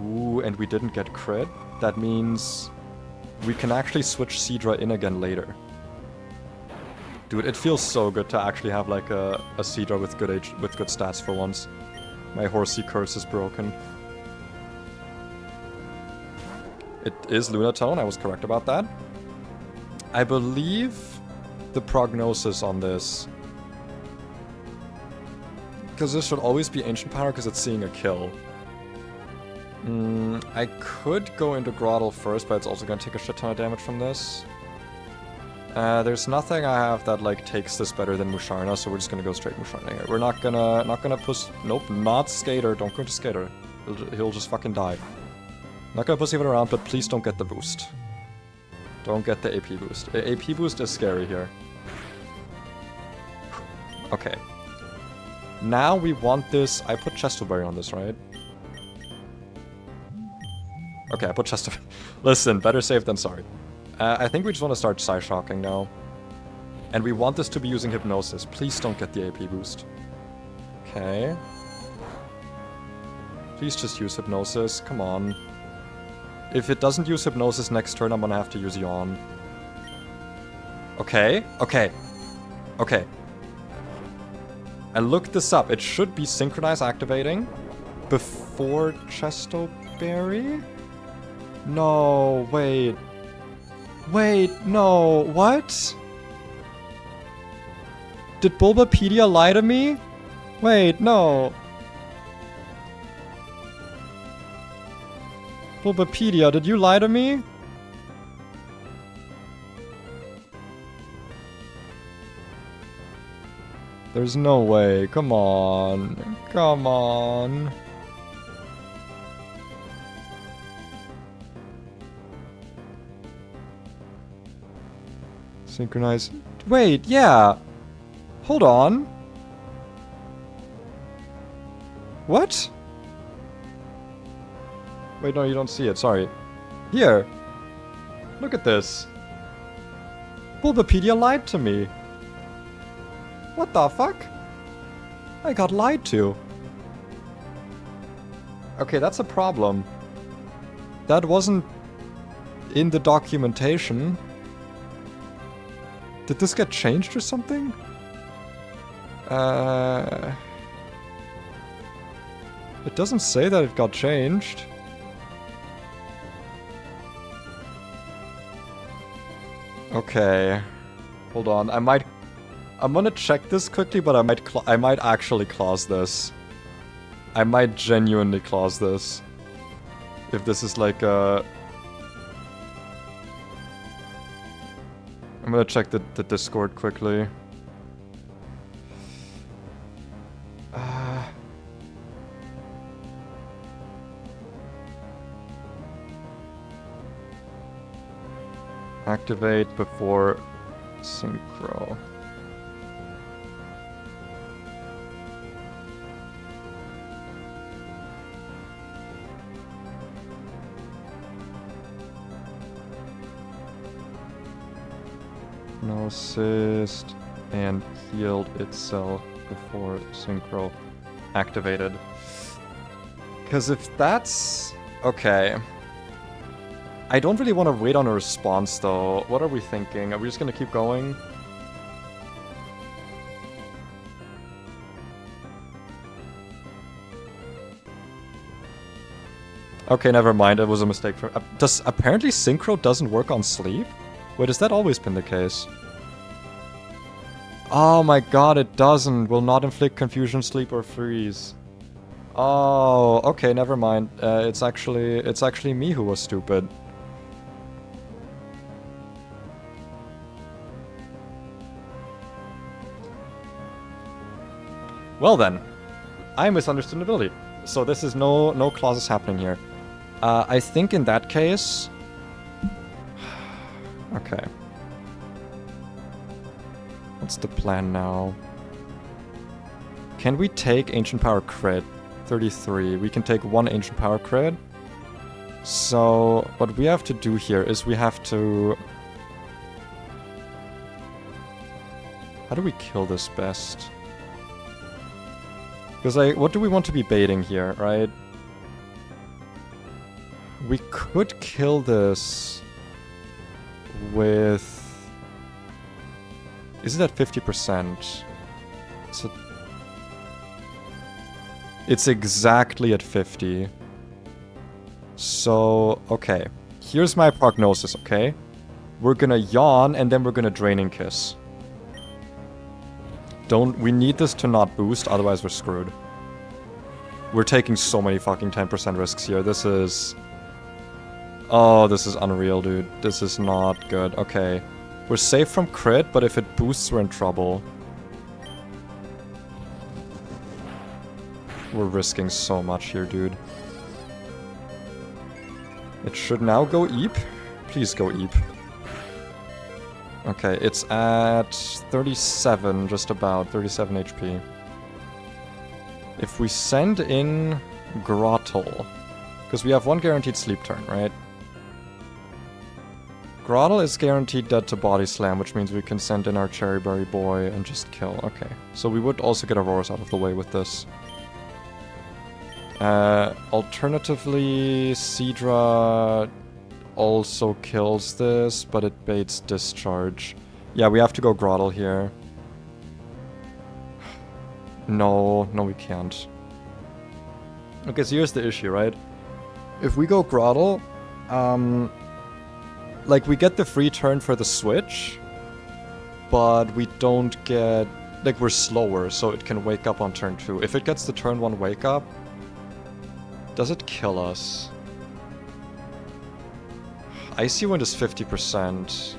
Ooh, and we didn't get crit. That means we can actually switch Seadra in again later. Dude, it feels so good to actually have like a Seadra with good stats for once. My horsey curse is broken. It is Lunatone, I was correct about that. I believe the prognosis on this... Because this should always be Ancient Power because it's seeing a kill. I could go into Grottle first, but it's also going to take a shit ton of damage from this. There's nothing I have that like takes this better than Musharna, so we're just gonna go straight Musharna here. We're not gonna push. Nope, not Skater. Don't go into Skater. He'll just fucking die. Not gonna push even around, but please don't get the boost. Don't get the AP boost. AP boost is scary here. Okay. Now we want this. I put Chestoberry on this, right? Okay, I put Chestoberry. Listen, better safe than sorry. I think we just want to start Psyshocking now. And we want this to be using Hypnosis. Please don't get the AP boost. Okay. Please just use Hypnosis. Come on. If it doesn't use Hypnosis next turn, I'm gonna have to use Yawn. Okay. Okay. Okay. I looked this up. It should be Synchronize activating before Chestoberry? No, wait. Wait, no, what? Did Bulbapedia lie to me? Wait, no. Bulbapedia, did you lie to me? There's no way, come on. Come on. Synchronize. Wait, yeah. Hold on. What? Wait, no, you don't see it. Sorry. Here. Look at this. Bulbapedia lied to me. What the fuck? I got lied to. Okay, that's a problem. That wasn't in the documentation. Did this get changed or something? It doesn't say that it got changed. Okay. Hold on. I'm gonna check this quickly, but I might actually clause this. I might genuinely clause this. If this is like a... I'm gonna check the Discord quickly. Activate before Synchro. No assist and healed itself before Synchro activated. Because if that's... Okay. I don't really want to wait on a response though. What are we thinking? Are we just going to keep going? Okay, never mind. It was a mistake. Apparently Synchro doesn't work on sleep? Wait, has that always been the case? Oh my god, it doesn't. Will not inflict confusion, sleep, or freeze. Oh, okay, never mind. It's actually me who was stupid. Well then, I misunderstood an ability. So this is no clauses happening here. I think in that case... Okay. What's the plan now? Can we take Ancient Power crit 33. We can take 1 Ancient Power crit. So what we have to do here is we have to... How do we kill this best? Because like, what do we want to be baiting here, right? We could kill this with... Is it at 50%? It's exactly at 50. So, okay. Here's my prognosis, okay? We're gonna yawn and then we're gonna Draining Kiss. We need this to not boost, otherwise we're screwed. We're taking so many fucking 10% risks here. This is... Oh, this is unreal, dude. This is not good. Okay. We're safe from crit, but if it boosts, we're in trouble. We're risking so much here, dude. It should now go Eep. Please go Eep. Okay, it's at 37, just about. 37 HP. If we send in Grottle, because we have 1 guaranteed sleep turn, right? Grottle is guaranteed dead to Body Slam, which means we can send in our Cherryberry Boy and just kill. Okay, so we would also get Auroras out of the way with this. Alternatively, Seadra also kills this, but it baits Discharge. Yeah, we have to go Grottle here. No, we can't. Okay, so here's the issue, right? If we go Grottle, like, we get the free turn for the switch, but we don't get... Like, we're slower, so it can wake up on turn 2. If it gets the turn 1 wake up, does it kill us? Icy Wind is 50%.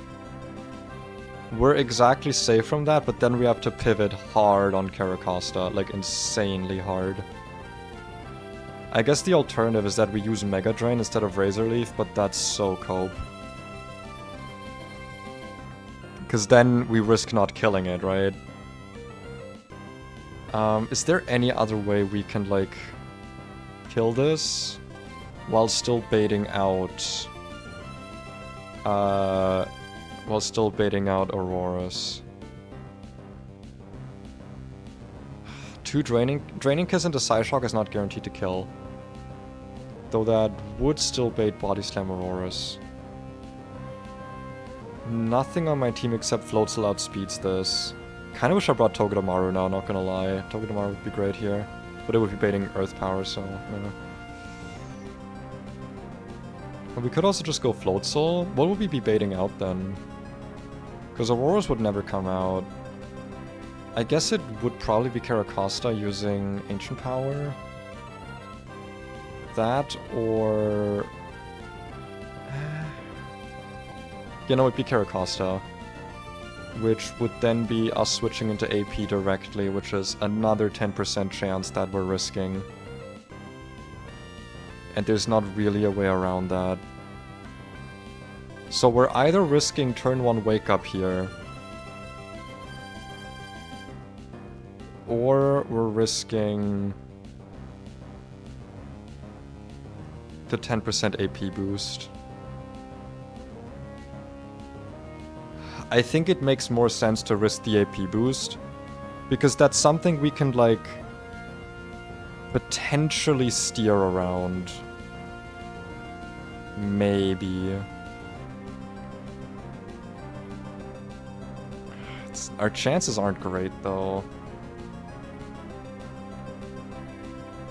We're exactly safe from that, but then we have to pivot hard on Caracosta, like insanely hard. I guess the alternative is that we use Mega Drain instead of Razor Leaf, but that's so cope. Because then we risk not killing it, right? Is there any other way we can, like, kill this while still baiting out... while still baiting out Auroras? 2 Draining Kiss into Psyshock is not guaranteed to kill. Though that would still bait Body Slam Auroras. Nothing on my team except Floatzel outspeeds this. Kinda wish I brought Togedemaru now, not gonna lie. Togedemaru would be great here. But it would be baiting Earth Power, so... yeah. And we could also just go Floatzel. What would we be baiting out then? Because Auroras would never come out. I guess it would probably be Caracosta using Ancient Power. That, or... You know, it'd be Caracosta. Which would then be us switching into AP directly, which is another 10% chance that we're risking. And there's not really a way around that. So we're either risking turn 1 wake up here, or we're risking the 10% AP boost. I think it makes more sense to risk the AP boost, because that's something we can, like, potentially steer around. Maybe. Our chances aren't great, though.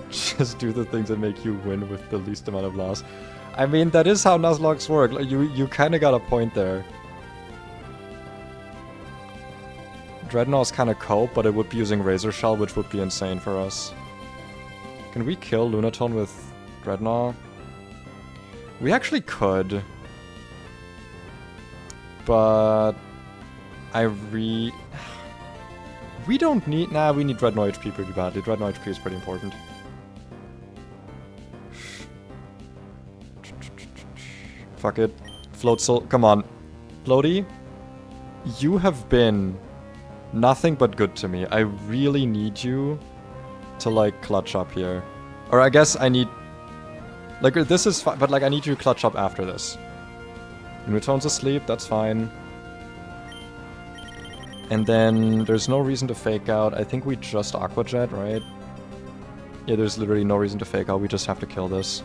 Just do the things that make you win with the least amount of loss. I mean, that is how Nuzlocks work. Like, you kind of got a point there. Dreadnaught's kind of cope, but it would be using Razor Shell, which would be insane for us. Can we kill Lunatone with Dreadnought? We actually could. But... we don't need... Nah, we need Dreadnought HP pretty badly. Dreadnought HP is pretty important. Fuck it. Floatzel, come on. Floaty, you have been nothing but good to me. I really need you to, like, clutch up here. Or I guess I need... Like, this is fine, but like I need you to clutch up after this. Unitone's asleep, that's fine. And then there's no reason to fake out. I think we just Aqua Jet, right? Yeah, there's literally no reason to fake out. We just have to kill this.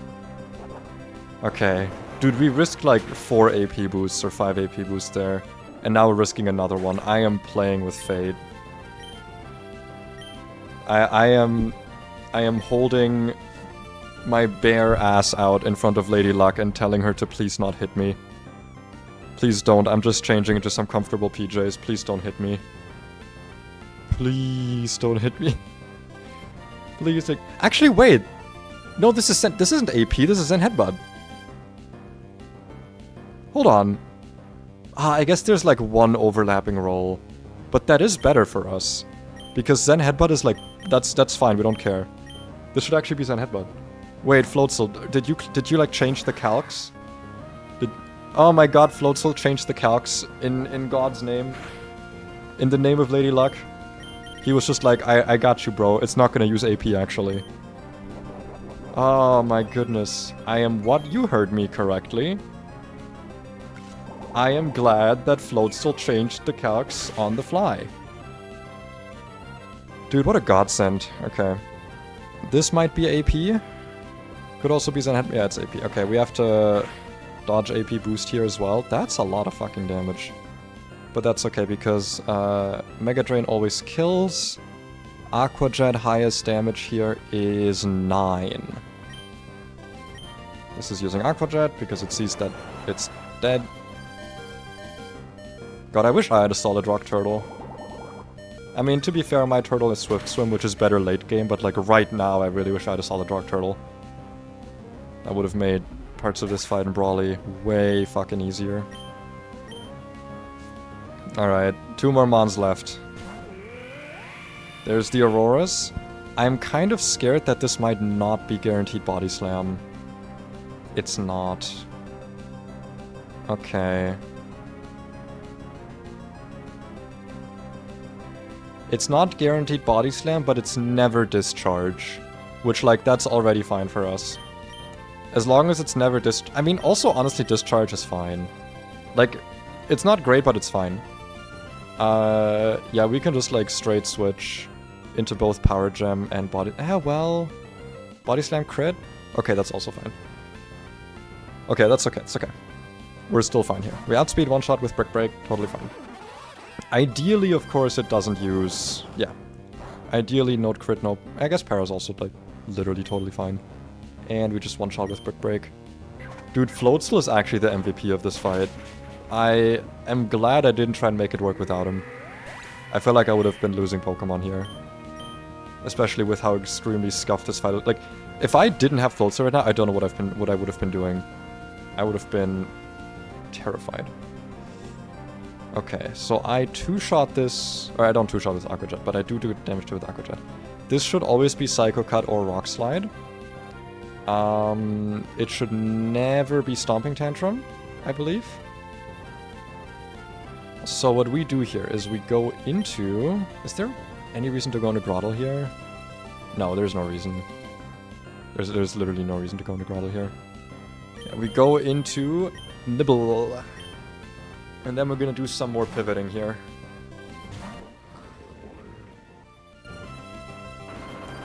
Okay. Dude, we risked like 4 AP boosts or 5 AP boosts there. And now we're risking another one. I am playing with fate. I am holding my bare ass out in front of Lady Luck and telling her to please not hit me. Please don't. I'm just changing into some comfortable PJs. Please don't hit me. Please don't hit me. Please. Actually, wait. No, this isn't AP. This is Zen Headbutt. Hold on. I guess there's like one overlapping roll, but that is better for us because Zen Headbutt is like that's fine. We don't care. This should actually be Zen Headbutt. Wait, Floatzel, did you like change the calcs? Oh my god, Floatzel changed the calcs in God's name. In the name of Lady Luck. He was just like, I got you, bro. It's not gonna use AP, actually. Oh my goodness. I am what? You heard me correctly. I am glad that Floatzel changed the calcs on the fly. Dude, what a godsend. Okay. This might be AP. Could also be Zen Head. Yeah, it's AP. Okay, we have to dodge AP boost here as well. That's a lot of fucking damage. But that's okay because Mega Drain always kills. Aqua Jet highest damage here is 9. This is using Aqua Jet because it sees that it's dead. God, I wish I had a solid rock turtle. I mean, to be fair, my turtle is Swift Swim, which is better late game, but like right now I really wish I had a solid rock turtle. That would have made parts of this fight in Brawly way fucking easier. Alright, 2 more Mons left. There's the Auroras. I'm kind of scared that this might not be guaranteed Body Slam. It's not. Okay. It's not guaranteed Body Slam, but it's never Discharge. Which, like, that's already fine for us. As long as it's never I mean, also, honestly, Discharge is fine. Like, it's not great, but it's fine. Yeah, we can just, like, straight switch into both Power Gem and Body... well... Body Slam crit? Okay, that's also fine. Okay, that's okay, it's okay. We're still fine here. We outspeed one shot with Brick Break, totally fine. Ideally, of course, it doesn't use... Yeah. Ideally, Note Crit, no... I guess Para's also, like, literally totally fine. And we just one-shot with Brick Break. Dude, Floatzel is actually the MVP of this fight. I am glad I didn't try and make it work without him. I feel like I would have been losing Pokemon here. Especially with how extremely scuffed this fight... Like, if I didn't have Floatzel right now, I don't know what I would have been doing. I would have been terrified. Okay, so I two-shot this... Or I don't two-shot with Aqua Jet, but I do damage to it with Aqua Jet. This should always be Psycho Cut or Rock Slide. It should never be Stomping Tantrum, I believe. So what we do here is we go into... Is there any reason to go into Grottle here? No, there's no reason. There's literally no reason to go into Grottle here. Yeah, we go into Nibble. And then we're gonna do some more pivoting here.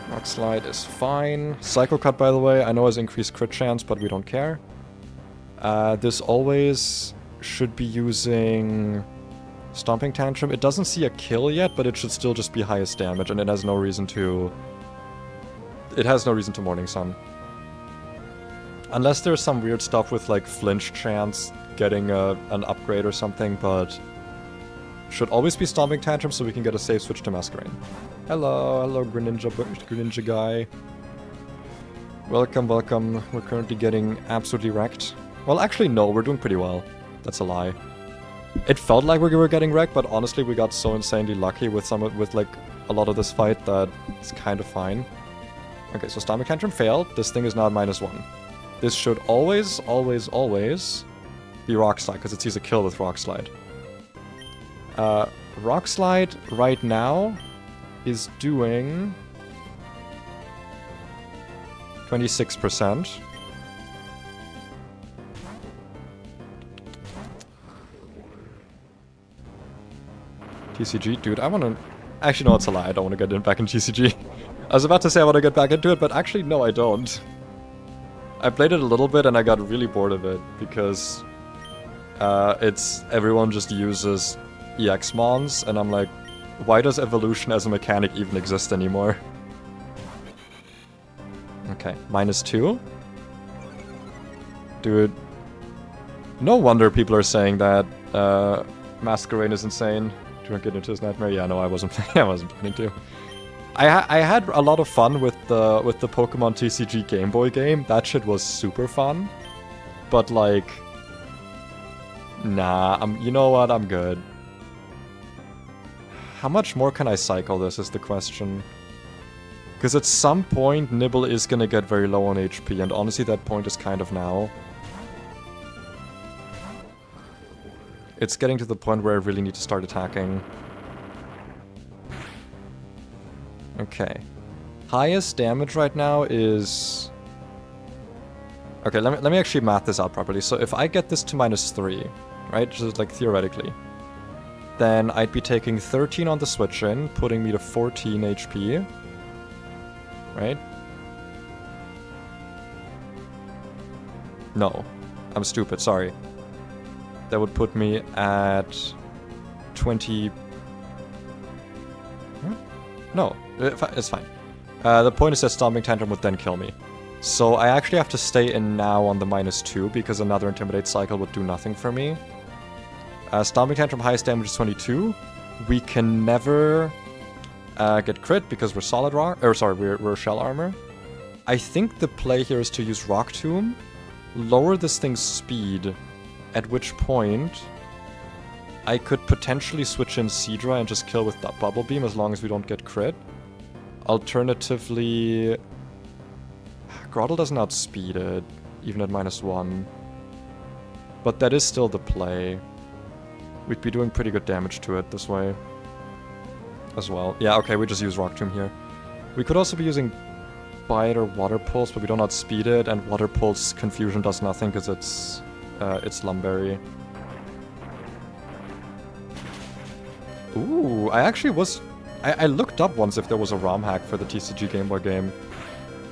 Rock Slide is fine. Psycho Cut, by the way, I know has increased crit chance, but we don't care. This always should be using Stomping Tantrum. It doesn't see a kill yet, but it should still just be highest damage, and it has no reason to... It has no reason to Morning Sun. Unless there's some weird stuff with, like, flinch chance getting an upgrade or something, but... Should always be Stomping Tantrum so we can get a safe switch to Masquerain. Hello Greninja guy. Welcome, welcome. We're currently getting absolutely wrecked. Well, actually, no, we're doing pretty well. That's a lie. It felt like we were getting wrecked, but honestly, we got so insanely lucky with like a lot of this fight that it's kind of fine. Okay, so Stomping Tantrum failed. This thing is now at -1. This should always, always, always be Rock Slide because it sees a kill with Rock Slide. Rock Slide right now is doing 26%. TCG? Dude, I wanna... Actually, no, it's a lie. I don't want to get back in TCG. I was about to say I want to get back into it, but actually, no, I don't. I played it a little bit and I got really bored of it because everyone just uses EX mons, and I'm like, why does evolution as a mechanic even exist anymore? Okay, -2. Dude, no wonder people are saying that Masquerain is insane. Do you want to get into his nightmare? Yeah, no, I wasn't planning to. I had a lot of fun with the Pokemon TCG Game Boy game. That shit was super fun. But like, nah, you know what? I'm good. How much more can I cycle this is the question. Because at some point, Nibble is gonna get very low on HP, and honestly that point is kind of now. It's getting to the point where I really need to start attacking. Okay. Highest damage right now is... Okay, let me actually math this out properly. So if I get this to -3, right, just like theoretically, then I'd be taking 13 on the switch-in, putting me to 14 HP. Right? No. I'm stupid, sorry. That would put me at 20... Huh? No, it's fine. The point is that Stomping Tantrum would then kill me. So I actually have to stay in now on the -2 because another Intimidate cycle would do nothing for me. Stomping Tantrum highest damage is 22. We can never get crit because we're solid rock, or sorry, we're shell armor. I think the play here is to use Rock Tomb, lower this thing's speed, at which point I could potentially switch in Seadra and just kill with that Bubble Beam as long as we don't get crit. Alternatively, Groddle doesn't outspeed it, even at -1. But that is still the play. We'd be doing pretty good damage to it this way as well. Yeah, okay, we just use Rock Tomb here. We could also be using Bite or Water Pulse, but we don't outspeed it, and Water Pulse Confusion does nothing because it's Lumberry. Ooh, I actually was... I looked up once if there was a ROM hack for the TCG Game Boy game.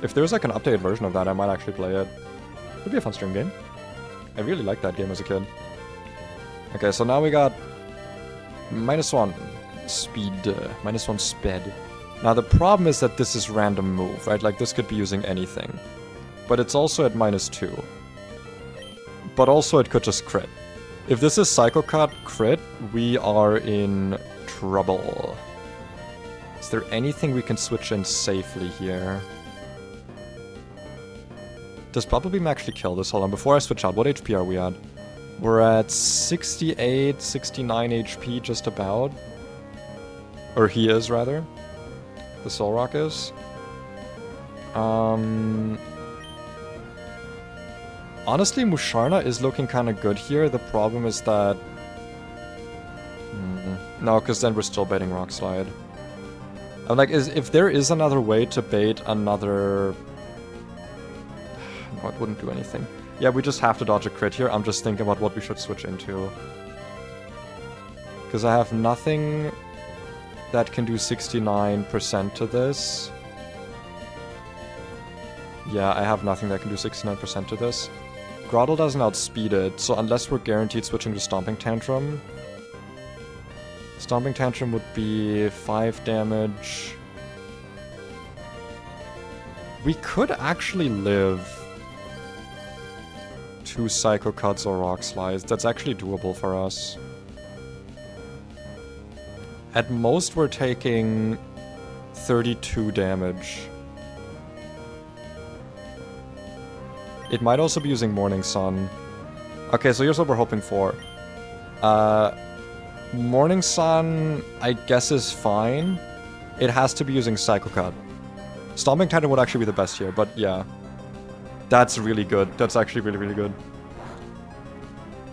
If there's like an updated version of that, I might actually play it. It'd be a fun stream game. I really liked that game as a kid. Okay, so now we got -1 speed, -1 sped. Now the problem is that this is random move, right? Like this could be using anything. But it's also at -2. But also it could just crit. If this is Psycho Cut crit, we are in trouble. Is there anything we can switch in safely here? Does Bubble Beam actually kill this? Hold on, before I switch out, what HP are we at? We're at 68, 69 HP just about. Or he is, rather. The Soul Rock is. Honestly, Musharna is looking kind of good here. The problem is that... No, because then we're still baiting Rock Slide. I'm like, if there is another way to bait another... No, it wouldn't do anything. Yeah, we just have to dodge a crit here. I'm just thinking about what we should switch into. Because I have nothing that can do 69% to this. Yeah, I have nothing that can do 69% to this. Groddle doesn't outspeed it, so unless we're guaranteed switching to Stomping Tantrum... Stomping Tantrum would be 5 damage. We could actually live 2 Psycho Cuts or Rock Slides. That's actually doable for us. At most, we're taking 32 damage. It might also be using Morning Sun. Okay, so here's what we're hoping for. Morning Sun, I guess, is fine. It has to be using Psycho Cut. Stomping Titan would actually be the best here, but yeah. That's really good. That's actually really, really good.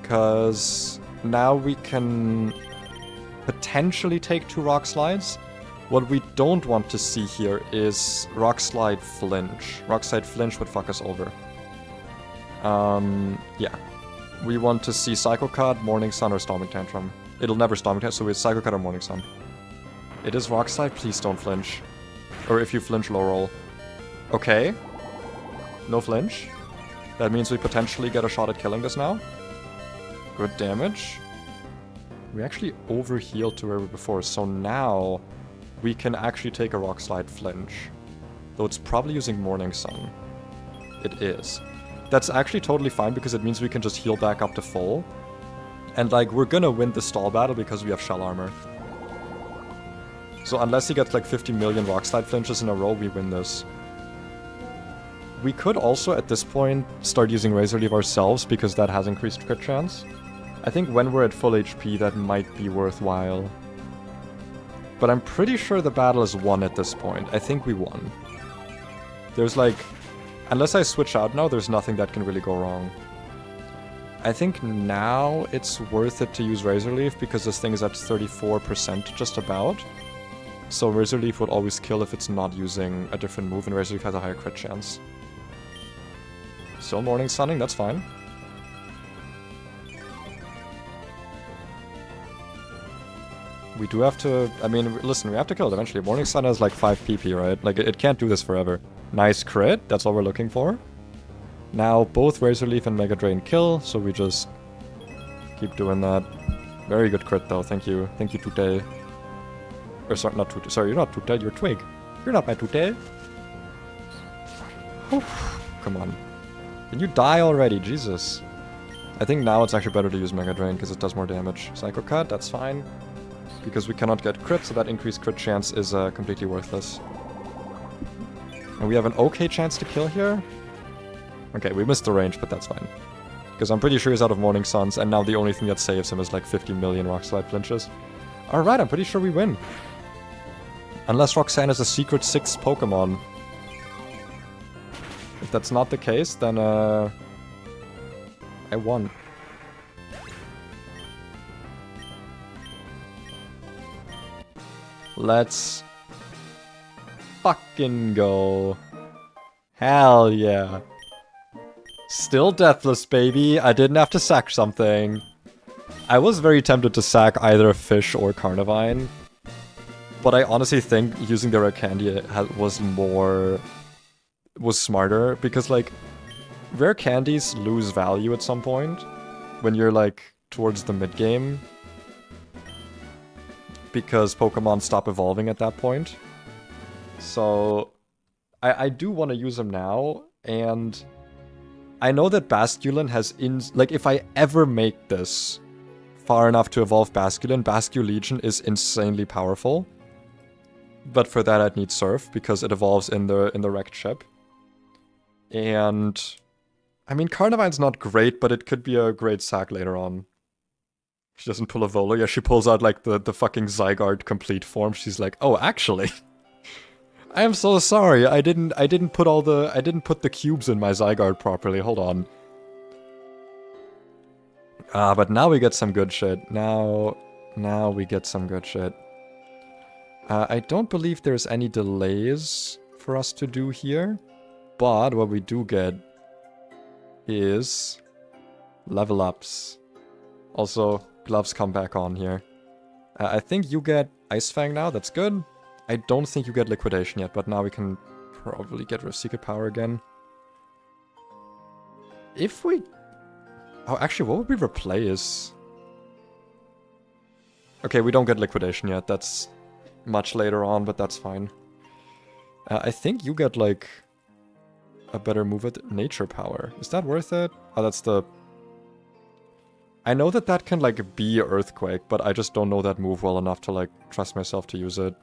Because now we can potentially take 2 Rock Slides. What we don't want to see here is Rock Slide Flinch. Rock Slide Flinch would fuck us over. Yeah. We want to see Psycho Cut, Morning Sun, or Storming Tantrum. It'll never Storming Tantrum, so it's Psycho Cut or Morning Sun. It is Rock Slide, please don't flinch. Or if you flinch, low roll. Okay. No flinch. That means we potentially get a shot at killing this now. Good damage. We actually overhealed to where we were before, so now we can actually take a Rock Slide Flinch. Though it's probably using Morning Sun. It is. That's actually totally fine because it means we can just heal back up to full. And like, we're gonna win the stall battle because we have Shell Armor. So unless he gets like 50 million Rock Slide Flinches in a row, we win this. We could also at this point start using Razor Leaf ourselves because that has increased crit chance. I think when we're at full HP that might be worthwhile. But I'm pretty sure the battle is won at this point. I think we won. There's like... Unless I switch out now, there's nothing that can really go wrong. I think now it's worth it to use Razor Leaf because this thing is at 34% just about. So Razor Leaf would always kill if it's not using a different move, and Razor Leaf has a higher crit chance. Still Morning Sunning, that's fine. We do have to... I mean, listen, we have to kill it eventually. Morning Sun has like 5 PP, right? Like, it can't do this forever. Nice crit, that's all we're looking for. Now, both Razor Leaf and Mega Drain kill, so we just keep doing that. Very good crit, though. Thank you. Thank you, Tute. Or, sorry, not Tute. Sorry, you're not Tute, you're Twig. You're not my Tute. Come on. Can you die already? Jesus. I think now it's actually better to use Mega Drain because it does more damage. Psycho Cut, that's fine. Because we cannot get crit, so that increased crit chance is completely worthless. And we have an okay chance to kill here. Okay, we missed the range, but that's fine. Because I'm pretty sure he's out of Morning Suns, and now the only thing that saves him is like 50 million Rock Slide Flinches. Alright, I'm pretty sure we win. Unless Roxanne is a secret 6th Pokemon. If that's not the case, then I won. Let's fucking go. Hell yeah. Still deathless, baby. I didn't have to sack something. I was very tempted to sack either Fish or Carnivine. But I honestly think using the Rare Candy was smarter. Because, like, Rare Candies lose value at some point. When you're, like, towards the mid-game. Because Pokemon stop evolving at that point. So, I do want to use them now, and I know that Basculin has like, if I ever make this far enough to evolve Basculin, Basculegion is insanely powerful. But for that I'd need Surf, because it evolves in the wrecked ship. And, I mean, Carnivine's not great, but it could be a great sack later on. She doesn't pull a Volo. Yeah, she pulls out, like, the fucking Zygarde complete form. She's like, oh, actually, I am so sorry. I didn't put the cubes in my Zygarde properly. Hold on. But now we get some good shit. Now we get some good shit. I don't believe there's any delays for us to do here. But what we do get is level ups. Also, gloves come back on here. I think you get Ice Fang now, that's good. I don't think you get Liquidation yet, but now we can probably get rid of Secret Power again. If we... Oh, actually, what would we replace? Okay, we don't get Liquidation yet, that's much later on, but that's fine. I think you get, like, a better move at Nature Power. Is that worth it? Oh, that's the... I know that that can, like, be Earthquake, but I just don't know that move well enough to, like, trust myself to use it.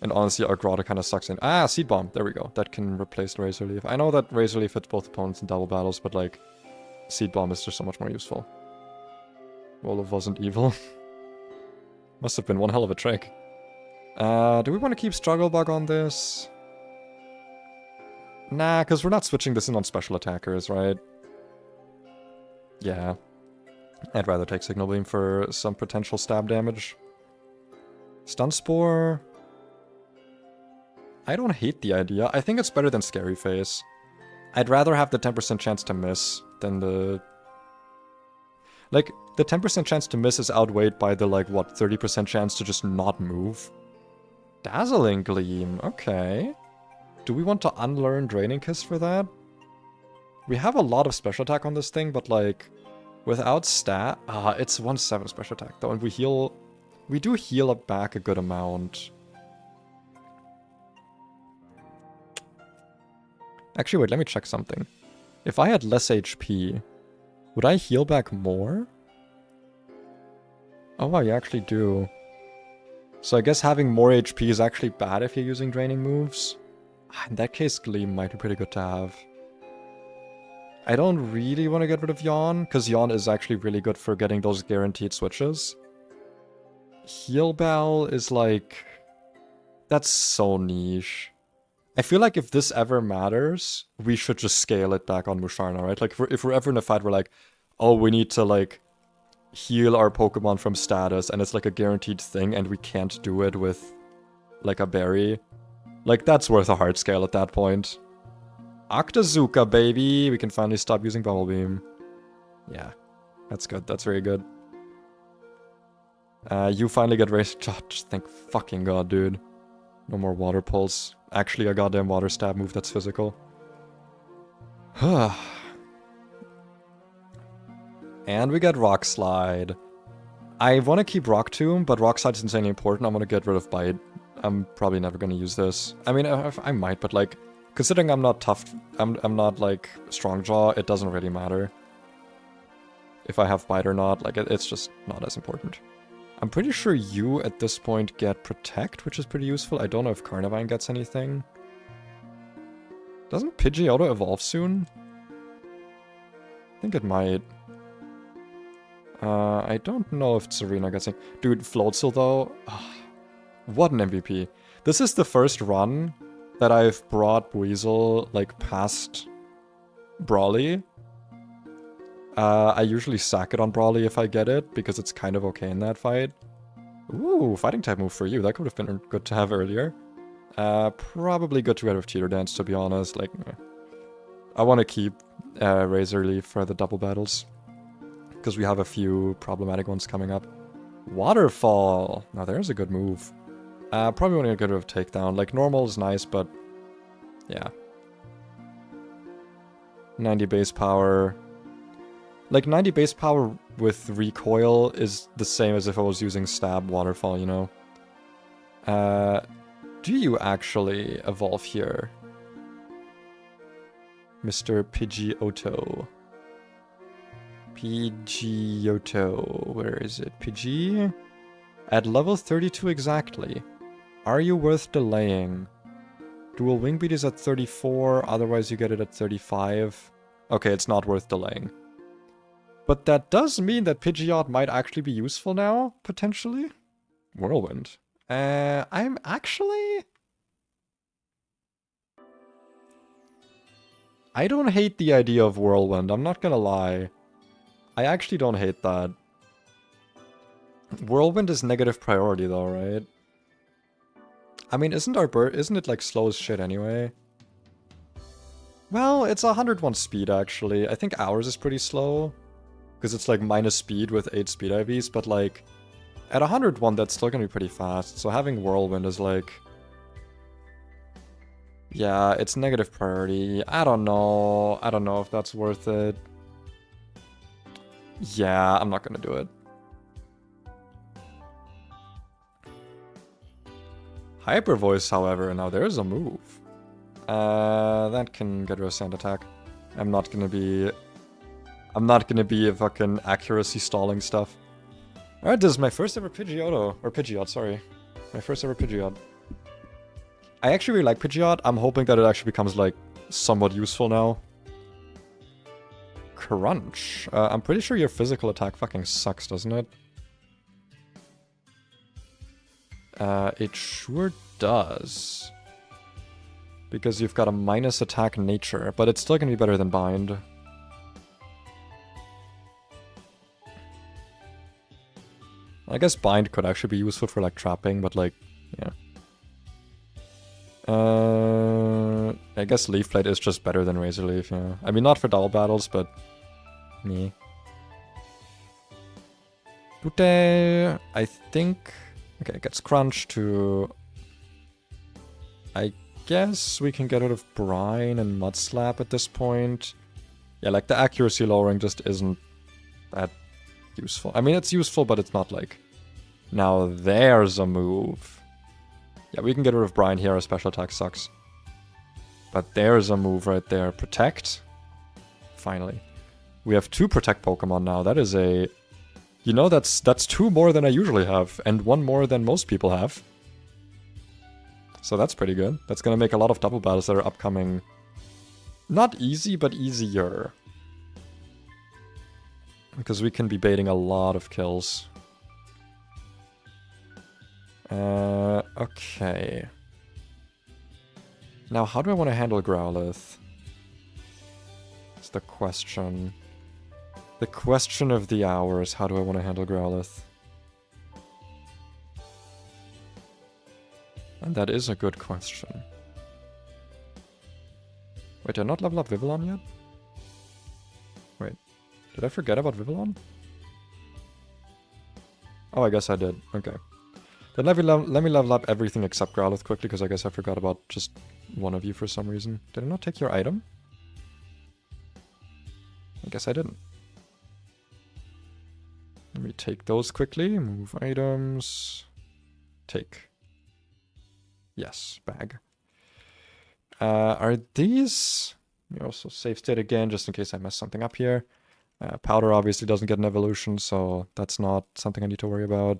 And honestly, our Grotto kind of sucks in. Ah, Seed Bomb. There we go. That can replace Razor Leaf. I know that Razor Leaf hits both opponents in double battles, but, like, Seed Bomb is just so much more useful. Wolof wasn't evil. Must have been one hell of a trick. Do we want to keep Struggle Bug on this? Nah, because we're not switching this in on special attackers, right? Yeah. I'd rather take Signal Beam for some potential stab damage. Stun Spore. I don't hate the idea. I think it's better than Scary Face. I'd rather have the 10% chance to miss than the... Like, the 10% chance to miss is outweighed by the, like, what, 30% chance to just not move? Dazzling Gleam, okay. Do we want to unlearn Draining Kiss for that? We have a lot of special attack on this thing, but, like, without stat... it's 1/7 special attack, though, and we heal... We do heal up back a good amount. Actually, wait, let me check something. If I had less HP, would I heal back more? Oh, I actually do. So I guess having more HP is actually bad if you're using draining moves. In that case, Gleam might be pretty good to have. I don't really want to get rid of Yawn, because Yawn is actually really good for getting those guaranteed switches. Heal Bell is like... That's so niche. I feel like if this ever matters, we should just scale it back on Musharna, right? Like, if we're ever in a fight, we're like, oh, we need to, like, heal our Pokemon from status, and it's, like, a guaranteed thing, and we can't do it with, like, a berry. Like, that's worth a hard scale at that point. Octazooka, baby! We can finally stop using Bubble Beam. Yeah, that's good. That's very good. You finally get raised. Oh, thank fucking god, dude. No more Water Pulse. Actually, a goddamn Water Stab move that's physical. And we get Rock Slide. I want to keep Rock Tomb, but Rock Slide is insanely important. I'm going to get rid of Bite. I'm probably never going to use this. I mean, I might, but like, considering I'm not tough, I'm not like Strong Jaw, it doesn't really matter. If I have Bite or not, like, it's just not as important. I'm pretty sure you, at this point, get Protect, which is pretty useful. I don't know if Carnivine gets anything. Doesn't Pidgeotto evolve soon? I think it might. I don't know if Serena gets anything. Dude, Floatzel, though. What an MVP. This is the first run that I've brought Weasel, like, past Brawly. I usually sack it on Brawly if I get it, because it's kind of okay in that fight. Ooh, fighting type move for you. That could have been good to have earlier. Probably good to get rid of Cheater Dance, to be honest. Like, I want to keep Razor Leaf for the double battles, because we have a few problematic ones coming up. Waterfall! Now there's a good move. Probably want to get rid of Takedown. Like, normal is nice, but yeah. 90 base power. Like, 90 base power with recoil is the same as if I was using Stab Waterfall, you know? Do you actually evolve here? Mr. Pidgeotto. Pidgeotto. Where is it? Pidgey? At level 32 exactly. Are you worth delaying? Dual Wing Beat is at 34, otherwise you get it at 35. Okay, it's not worth delaying. But that does mean that Pidgeot might actually be useful now, potentially. Whirlwind. I'm actually... I don't hate the idea of Whirlwind, I'm not gonna lie. I actually don't hate that. Whirlwind is negative priority though, right? I mean, isn't it like slow as shit anyway? Well, it's 101 speed actually. I think ours is pretty slow. Because it's like minus speed with 8 speed IVs, but like at 101 that's still gonna be pretty fast. So having Whirlwind is like... Yeah, it's negative priority. I don't know. I don't know if that's worth it. Yeah, I'm not gonna do it. Hyper Voice, however, now there's a move. That can get rid of Sand Attack. I'm not gonna be a fucking accuracy stalling stuff. Alright, this is my first ever Pidgeotto. Or Pidgeot, sorry. My first ever Pidgeot. I actually really like Pidgeot. I'm hoping that it actually becomes, like, somewhat useful now. Crunch. I'm pretty sure your physical attack fucking sucks, doesn't it? It sure does. Because you've got a minus attack nature, but it's still gonna be better than Bind. I guess Bind could actually be useful for, like, trapping, but, like, yeah. I guess Leaf Blade is just better than Razor Leaf, yeah. I mean, not for double battles, but... me. Butte, I think... Okay, it gets Crunch to... I guess we can get rid of Brine and Mud Slap at this point. Yeah, like, the accuracy lowering just isn't that useful. I mean, it's useful, but it's not like... Now there's a move. Yeah, we can get rid of Brine here, our special attack sucks. But there's a move right there. Protect. Finally. We have 2 Protect Pokemon now. That is a... You know, that's 2 more than I usually have, and 1 more than most people have. So that's pretty good. That's gonna make a lot of double battles that are upcoming. Not easy, but easier. Because we can be baiting a lot of kills. Okay. Now, how do I want to handle Growlithe? That's the question. The question of the hour is, how do I want to handle Growlithe? And that is a good question. Wait, did I not level up Vivillon yet? Wait, did I forget about Vivillon? Oh, I guess I did. Okay. Then let me level up everything except Growlithe quickly, because I guess I forgot about just one of you for some reason. Did I not take your item? I guess I didn't. Let me take those quickly. Move items. Take. Yes, bag. Are these... Let me also save state again, just in case I mess something up here. Powder obviously doesn't get an evolution, so that's not something I need to worry about.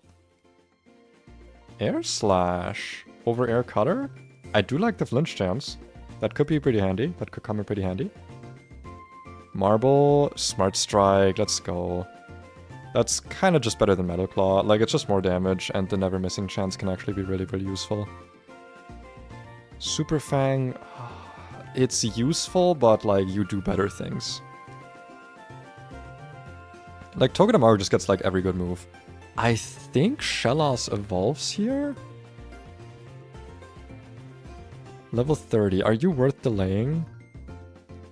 Air Slash over Air Cutter? I do like the flinch chance. That could be pretty handy. That could come in pretty handy. Marble, Smart Strike, let's go. That's kind of just better than Metal Claw. Like, it's just more damage, and the never missing chance can actually be really, really useful. Super Fang, it's useful, but, like, you do better things. Like, Togedemaru just gets, like, every good move. I think Shellos evolves here? Level 30. Are you worth delaying?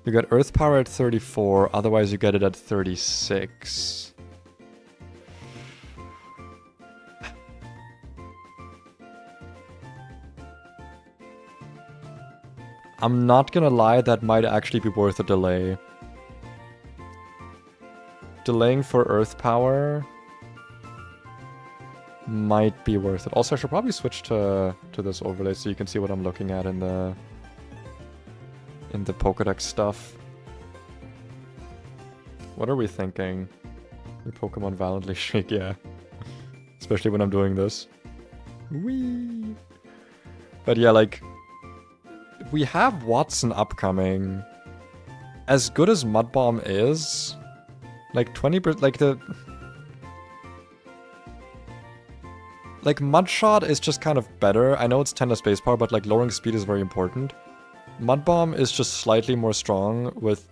You get Earth Power at 34, otherwise you get it at 36. I'm not gonna lie, that might actually be worth a delay. Delaying for Earth Power might be worth it. Also, I should probably switch to this overlay so you can see what I'm looking at in the Pokédex stuff. What are we thinking? Your Pokemon violently shake, yeah. Especially when I'm doing this. Whee! But yeah, like... We have Watson upcoming. As good as Mud Bomb is... Like, 20%... Like, the... Like, Mud Shot is just kind of better. I know it's 10 less base power, but, like, lowering speed is very important. Mud Bomb is just slightly more strong with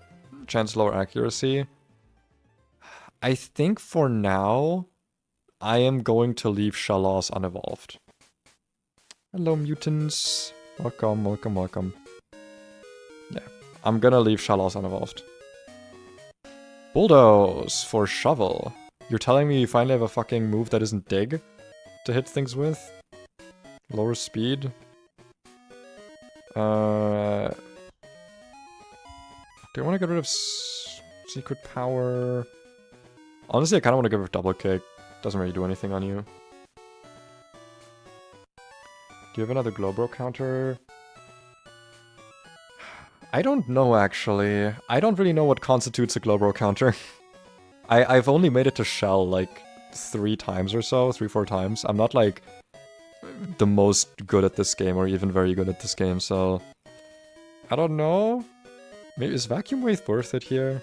chance lower accuracy. I think for now, I am going to leave Shellos unevolved. Hello, mutants. Welcome, welcome, welcome. Yeah, I'm gonna leave Shellos unevolved. Bulldoze for Shovel. You're telling me you finally have a fucking move that isn't Dig to hit things with? Lower speed? Do I want to get rid of Secret Power? Honestly, I kind of want to get rid of Double Kick. Doesn't really do anything on you. Do you have another Glowbro counter? I don't know, actually. I don't really know what constitutes a Glowbro counter. I've only made it to Shell, like, 3 times or so. 3-4 times. I'm not, like, the most good at this game, or even very good at this game, so... I don't know. Maybe is Vacuum Wave worth it here?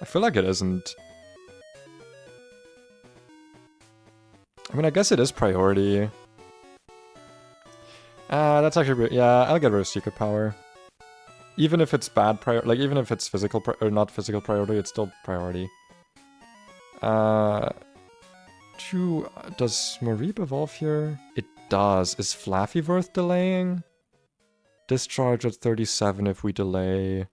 I feel like it isn't. I mean, I guess it is priority. That's actually... Yeah, I'll get rid of Secret Power. Even if it's bad priority... Like, even if it's physical... or not physical priority, it's still priority. Does Mareep evolve here? It does. Is Flaffy worth delaying? Discharge at 37 if we delay.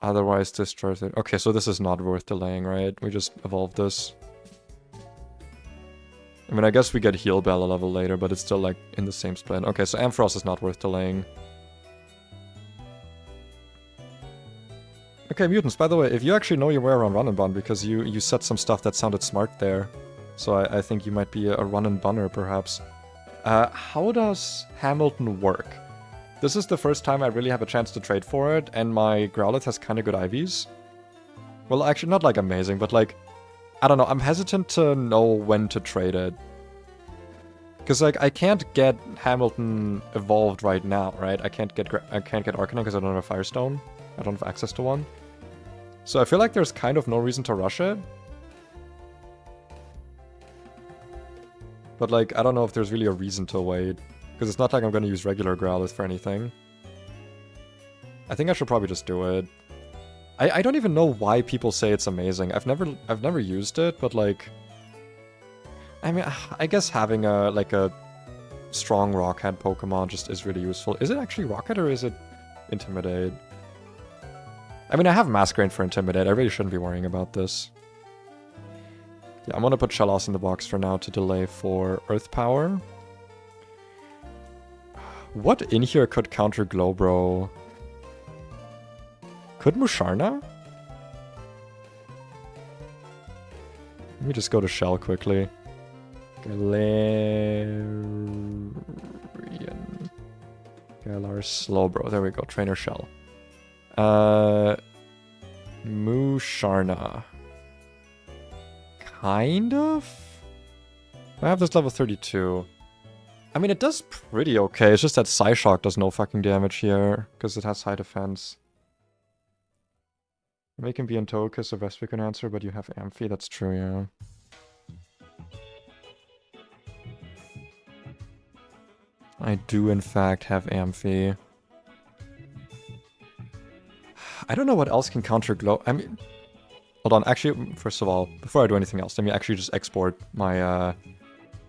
Otherwise discharge it. Okay, so this is not worth delaying, right? We just evolve this. I mean, I guess we get Heal Bell a level later, but it's still, like, in the same split. Okay, so Ampharos is not worth delaying. Okay, Mutants, by the way, if you actually know your way around Run&Bun, because you said some stuff that sounded smart there, so I think you might be a Run&Bunner, perhaps. How does Hamilton work? This is the first time I really have a chance to trade for it, and my Growlithe has kind of good IVs. Well, actually, not, like, amazing, but, like, I don't know, I'm hesitant to know when to trade it. Because, like, I can't get Hamilton evolved right now, right? I can't get Arcanine because I don't have a Firestone. I don't have access to one. So I feel like there's kind of no reason to rush it. But, like, I don't know if there's really a reason to wait. Because it's not like I'm going to use regular Growlithe for anything. I think I should probably just do it. I don't even know why people say it's amazing. I've never used it, but, like, I mean, I guess having a strong Rockhead Pokemon just is really useful. Is it actually Rockhead or is it Intimidate? I mean, I have Masquerain for Intimidate. I really shouldn't be worrying about this. Yeah, I'm gonna put Shellos in the box for now to delay for Earth Power. What in here could counter Glowbro? Could Musharna? Let me just go to Shell quickly. Galarian. Galar Slowbro. There we go. Trainer Shell. Musharna. Kind of? I have this level 32. I mean, it does pretty okay. It's just that Psyshock does no fucking damage here, because it has high defense. Make him be in Togekiss, so Vespi can answer, but you have Amphi, that's true, yeah. I do, in fact, have Amphi. I don't know what else can counter Glow. I mean, hold on. Actually, first of all, before I do anything else, let me actually just export my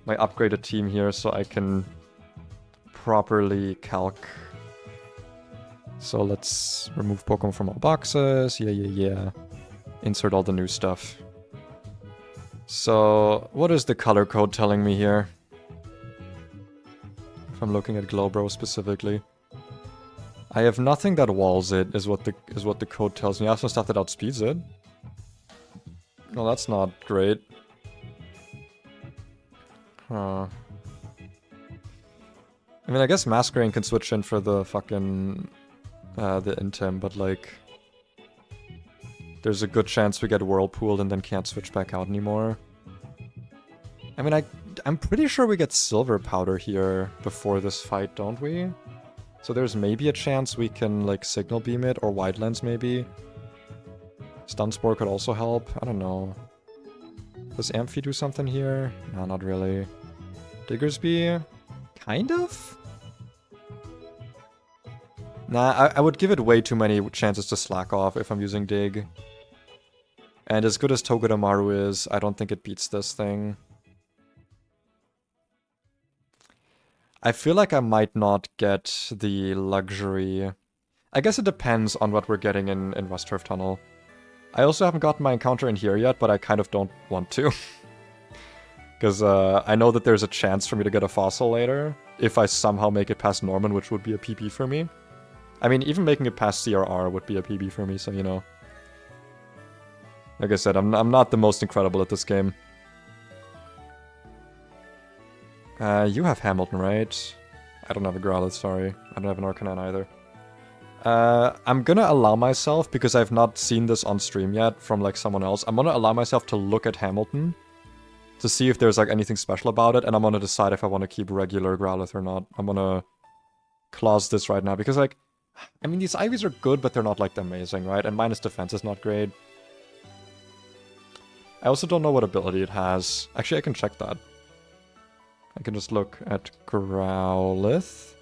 my upgraded team here so I can properly calc. So let's remove Pokemon from all boxes. Yeah. Insert all the new stuff. So what is the color code telling me here? If I'm looking at Glowbro specifically. I have nothing that walls it, is what the code tells me. I have some stuff that outspeeds it. Well, that's not great. Huh. I mean, I guess Masquerain can switch in for the fucking the Intim, but like, there's a good chance we get Whirlpooled and then can't switch back out anymore. I mean, I'm pretty sure we get Silver Powder here before this fight, don't we? So there's maybe a chance we can, like, Signal Beam it, or Wide Lens maybe. Stun Spore could also help, I don't know. Does Amphi do something here? No, not really. Diggersby? Kind of? Nah, I would give it way too many chances to slack off if I'm using Dig. And as good as Togedemaru is, I don't think it beats this thing. I feel like I might not get the luxury. I guess it depends on what we're getting in Rust Turf Tunnel. I also haven't gotten my encounter in here yet, but I kind of don't want to. Because I know that there's a chance for me to get a fossil later, if I somehow make it past Norman, which would be a PB for me. I mean, even making it past CRR would be a PB for me, so you know. Like I said, I'm not the most incredible at this game. You have Hamilton, right? I don't have a Growlithe, sorry. I don't have an Arcanine either. I'm gonna allow myself, because I've not seen this on stream yet from like someone else, I'm gonna allow myself to look at Hamilton to see if there's like anything special about it, and I'm gonna decide if I want to keep regular Growlithe or not. I'm gonna clause this right now, because like, I mean, these IVs are good, but they're not like amazing, right? And minus defense is not great. I also don't know what ability it has. Actually, I can check that. I can just look at Growlithe.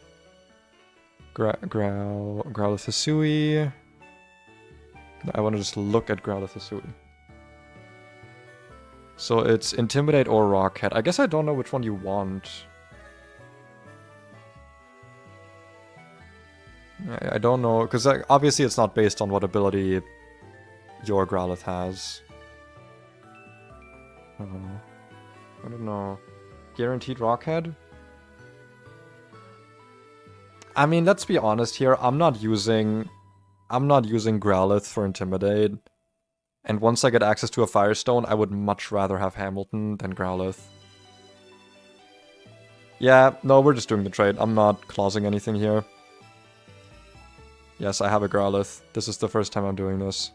Growlithe Hisui. I want to just look at Growlithe Hisui. So it's Intimidate or Rocket. I guess I don't know which one you want. I don't know, because obviously it's not based on what ability your Growlithe has. I don't know. Guaranteed Rockhead? I mean, let's be honest here. I'm not using Growlithe for Intimidate. And once I get access to a Firestone, I would much rather have Hamilton than Growlithe. Yeah, no, we're just doing the trade. I'm not clausing anything here. Yes, I have a Growlithe. This is the first time I'm doing this.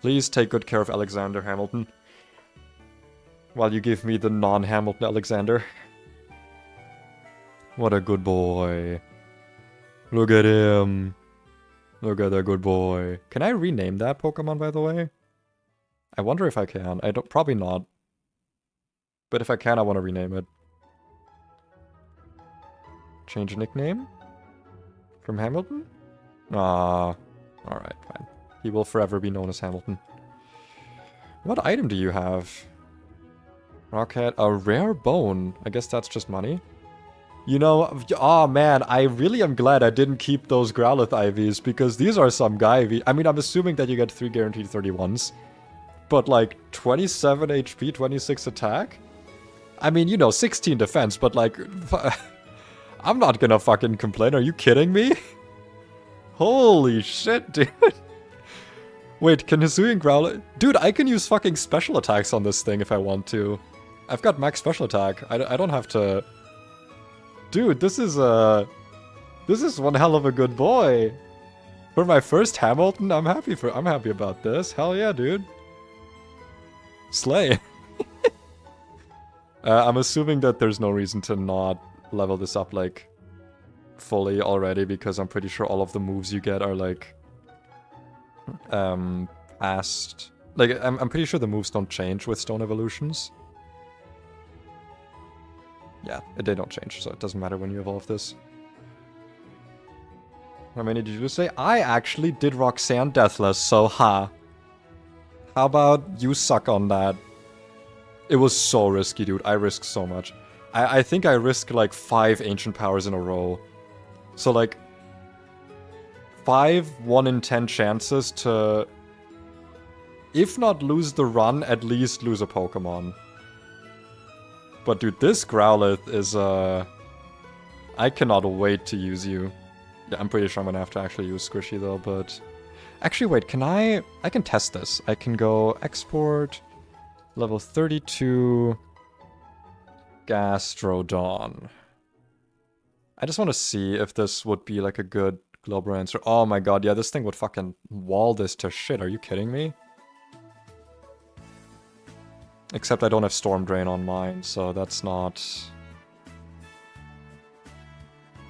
Please take good care of Alexander Hamilton. While you give me the non-Hamilton Alexander. What a good boy. Look at him. Look at that good boy. Can I rename that Pokemon, by the way? I wonder if I can. I don't. Probably not. But if I can, I want to rename it. Change nickname? From Hamilton? Ah. Alright, fine. He will forever be known as Hamilton. What item do you have? Rockhead. A rare bone. I guess that's just money. You know, oh man, I really am glad I didn't keep those Growlithe IVs, because these are some guy IV. I mean, I'm assuming that you get 3 guaranteed 31s. But like, 27 HP, 26 attack? I mean, you know, 16 defense, but like... I'm not gonna fucking complain, are you kidding me? Holy shit, dude. Wait, can Hisuian Growlithe... Dude, I can use fucking special attacks on this thing if I want to. I've got max special attack. I don't have to... Dude, this is one hell of a good boy. For my first Hamilton, I'm happy about this. Hell yeah, dude. Slay. I'm assuming that there's no reason to not level this up, like, fully already, because I'm pretty sure all of the moves you get are, like, past... Like, I'm pretty sure the moves don't change with Stone Evolutions. Yeah, they don't change, so it doesn't matter when you evolve this. How many did you say? I actually did Roxanne Deathless, so ha. How about you suck on that? It was so risky, dude. I risked so much. I think I risked like 5 Ancient Powers in a row. So like... 5 1 in 10 chances to... If not lose the run, at least lose a Pokemon. But dude, this Growlithe is, I cannot wait to use you. Yeah, I'm pretty sure I'm gonna have to actually use Squishy though, but... Actually, wait, can I can test this. I can go export, level 32, Gastrodon. I just want to see if this would be like a good global answer. Oh my god, yeah, this thing would fucking wall this to shit. Are you kidding me? Except I don't have Storm Drain on mine, so that's not...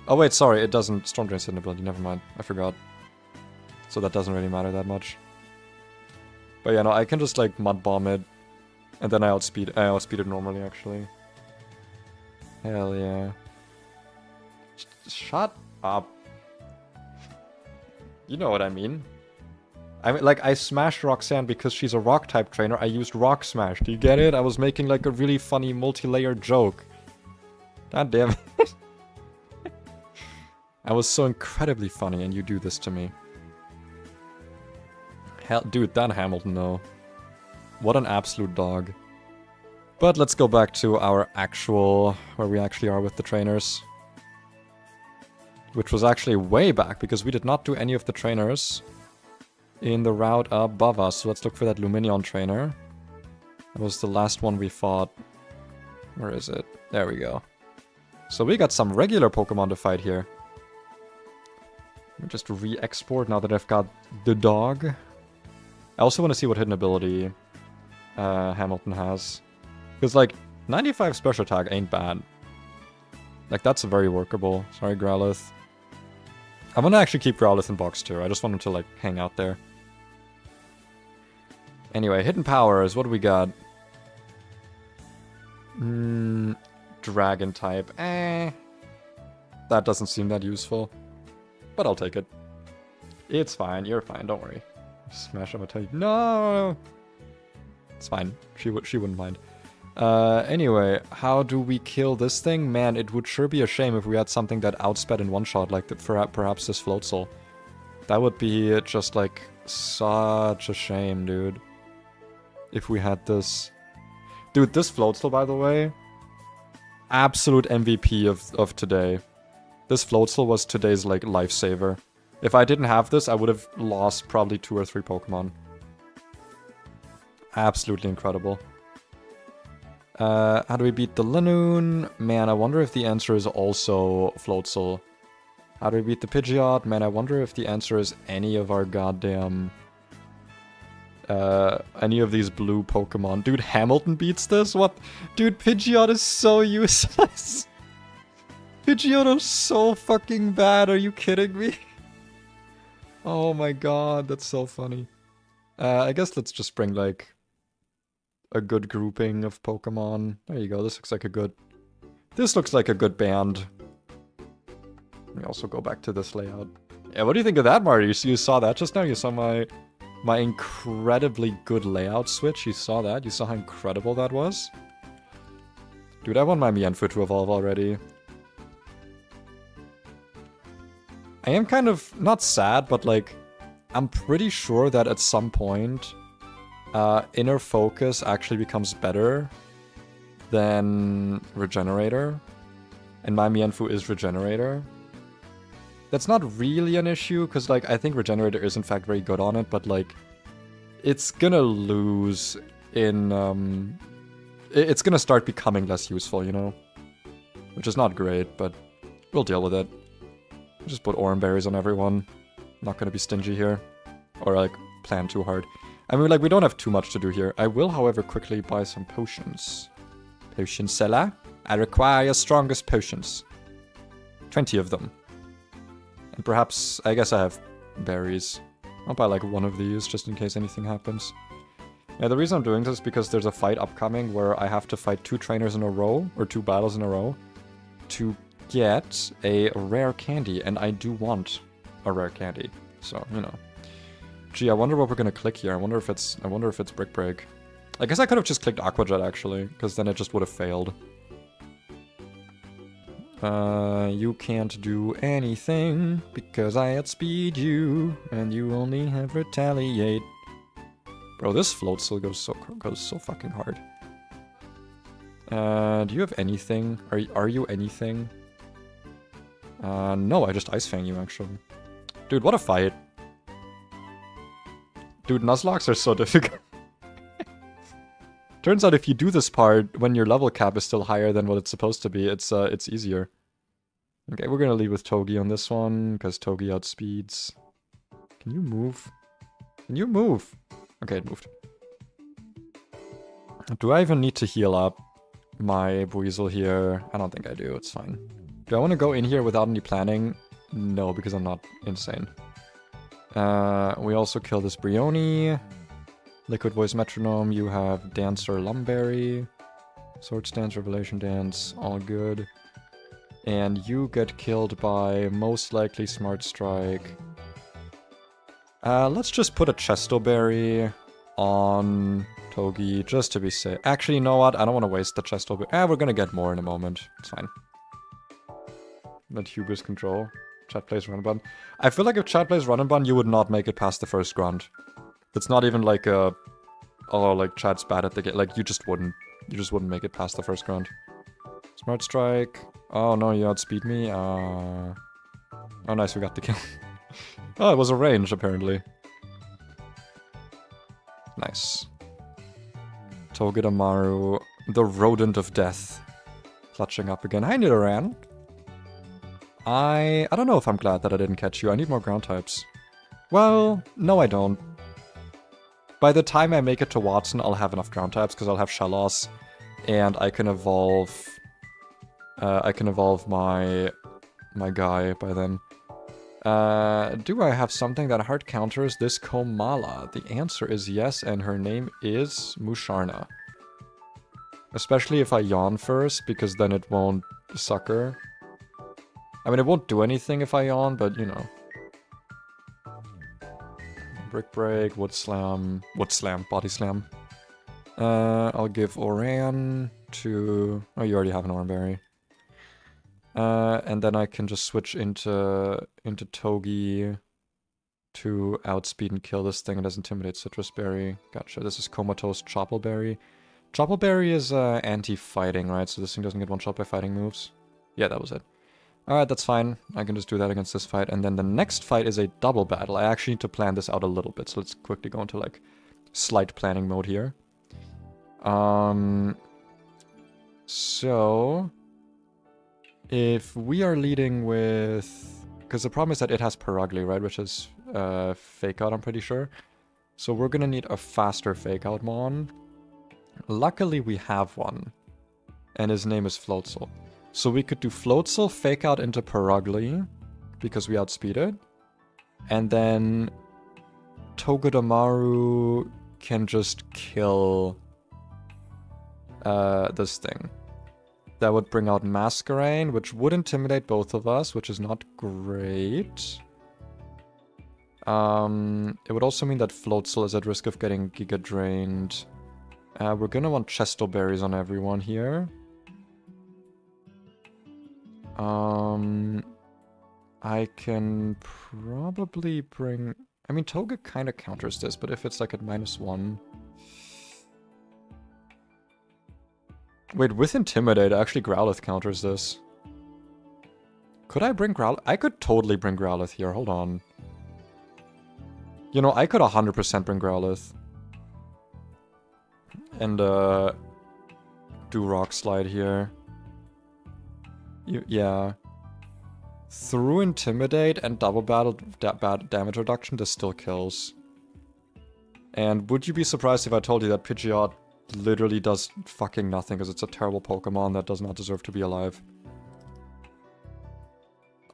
Oh wait, sorry, it doesn't... Storm Drain's hidden ability, never mind. I forgot. So that doesn't really matter that much. But yeah, no, I can just like Mud Bomb it. And then I outspeed it normally, actually. Hell yeah. Shut up. You know what I mean. I mean, like, I smashed Roxanne because she's a rock-type trainer. I used Rock Smash. Do you get it? I was making, like, a really funny multi-layered joke. God damn it. I was so incredibly funny, and you do this to me. Hell, dude, that Hamilton, though. What an absolute dog. But let's go back to our actual... where we actually are with the trainers. Which was actually way back, because we did not do any of the trainers in the route above us. So let's look for that Lumineon trainer. That was the last one we fought. Where is it? There we go. So we got some regular Pokemon to fight here. Let me just re-export now that I've got the dog. I also want to see what hidden ability Hamilton has. Because, like, 95 special attack ain't bad. Like, that's very workable. Sorry, Growlithe. I'm gonna actually keep Growlithe in box too. I just want him to, like, hang out there. Anyway, hidden powers. What do we got? Dragon type. That doesn't seem that useful. But I'll take it. It's fine. You're fine. Don't worry. Smash him a type. No! It's fine. She wouldn't mind. Anyway, how do we kill this thing? Man, it would sure be a shame if we had something that outsped in one shot, like perhaps this Floatzel. That would be just like such a shame, dude. If we had this. Dude, this Floatzel, by the way, absolute MVP of today. This Floatzel was today's like lifesaver. If I didn't have this, I would have lost probably 2 or 3 Pokemon. Absolutely incredible. How do we beat the Lanoon? Man, I wonder if the answer is also Floatzel. How do we beat the Pidgeot? Man, I wonder if the answer is any of our goddamn... any of these blue Pokemon. Dude, Hamilton beats this? What? Dude, Pidgeot is so useless. Pidgeot is so fucking bad. Are you kidding me? Oh my god, that's so funny. I guess let's just bring, like, a good grouping of Pokemon. There you go, this looks like a good... This looks like a good band. Let me also go back to this layout. Yeah, what do you think of that, Marty? You saw that just now? You saw my incredibly good layout switch? You saw that? You saw how incredible that was? Dude, I want my Mienfoo to evolve already. I am kind of, not sad, but like, I'm pretty sure that at some point, Inner Focus actually becomes better than Regenerator. And my Mienfoo is Regenerator. That's not really an issue, because like, I think Regenerator is in fact very good on it, but like, it's gonna lose in, it's gonna start becoming less useful, you know? Which is not great, but we'll deal with it. Just put Oran Berries on everyone. Not gonna be stingy here. Or like, plan too hard. I mean, like, we don't have too much to do here. I will, however, quickly buy some potions. Potion seller. I require your strongest potions. 20 of them. And perhaps, I guess I have berries. I'll buy like one of these, just in case anything happens. Yeah, the reason I'm doing this is because there's a fight upcoming where I have to fight 2 trainers in a row, or 2 battles in a row, to get a rare candy, and I do want a rare candy. So, you know. Gee, I wonder what we're gonna click here. I wonder if it's Brick Break. I guess I could have just clicked Aqua Jet, actually, because then it just would have failed. You can't do anything, because I outspeed you, and you only have Retaliate. Bro, this Floatzel goes so fucking hard. Do you have anything? Are you anything? No, I just Ice Fang you, actually. Dude, what a fight. Dude, Nuzlockes are so difficult. Turns out if you do this part when your level cap is still higher than what it's supposed to be, it's easier. Okay, we're gonna lead with Togi on this one, because Togi outspeeds. Can you move? Can you move? Okay, it moved. Do I even need to heal up my Buizel here? I don't think I do, it's fine. Do I want to go in here without any planning? No, because I'm not insane. We also kill this Brioni. Liquid Voice Metronome, you have Dancer Lumberry. Swords Dance, Revelation Dance, all good. And you get killed by, most likely, Smart Strike. Let's just put a Chesto Berry on Togi, just to be safe. Actually, you know what? I don't want to waste the Chesto Berry. We're gonna get more in a moment. It's fine. Let Hubris control. Chat plays Run&Bun. I feel like if Chat plays Run&Bun, you would not make it past the first grunt. It's not even like a... Oh, like, Chat's bad at the game. Like, you just wouldn't. You just wouldn't make it past the first grunt. Smart Strike. Oh, no, you outspeed me. Oh, nice, we got the kill. Oh, it was a range, apparently. Nice. Togedemaru, the rodent of death. Clutching up again. Hi, Nidoran. I don't know if I'm glad that I didn't catch you. I need more ground types. Well, no I don't. By the time I make it to Watson, I'll have enough ground types, because I'll have Shellos, and I can evolve... my guy by then. Do I have something that hard counters this Komala? The answer is yes, and her name is Musharna. Especially if I yawn first, because then it won't sucker. I mean, it won't do anything if I yawn, but, you know. Brick Break, Wood Slam, Body Slam. I'll give Oran to... Oh, you already have an Oranberry. And then I can just switch into Togi to outspeed and kill this thing. It has Intimidate Citrus Berry. Gotcha. This is Comatose Choppleberry. Choppleberry is anti-fighting, right? So this thing doesn't get one-shot by fighting moves. Yeah, that was it. Alright, that's fine. I can just do that against this fight. And then the next fight is a double battle. I actually need to plan this out a little bit. So let's quickly go into, like, slight planning mode here. So... if we are leading with... because the problem is that it has Perugly, right? Which is Fake Out, I'm pretty sure. So we're gonna need a faster Fake Out Mon. Luckily, we have one. And his name is Floatzel. So we could do Floatzel, Fake Out into Perugly, because we outspeed it. And then Togedemaru can just kill this thing. That would bring out Masquerain, which would intimidate both of us, which is not great. It would also mean that Floatzel is at risk of getting Giga Drained. We're gonna want Chesto Berries on everyone here. I can probably bring... I mean, Toga kind of counters this, but if it's like at -1... Wait, with Intimidate, actually Growlithe counters this. Could I bring Growlithe? I could totally bring Growlithe here, hold on. You know, I could 100% bring Growlithe. And, do Rock Slide here. Yeah. Through Intimidate and Double Battle damage reduction, this still kills. And would you be surprised if I told you that Pidgeot literally does fucking nothing because it's a terrible Pokemon that does not deserve to be alive?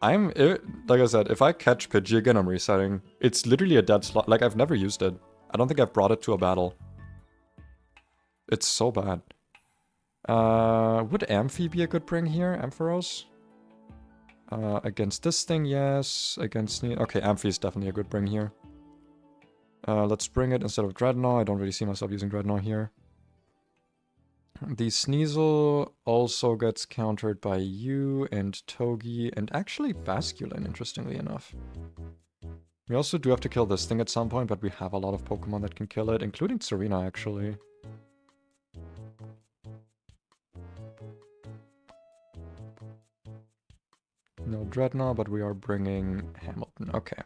Like I said, if I catch Pidgey again, I'm resetting. It's literally a dead slot. Like, I've never used it. I don't think I've brought it to a battle. It's so bad. Would Amphi be a good bring here? Ampharos? Against this thing, yes. Against... okay, Amphi is definitely a good bring here. Let's bring it instead of Dreadnought. I don't really see myself using Dreadnought here. The Sneasel also gets countered by you and Togi, and actually Basculin, interestingly enough. We also do have to kill this thing at some point, but we have a lot of Pokemon that can kill it, including Serena, actually. No Dreadnought, but we are bringing Hamilton. Okay.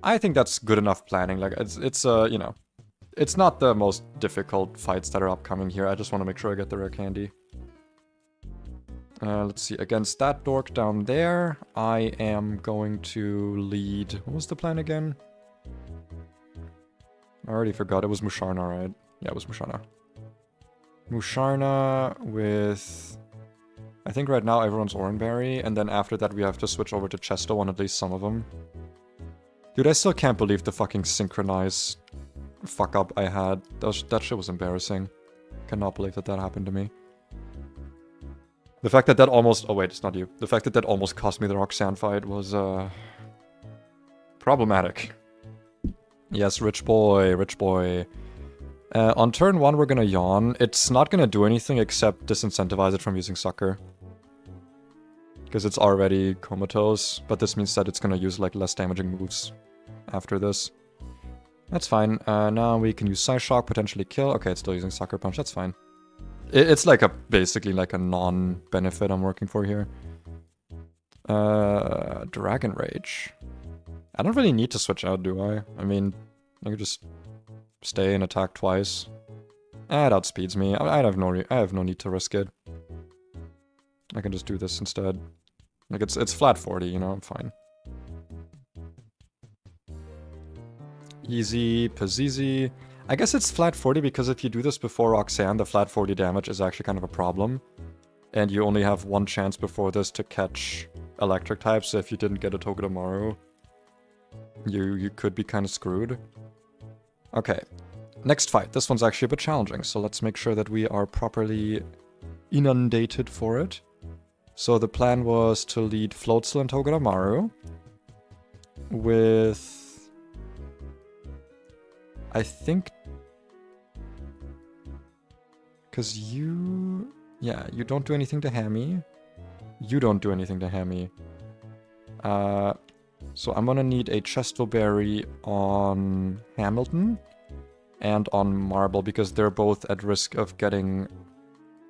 I think that's good enough planning. Like, it's you know... it's not the most difficult fights that are upcoming here. I just want to make sure I get the rare candy. Let's see. Against that dork down there, I am going to lead... what was the plan again? I already forgot. It was Musharna, right? Yeah, it was Musharna. Musharna with... I think right now everyone's Oranberry, and then after that we have to switch over to Chesto on at least some of them. Dude, I still can't believe the fucking synchronize fuck up I had. That shit was embarrassing. Cannot believe that that happened to me. The fact that that almost... oh wait, it's not you. The fact that that almost cost me the Roxanne fight was, problematic. Yes, rich boy, rich boy. On turn 1 we're gonna yawn. It's not gonna do anything except disincentivize it from using Sucker. Because it's already comatose, but this means that it's gonna use like less damaging moves after this. That's fine. Now we can use Psyshock, potentially kill. Okay, it's still using Sucker Punch, that's fine. It's like a, basically like a non-benefit I'm working for here. Dragon Rage. I don't really need to switch out, do I? I mean, I could just stay and attack twice. It outspeeds me. I have no need to risk it. I can just do this instead. Like, it's flat 40, you know, I'm fine. Easy peasy. I guess it's flat 40 because if you do this before Roxanne, the flat 40 damage is actually kind of a problem. And you only have one chance before this to catch electric types, so if you didn't get a Togedemaru, you could be kind of screwed. Okay, next fight. This one's actually a bit challenging, so let's make sure that we are properly inundated for it. So the plan was to lead Floatzel and Togedemaru with... I think... Because you... Yeah, you don't do anything to Hammy. You don't do anything to Hammy. So I'm gonna need a Chestoberry on Hamilton and on Marble, because they're both at risk of getting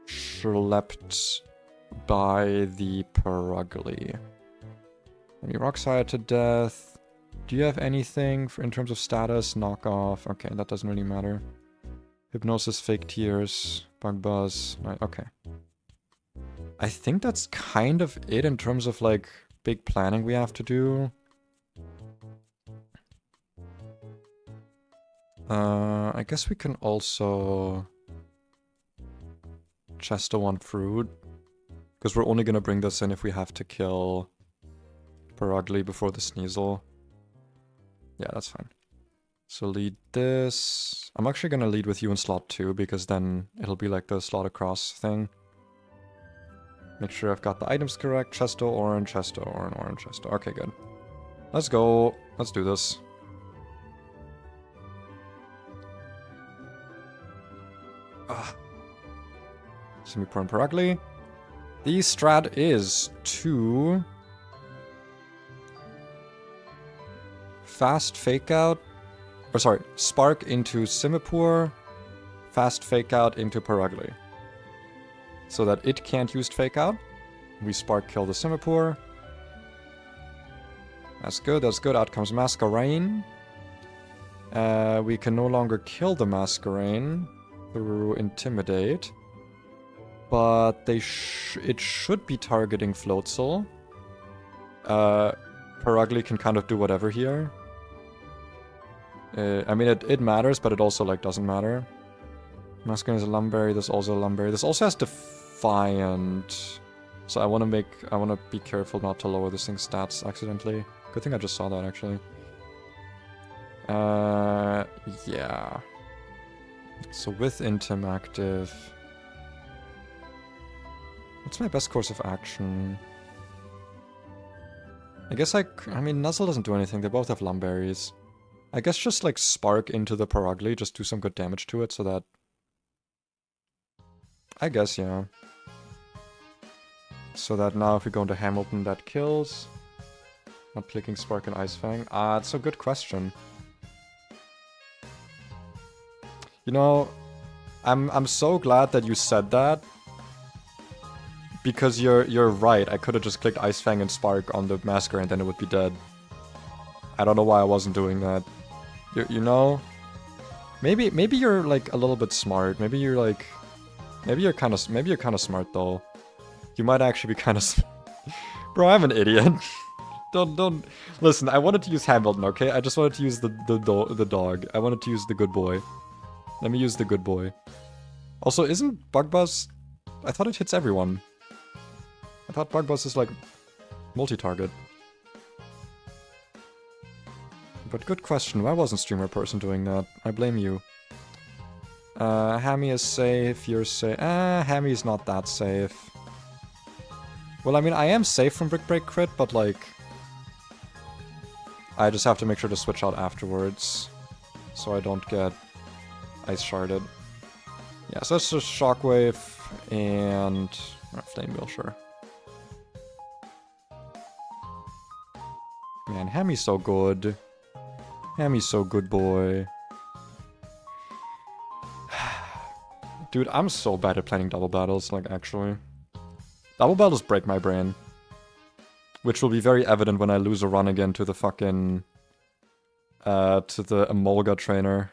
schlepped by the Perugly. Let me Roxire to death. Do you have anything in terms of status? Knock off. Okay, that doesn't really matter. Hypnosis, Fake Tears, Bug Buzz. Okay. I think that's kind of it in terms of, like, big planning we have to do. I guess we can also Chesto one fruit, because we're only gonna bring this in if we have to kill Perugly before the Sneasel. Yeah, that's fine. So lead this. I'm actually gonna lead with you in slot 2, because then it'll be like the slot across thing. Make sure I've got the items correct. Chesto, orange, Chesto. Okay, good. Let's go. Let's do this. Semi-Pro and Perugly. The strat is to fast fake out, or sorry, spark into Simipour, fast fake out into Perugly. So that it can't use fake out. We spark kill the Simipour. That's good, that's good. Out comes Masquerain. We can no longer kill the Masquerain through Intimidate. But they it should be targeting Floatzel. Perugly can kind of do whatever here. I mean, it matters, but it also, like, doesn't matter. Masquerain is a Lumberry, this also a Lumberry. This also has Defiant. So I want to be careful not to lower this thing's stats accidentally. Good thing I just saw that, actually. Yeah. So with Intim active... What's my best course of action? I guess I mean, Nuzzle doesn't do anything. They both have Lumberries. I guess just, like, spark into the Perugly, just do some good damage to it so that... I guess, yeah. So that now if we go into Hamilton, that kills. Not clicking Spark and Ice Fang. It's a good question. You know, I'm so glad that you said that. Because you're right, I could have just clicked Ice Fang and Spark on the Masquerain and then it would be dead. I don't know why I wasn't doing that. You know? Maybe you're, like, a little bit smart. Maybe you're kind of smart though. You might actually be kind of Bro, I'm an idiot. Don't listen, I wanted to use Hamilton, okay? I just wanted to use the dog. I wanted to use the good boy. Let me use the good boy. Also, isn't Bug Buzz... I thought it hits everyone. I thought Bug Buzz is, like, multi-target. But good question, why wasn't Streamer Person doing that? I blame you. Hammy is safe, you're safe. Hammy's not that safe. Well, I mean, I am safe from Brick Break Crit, but, like... I just have to make sure to switch out afterwards. So I don't get Ice Sharded. Yeah, so that's just Shockwave and... Flame Wheel, sure. Man, Hammy's so good. Hammy's so good, boy. Dude, I'm so bad at planning double battles, like, actually. Double battles break my brain. Which will be very evident when I lose a run again to the fucking... to the Emolga trainer.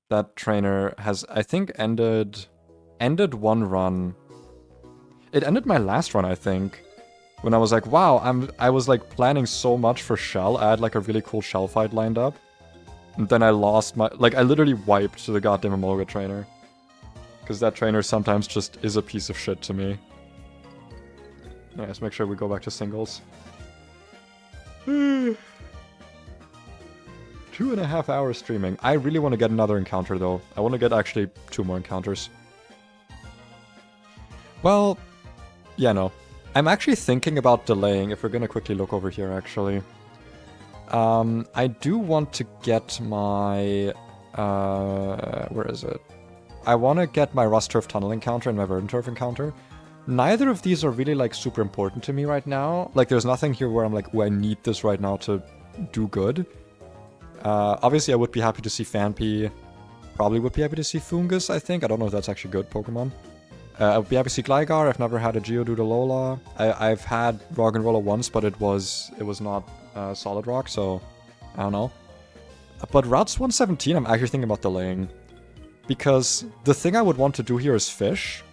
That trainer has, I think, ended one run. It ended my last run, I think. When I was like, wow, I was, like, planning so much for Shell. I had, like, a really cool Shell fight lined up. And then I lost my... Like, I literally wiped to the goddamn Emolga trainer. Because that trainer sometimes just is a piece of shit to me. Yeah, let's make sure we go back to singles. 2.5 hours streaming. I really want to get another encounter, though. I want to get, actually, 2 more encounters. Well, yeah, no. I'm actually thinking about delaying, if we're gonna quickly look over here, actually. I do want to get my... where is it? I want to get my Rust Turf Tunnel encounter and my Verdant Turf encounter. Neither of these are really, like, super important to me right now. Like, there's nothing here where I'm like, oh, I need this right now to do good. Obviously, I would be happy to see Phanpy. Probably would be happy to see Foongus, I think. I don't know if that's actually good Pokemon. I would be happy to see Gligar. I've never had a Geodude Alola. I've had Roggenrola once, but it was not Solid Rock, so I don't know. But Routes 117, I'm actually thinking about delaying. Because the thing I would want to do here is fish.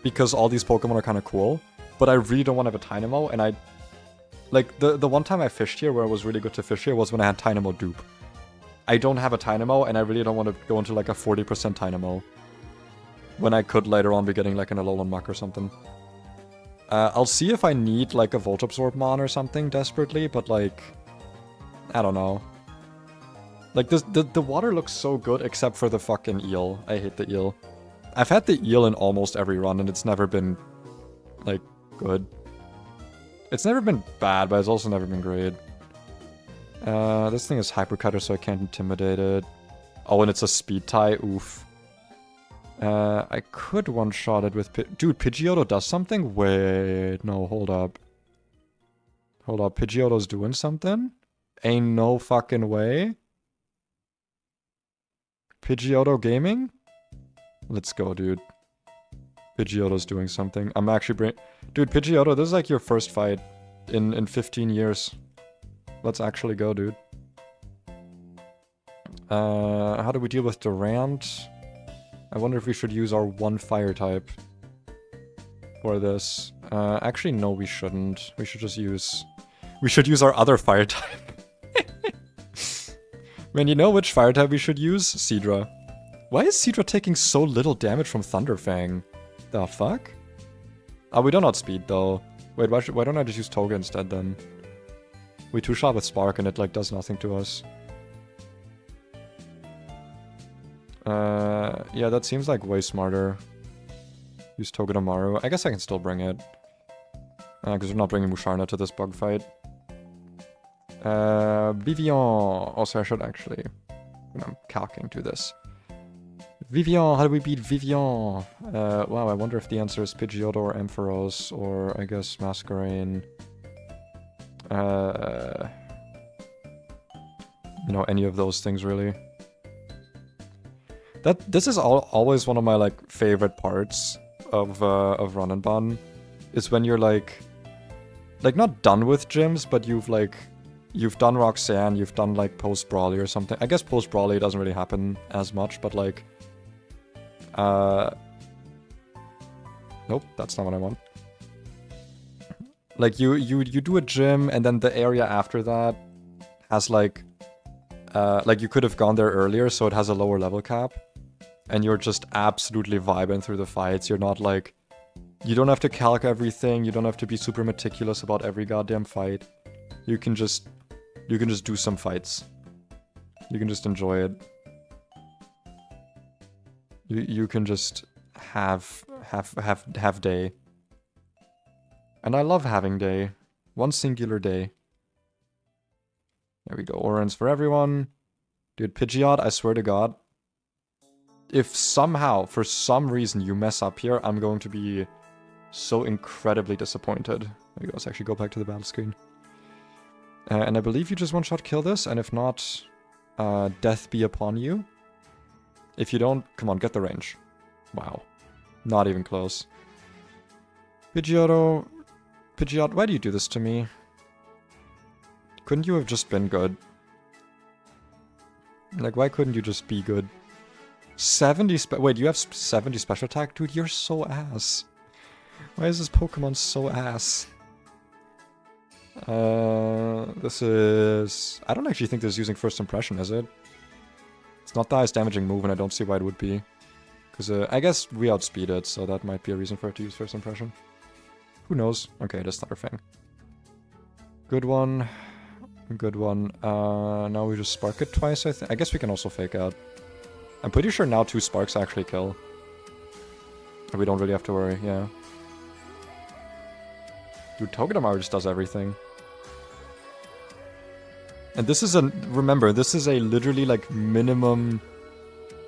Because all these Pokemon are kind of cool. But I really don't want to have a Dynamo, and I... Like, the one time I fished here where it was really good to fish here was when I had Dynamo dupe. I don't have a Dynamo, and I really don't want to go into, like, a 40% Dynamo. When I could later on be getting, like, an Alolan Muck or something. I'll see if I need, like, a Volt Absorb Mon or something desperately, but, like... I don't know. Like, the water looks so good except for the fucking eel. I hate the eel. I've had the eel in almost every run, and it's never been, like, good. It's never been bad, but it's also never been great. This thing is Hypercutter, so I can't intimidate it. Oh, and it's a speed tie. Oof. I could one-shot it with... Dude, Pidgeotto does something? Wait, no, hold up. Hold up, Pidgeotto's doing something? Ain't no fucking way. Pidgeotto gaming? Let's go, dude. Pidgeotto's doing something. I'm actually Dude, Pidgeotto, this is like your first fight in 15 years. Let's actually go, dude. How do we deal with Durant? I wonder if we should use our one fire type for this. Actually, no, we shouldn't. We should just use... We should use our other fire type. Man, you know which fire type we should use? Seadra. Why is Seadra taking so little damage from Thunderfang? The fuck? Oh, we don't outspeed though. Wait, why don't I just use Toga instead then? We two-shot with Spark and it like does nothing to us. Yeah, that seems like way smarter. Use Togedemaru. I guess I can still bring it. Because we're not bringing Musharna to this bug fight. Vivian. Also, I should actually... I'm calcing to this. Vivian, how do we beat Vivian? Wow, I wonder if the answer is Pidgeotto or Ampharos, or I guess Masquerain. You know, any of those things really. This is always one of my like favorite parts of Run&Bun, is when you're like not done with gyms, but you've done Roxanne, you've done like post Brawly or something. I guess post Brawly doesn't really happen as much, but like. Nope, that's not what I want. Like you do a gym and then the area after that has like you could have gone there earlier, so it has a lower level cap. And you're just absolutely vibing through the fights. You're not like, you don't have to calc everything, you don't have to be super meticulous about every goddamn fight. You can just do some fights. You can just enjoy it. You can just have day. And I love having day. One singular day. There we go. Orans for everyone. Dude, Pidgeot, I swear to God. If somehow, for some reason, you mess up here, I'm going to be so incredibly disappointed. There we go. Let's actually go back to the battle screen. And I believe you just one-shot kill this, and if not, death be upon you. If you don't, come on, get the range. Wow. Not even close. Pidgeotto... Pidgeot, why do you do this to me? Couldn't you have just been good? Like, why couldn't you just be good? 70 wait, you have 70 special attack? Dude, you're so ass. Why is this Pokemon so ass? This is... I don't actually think this is using First Impression, is it? It's not the highest damaging move, and I don't see why it would be. Because, I guess we outspeed it, so that might be a reason for it to use First Impression. Who knows? Okay, it is Thunderfang. Good one. Good one. Now we just Spark it twice, I think. I guess we can also Fake Out. I'm pretty sure now 2 Sparks actually kill. We don't really have to worry, yeah. Dude, Togedemaru just does everything. And this is a... Remember, this is a literally, like, minimum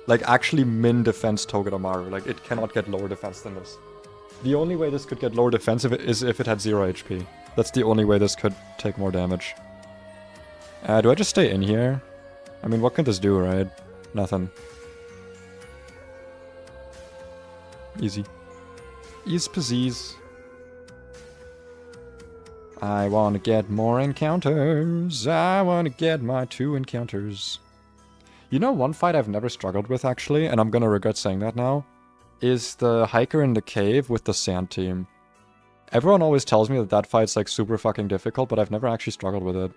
Like, actually min defense Togedemaru. Like, it cannot get lower defense than this. The only way this could get lower defense is if it had 0 HP. That's the only way this could take more damage. Do I just stay in here? I mean, what can this do, right? Nothing. Easy. Ease peasies. I want to get more encounters. I want to get my 2 encounters. You know, one fight I've never struggled with, actually, and I'm gonna regret saying that now, is the hiker in the cave with the sand team. Everyone always tells me that that fight's, like, super fucking difficult, but I've never actually struggled with it.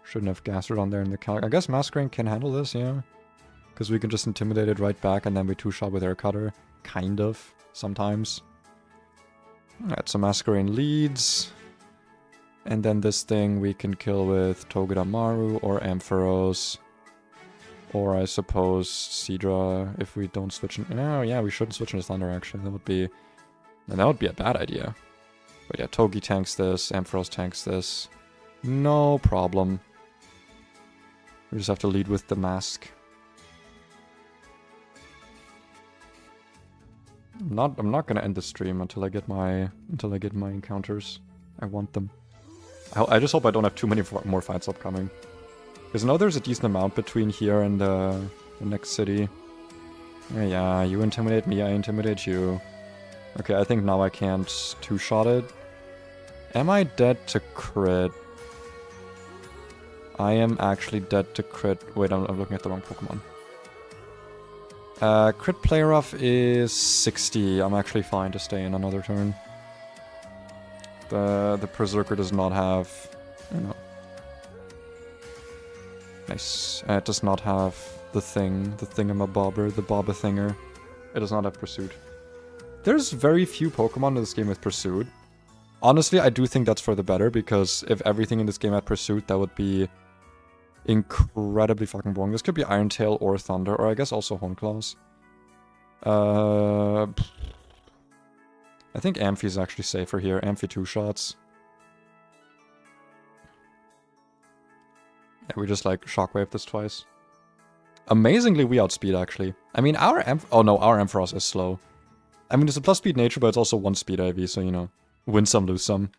Shouldn't have gassed it on there in the calc. I guess Masquerade can handle this, yeah. Because we can just intimidate it right back and then we 2-shot with Air Cutter. Kind of. Sometimes. Alright, so Masquerade leads. And then this thing we can kill with Togedemaru or Ampharos. Or I suppose Sidra if we don't switch in. Oh yeah, we shouldn't switch into Thunder actually. That would be a bad idea. But yeah, Togi tanks this, Ampharos tanks this. No problem. We just have to lead with the mask. I'm not gonna end the stream until I get my encounters. I want them. I just hope I don't have too many more fights upcoming. Because I know there's a decent amount between here and the next city. Yeah, you intimidate me, I intimidate you. Okay, I think now I can't 2-shot it. Am I dead to crit? I am actually dead to crit. Wait, I'm looking at the wrong Pokemon. Crit player off is 60. I'm actually fine to stay in another turn. The Berserker does not have... No. Nice. It does not have the thingamabobber, the Boba-thinger. It does not have Pursuit. There's very few Pokemon in this game with Pursuit. Honestly, I do think that's for the better, because if everything in this game had Pursuit, that would be incredibly fucking boring. This could be Iron Tail or Thunder, or I guess also Hornclaws. I think Amphi is actually safer here. Amphi 2-shots. Yeah, we just like Shockwave this twice. Amazingly, we outspeed actually. I mean, our Ampharos is slow. I mean, it's a plus speed nature, but it's also 1 speed IV, so you know, win some, lose some.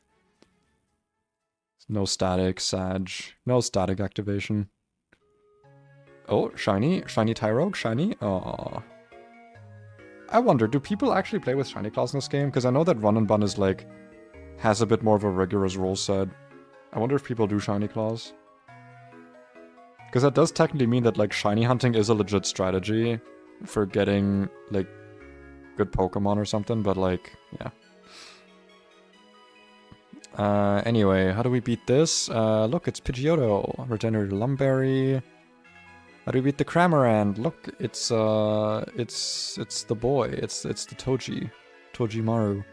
No static, Sag. No static activation. Oh, shiny. Shiny Tyrogue, shiny. Aww. I wonder, do people actually play with Shiny Claws in this game? Because I know that Run&Bun is like, has a bit more of a rigorous rule set. I wonder if people do Shiny Claws. Because that does technically mean that like shiny hunting is a legit strategy for getting like good Pokemon or something, but like, yeah. Anyway, how do we beat this? Look, it's Pidgeotto. Regenerated Lumberry. How do we beat the Cramorant? Look, it's the boy. It's the Toji. Tojimaru.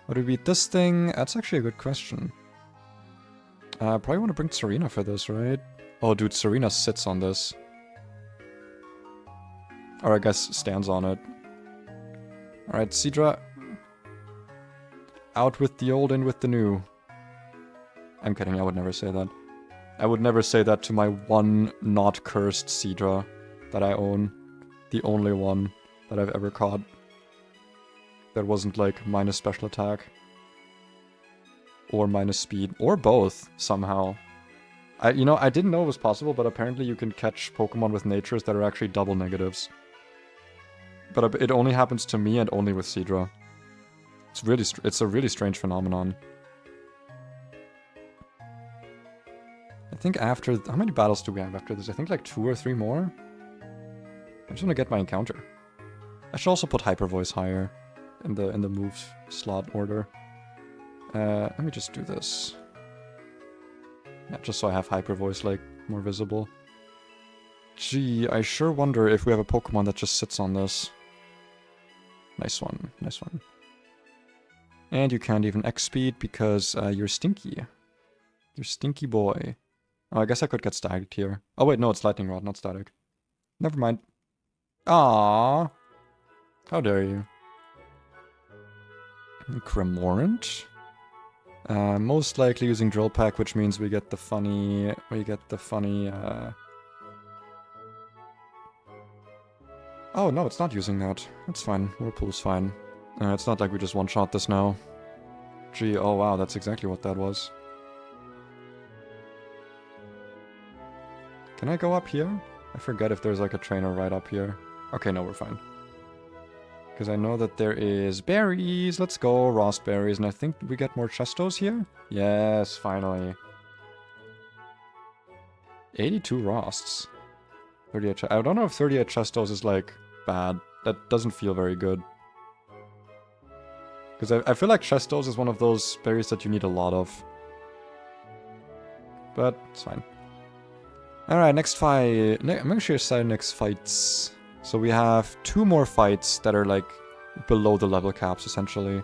How do we beat this thing? That's actually a good question. Probably want to bring Serena for this, right? Oh, dude, Serena sits on this. Or I guess stands on it. Alright, Sidra. Out with the old, in with the new. I'm kidding, I would never say that. I would never say that to my one not cursed Sidra that I own. The only one that I've ever caught. That wasn't like minus special attack. Or minus speed. Or both, somehow. You know, I didn't know it was possible, but apparently you can catch Pokemon with natures that are actually double negatives. But it only happens to me and only with Sidra. It's a really strange phenomenon. I think after... How many battles do we have after this? I think like 2 or 3 more? I just want to get my encounter. I should also put Hyper Voice higher in the move slot order. Let me just do this. Yeah, just so I have Hyper Voice like more visible. Gee, I sure wonder if we have a Pokemon that just sits on this. Nice one, nice one. And you can't even X-Speed because you're stinky. You're stinky boy. Oh, I guess I could get static here. Oh wait, no, it's Lightning Rod, not static. Never mind. Aww. How dare you. Cremorant. Most likely using Drill Pack, which means we get the funny... Oh, no, it's not using that. It's fine. Whirlpool's fine. It's not like we just one-shot this now. Gee, oh wow, that's exactly what that was. Can I go up here? I forget if there's like a trainer right up here. Okay, no, we're fine. Because I know that there is berries. Let's go, Rost berries. And I think we get more Chestos here? Yes, finally. 82 Rosts. 38 I don't know if 38 Chestos is like bad. That doesn't feel very good. Because I feel like Chestos is one of those berries that you need a lot of. But it's fine. Alright, next fight. I'm gonna share side next fights. So we have 2 more fights that are like below the level caps essentially.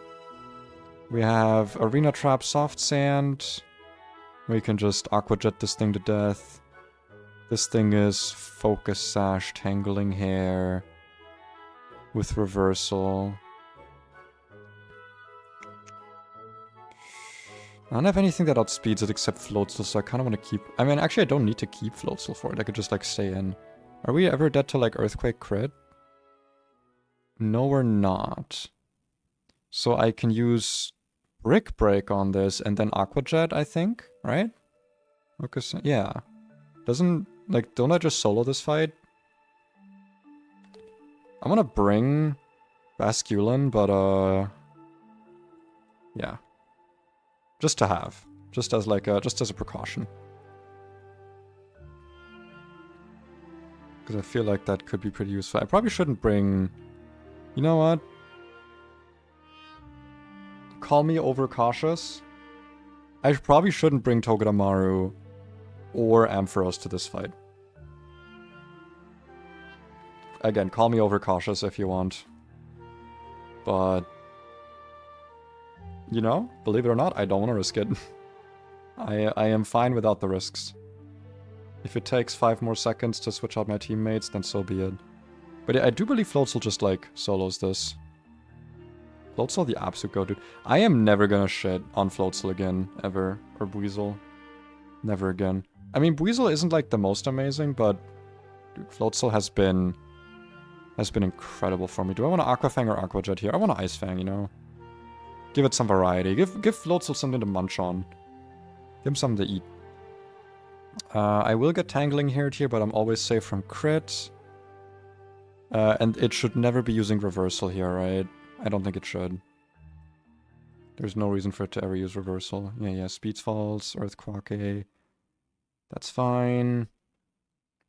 We have Arena Trap Soft Sand. We can just Aqua Jet this thing to death. This thing is Focus Sash, Tangling Hair with Reversal. I don't have anything that outspeeds it except Floatzel, so I kind of want to keep... I mean, actually I don't need to keep Floatzel for it. I could just like stay in. Are we ever dead to like Earthquake crit? No, we're not. So I can use Brick Break on this and then Aqua Jet, I think, right? Focus, yeah. Doesn't, like, don't I just solo this fight? I'm gonna bring Basculin, but, yeah. Just to have. Just as, like, just as a precaution. Because I feel like that could be pretty useful. I probably shouldn't bring... You know what? Call me overcautious. I probably shouldn't bring Togedemaru or Ampharos to this fight. Again, call me overcautious if you want. But... You know, believe it or not, I don't want to risk it. I am fine without the risks. If it takes 5 more seconds to switch out my teammates, then so be it. But yeah, I do believe Floatzel just, like, solos this. Floatzel the absolute go, dude. I am never gonna shit on Floatzel again, ever. Or Buizel. Never again. I mean, Buizel isn't, like, the most amazing, but... Dude, Floatzel has been incredible for me. Do I want to Aqua Fang or Aqua Jet here? I want to Ice Fang, you know? Give it some variety. Give Floatzel something to munch on. Give him something to eat. I will get Tangling here, but I'm always safe from crit. And it should never be using Reversal here, right? I don't think it should. There's no reason for it to ever use Reversal. Yeah, Speeds Falls, Earthquake. That's fine.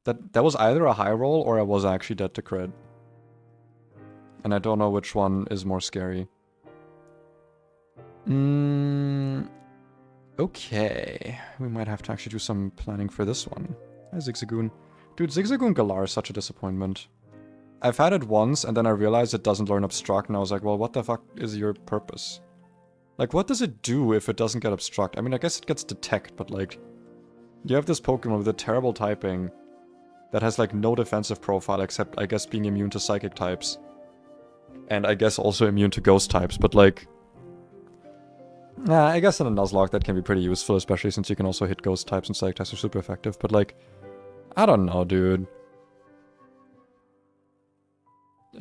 That was either a high roll or I was actually dead to crit. And I don't know which one is more scary. Okay. We might have to actually do some planning for this one. Hi, Zigzagoon. Dude, Zigzagoon Galar is such a disappointment. I've had it once, and then I realized it doesn't learn Obstruct, and I was like, well, what the fuck is your purpose? Like, what does it do if it doesn't get Obstruct? I mean, I guess it gets Detect, but like... You have this Pokemon with a terrible typing that has, like, no defensive profile except, I guess, being immune to Psychic types. And I guess also immune to Ghost types, but like... I guess in a Nuzlocke that can be pretty useful, especially since you can also hit Ghost types and Psychic types are super effective, but like... I don't know, dude.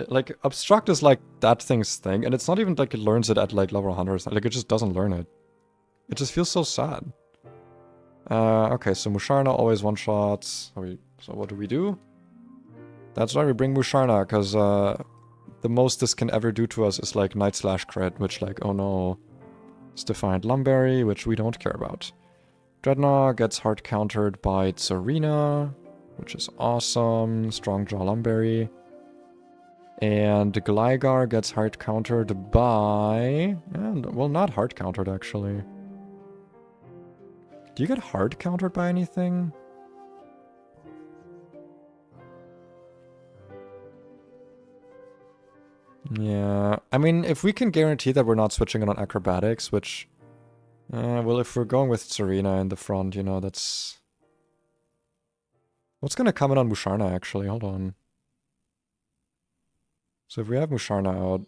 Like, Obstruct is like that thing's thing, and it's not even like it learns it at like level 100 or something. Like, it just doesn't learn it. It just feels so sad. Okay, so Musharna always one-shots. So what do we do? That's why we bring Musharna, because the most this can ever do to us is like Night Slash crit, which like, oh no. It's Defiant Lumberry, which we don't care about. Dreadnought gets hard countered by Tsarina, which is awesome. Strong Jaw Lumberry. And Gligar gets hard countered by... well, not hard countered, actually. Do you get hard countered by anything? Yeah, I mean, if we can guarantee that we're not switching it on Acrobatics, which... well, if we're going with Tsarina in the front, you know, that's... What's gonna come in on Musharna, actually? Hold on. So if we have Musharna out,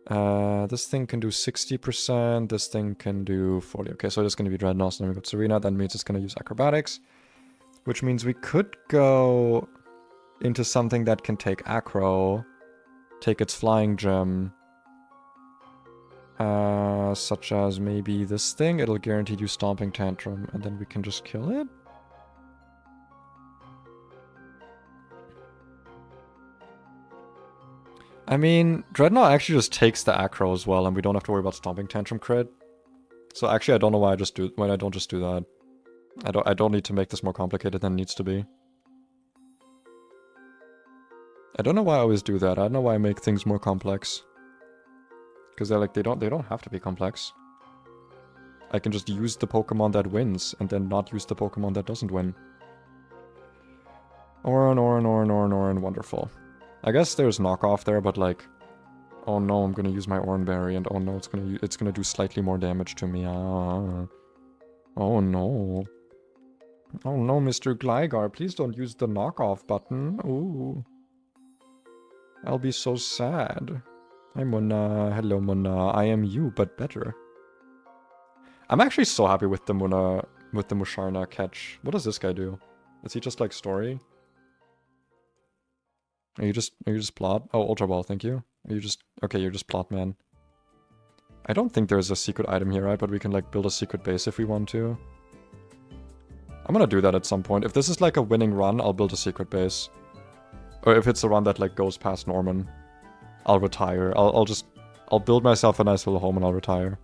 This thing can do 60%, this thing can do 40. Okay, so it's going to be Dreadnoughts, and then we got Serena. That means it's going to use Acrobatics, which means we could go into something that can take Acro, take its Flying Gem, such as maybe this thing. It'll guarantee you Stomping Tantrum, and then we can just kill it? I mean, Dreadnought actually just takes the Acro as well, and we don't have to worry about Stomping Tantrum crit. So actually, I don't know why I don't just do that. I don't need to make this more complicated than it needs to be. I don't know why I always do that. I don't know why I make things more complex. Because they don't have to be complex. I can just use the Pokemon that wins, and then not use the Pokemon that doesn't win. Oran, wonderful. I guess there's knockoff there, but like, oh no, I'm gonna use my Oran Berry, and oh no, it's gonna do slightly more damage to me. Oh no. Oh no, Mr. Gligar, please don't use the knockoff button. Ooh. I'll be so sad. Hi Muna, hello Muna, I am you, but better. I'm actually so happy with the Musharna catch. What does this guy do? Is he just like story? Are you just plot? Oh, Ultra Ball, thank you. Are you just... Okay, you're just plot man. I don't think there's a secret item here, right? But we can like build a secret base if we want to. I'm gonna do that at some point. If this is like a winning run, I'll build a secret base. Or if it's a run that like goes past Norman, I'll retire. I'll build myself a nice little home and I'll retire.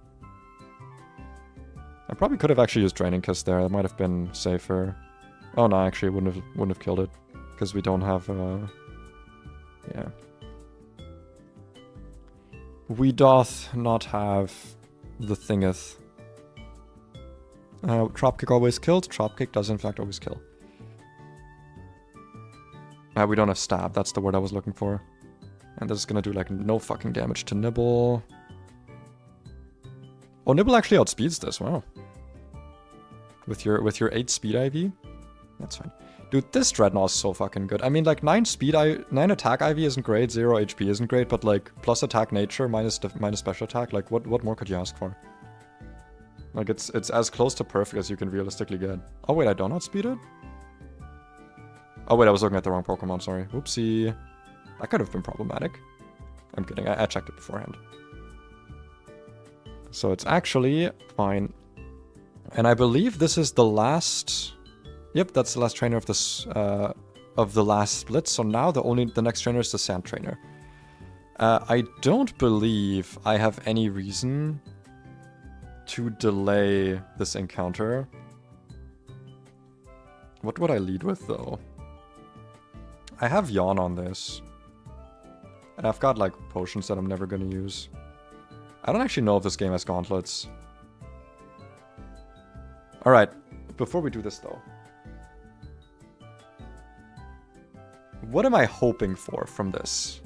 I probably could have actually used Draining Kiss there. That might have been safer. Oh no, actually it wouldn't have killed it. Because we don't have yeah. We doth not have the thingeth. Dropkick always kills. Dropkick does in fact always kill. We don't have stab. That's the word I was looking for. And this is gonna do like no fucking damage to Nibble. Oh, Nibble actually outspeeds this. Wow. With your 8 speed IV, that's fine. Dude, this Dreadnought is so fucking good. I mean, like 9 attack IV isn't great, 0 HP isn't great, but like plus attack nature minus special attack, like what more could you ask for? Like it's as close to perfect as you can realistically get. Oh wait, I don't outspeed it? Oh wait, I was looking at the wrong Pokemon, sorry. Whoopsie. That could have been problematic. I'm kidding, I checked it beforehand. So it's actually fine. And I believe this is the last... Yep, that's the last trainer of this of the last split. So now the next trainer is the Sand Trainer. I don't believe I have any reason to delay this encounter. What would I lead with though? I have Yawn on this. And I've got like potions that I'm never gonna use. I don't actually know if this game has gauntlets. Alright, before we do this though. What am I hoping for from this?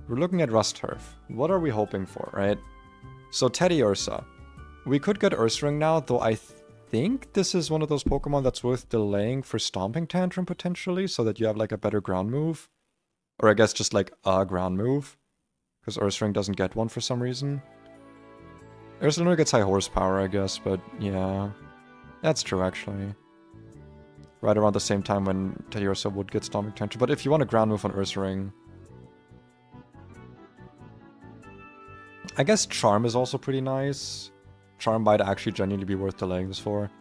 We're looking at Rust Turf. What are we hoping for, right? So Teddy Ursa. We could get Ursaring now, though I think this is one of those Pokemon that's worth delaying for Stomping Tantrum potentially, so that you have like a better ground move. Or I guess just like a ground move. Because Ursaring doesn't get one for some reason. Ursaluna gets high horsepower, I guess, but yeah. That's true, actually. Right around the same time when Teddy Ursa would get Stomping Tantrum. But if you want a ground move on Ursaring... I guess Charm is also pretty nice. Charm might actually genuinely be worth delaying this for.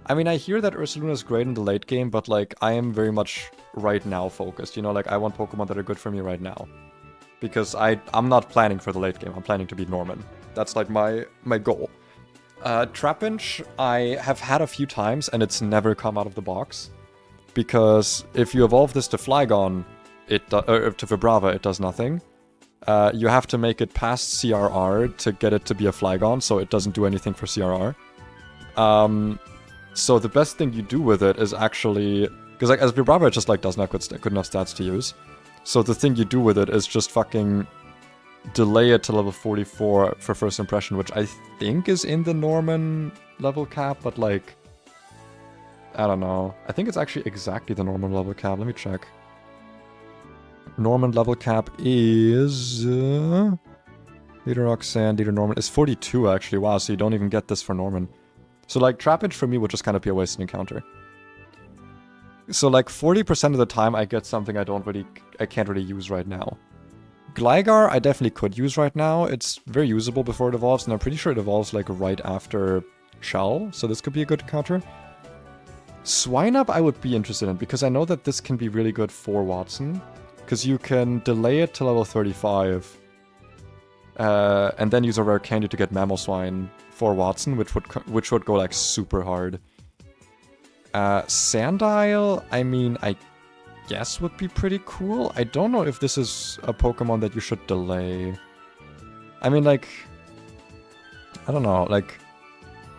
I mean, I hear that Ursaluna is great in the late game, but like, I am very much right now focused. You know, like, I want Pokemon that are good for me right now. Because I'm not planning for the late game, I'm planning to beat Norman. That's like my goal. Trapinch, I have had a few times, and it's never come out of the box. Because if you evolve this to Flygon, to Vibrava, it does nothing. You have to make it past CRR to get it to be a Flygon, so it doesn't do anything for CRR. So the best thing you do with it is actually... Because like, as Vibrava, it just like doesn't have good enough stats to use. So the thing you do with it is just fucking delay it to level 44 for first impression, which I think is in the Norman level cap, but like... I don't know. I think it's actually exactly the Norman level cap. Let me check. Norman level cap is... Leader Roxanne, Leader Norman is 42 actually. Wow, so you don't even get this for Norman. So like trappage for me would just kind of be a wasted encounter. So like 40% of the time I get something I can't really use right now. Gligar I definitely could use right now. It's very usable before it evolves, and I'm pretty sure it evolves like right after Shell, so this could be a good counter. Swinub I would be interested in, because I know that this can be really good for Watson. Because you can delay it to level 35. And then use a rare candy to get Mamoswine for Watson, which would go like super hard. Sandile, I mean, I guess would be pretty cool. I don't know if this is a Pokemon that you should delay. I mean, like, I don't know, like,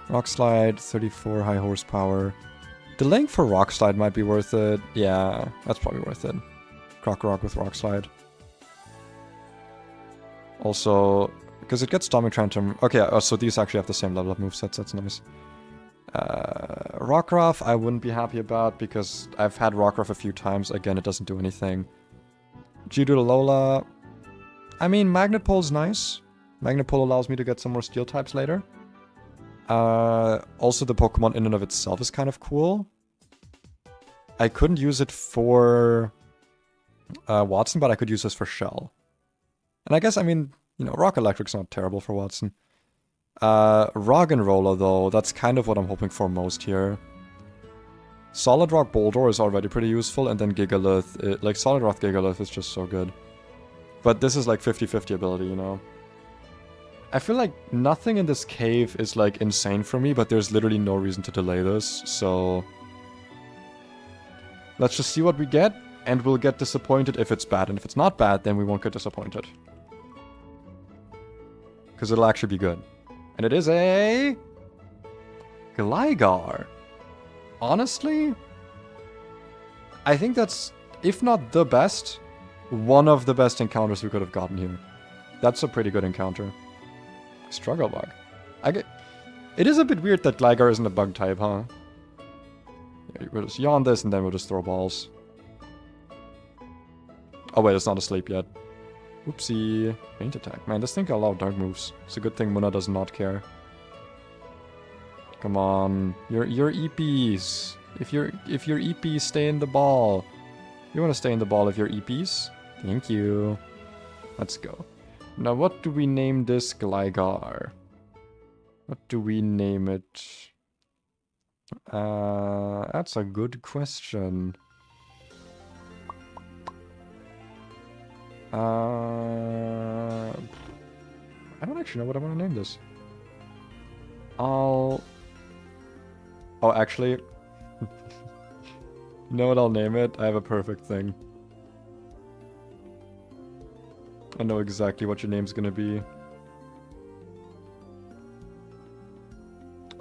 Rock Slide, 34 high horsepower. Delaying for Rock Slide might be worth it. Yeah, that's probably worth it. Rock with Rock Slide. Also, because it gets Stomach Tantrum. Okay, so these actually have the same level of movesets, that's nice. Rockruff I wouldn't be happy about, because I've had Rockruff a few times. Again, it doesn't do anything. Geodude Alola. I mean, Magnet Pole's nice. Magnet Pole allows me to get some more Steel types later. Also, the Pokemon in and of itself is kind of cool. I couldn't use it for Watson, but I could use this for Shell. And I guess, I mean, you know, Rock Electric's not terrible for Watson. Roggenrola, though, that's kind of what I'm hoping for most here. Solid Rock Boldore is already pretty useful, and then Gigalith, like, Solid Rock Gigalith is just so good. But this is like 50-50 ability, you know? I feel like nothing in this cave is, like, insane for me, but there's literally no reason to delay this, so... Let's just see what we get, and we'll get disappointed if it's bad, and if it's not bad, then we won't get disappointed. Because it'll actually be good. And it is a... Gligar. Honestly, I think that's, if not the best, one of the best encounters we could have gotten here. That's a pretty good encounter. Struggle Bug. It is a bit weird that Gligar isn't a bug type, huh? Yeah, we'll just yawn this and then we'll just throw balls. Oh wait, it's not asleep yet. Oopsie. Faint attack. Man, this thing can allow dark moves. It's a good thing Muna does not care. Come on. Your EPs. If your EPs stay in the ball. You want to stay in the ball if you're EPs? Thank you. Let's go. Now what do we name this Gligar? What do we name it? That's a good question. I don't actually know what I want to name this. Oh, actually... You know what I'll name it? I have a perfect thing. I know exactly what your name's gonna be.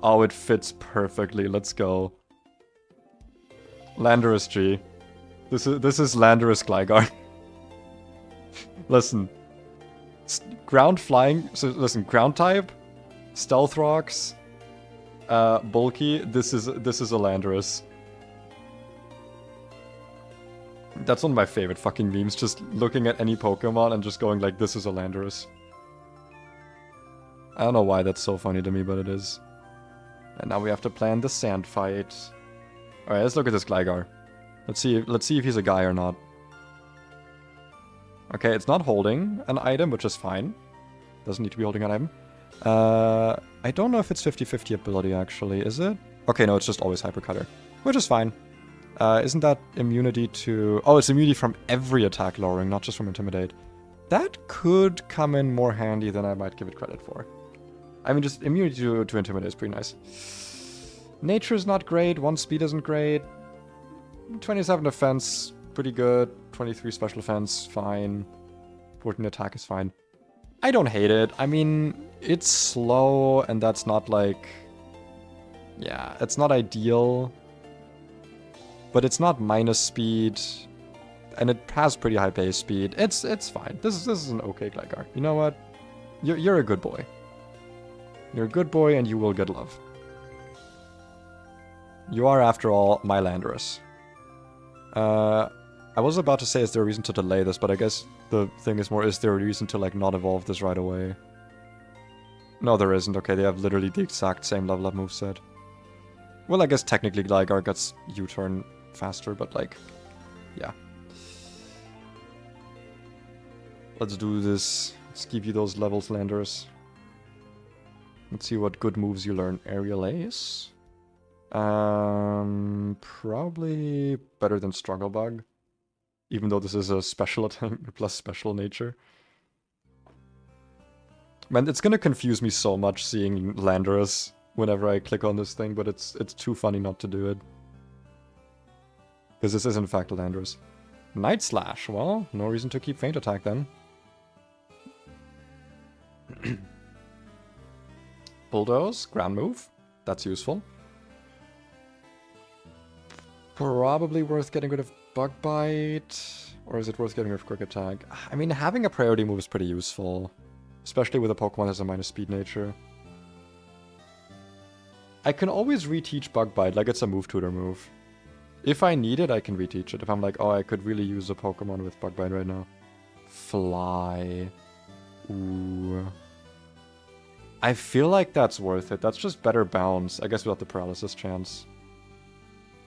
Oh, it fits perfectly. Let's go. Landorus G. This is Landorus Gligar. Listen. Ground flying. So listen, ground type, stealth rocks, bulky. This is a Landorus. That's one of my favorite fucking memes, just looking at any Pokemon and just going like, this is a Landorus. I don't know why that's so funny to me, but it is. And now we have to plan the sand fight. Alright, let's look at this Gligar. Let's see if he's a guy or not. Okay, it's not holding an item, which is fine. Doesn't need to be holding an item. I don't know if it's 50-50 ability, actually, is it? Okay, no, it's just always Hyper Cutter, which is fine. Isn't that immunity to... Oh, it's immunity from every attack lowering, not just from Intimidate. That could come in more handy than I might give it credit for. I mean, just immunity to Intimidate is pretty nice. Nature is not great, 1 speed isn't great. 27 defense, pretty good. 23 special defense, fine. 14 attack is fine. I don't hate it. I mean, it's slow, and that's not like... Yeah, it's not ideal. But it's not minus speed, and it has pretty high base speed. It's fine. This is an okay Gligar. You know what? You're a good boy. You're a good boy, and you will get love. You are, after all, my Landorus. I I was about to say, is there a reason to delay this? But I guess the thing is more, is there a reason to, like, not evolve this right away? No, there isn't. Okay, they have literally the exact same level up moveset. Well, I guess technically Gligar gets U-turn faster, but, like, yeah. Let's do this. Let's give you those levels, Landers. Let's see what good moves you learn. Aerial Ace? Probably better than Struggle Bug. Even though this is a special attack plus special nature. Man, it's gonna confuse me so much seeing Landorus whenever I click on this thing, but it's too funny not to do it. Because this is in fact a Landorus. Night Slash, well, no reason to keep Feint Attack then. Bulldoze, ground move. That's useful. Probably worth getting rid of Bug Bite. Or is it worth getting rid of Quick Attack? I mean, having a priority move is pretty useful. Especially with a Pokemon that has a minus speed nature. I can always reteach Bug Bite, like it's a move tutor move. If I need it, I can reteach it. If I'm like, oh, I could really use a Pokemon with Bug Bite right now. Fly. Ooh. I feel like that's worth it. That's just better bounce. I guess without the paralysis chance.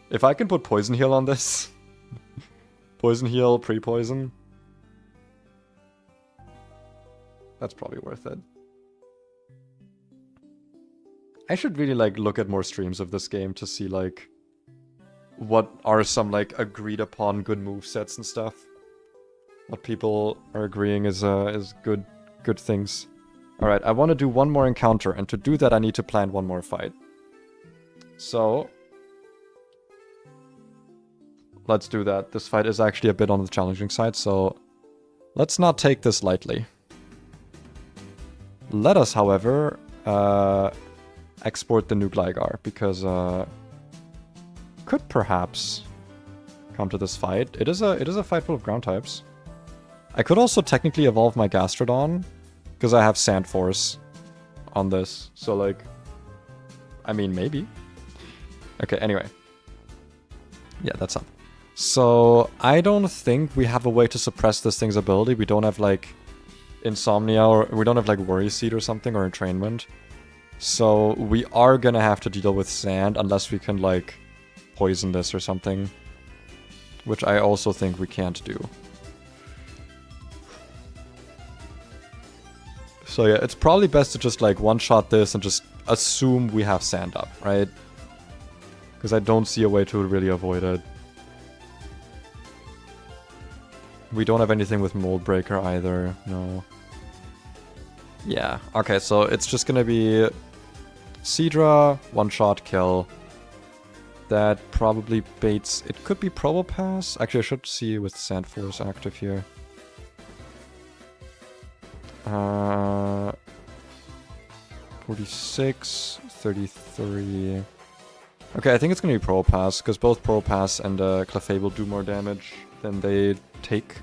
If I can put Poison Heal on this. Poison Heal, pre-poison. That's probably worth it. I should really, like, look at more streams of this game to see, like, what are some, like, agreed upon good movesets and stuff. What people are agreeing is good things. Alright, I want to do one more encounter, and to do that I need to plan one more fight. So, let's do that. This fight is actually a bit on the challenging side, so let's not take this lightly. Let us, however, export the new Gligar, because could perhaps come to this fight. It is a fight full of ground types. I could also technically evolve my Gastrodon, because I have Sand Force on this. So, like, I mean, maybe. Okay, anyway. Yeah, that's up. So, I don't think we have a way to suppress this thing's ability. We don't have, like, Insomnia, or we don't have, like, Worry Seed or something, or Entrainment. So, we are gonna have to deal with Sand, unless we can, like, poison this or something. Which I also think we can't do. So yeah, it's probably best to just, like, one-shot this and just assume we have Sand up, right? Because I don't see a way to really avoid it. We don't have anything with Mold Breaker either, no. Yeah, okay, so it's just gonna be Seadra, one-shot kill. That probably baits... It could be Probopass. Actually, I should see with Sand Force active here. 46, 33... Okay, I think it's gonna be Probopass, because both Probopass and Clefable do more damage than they take.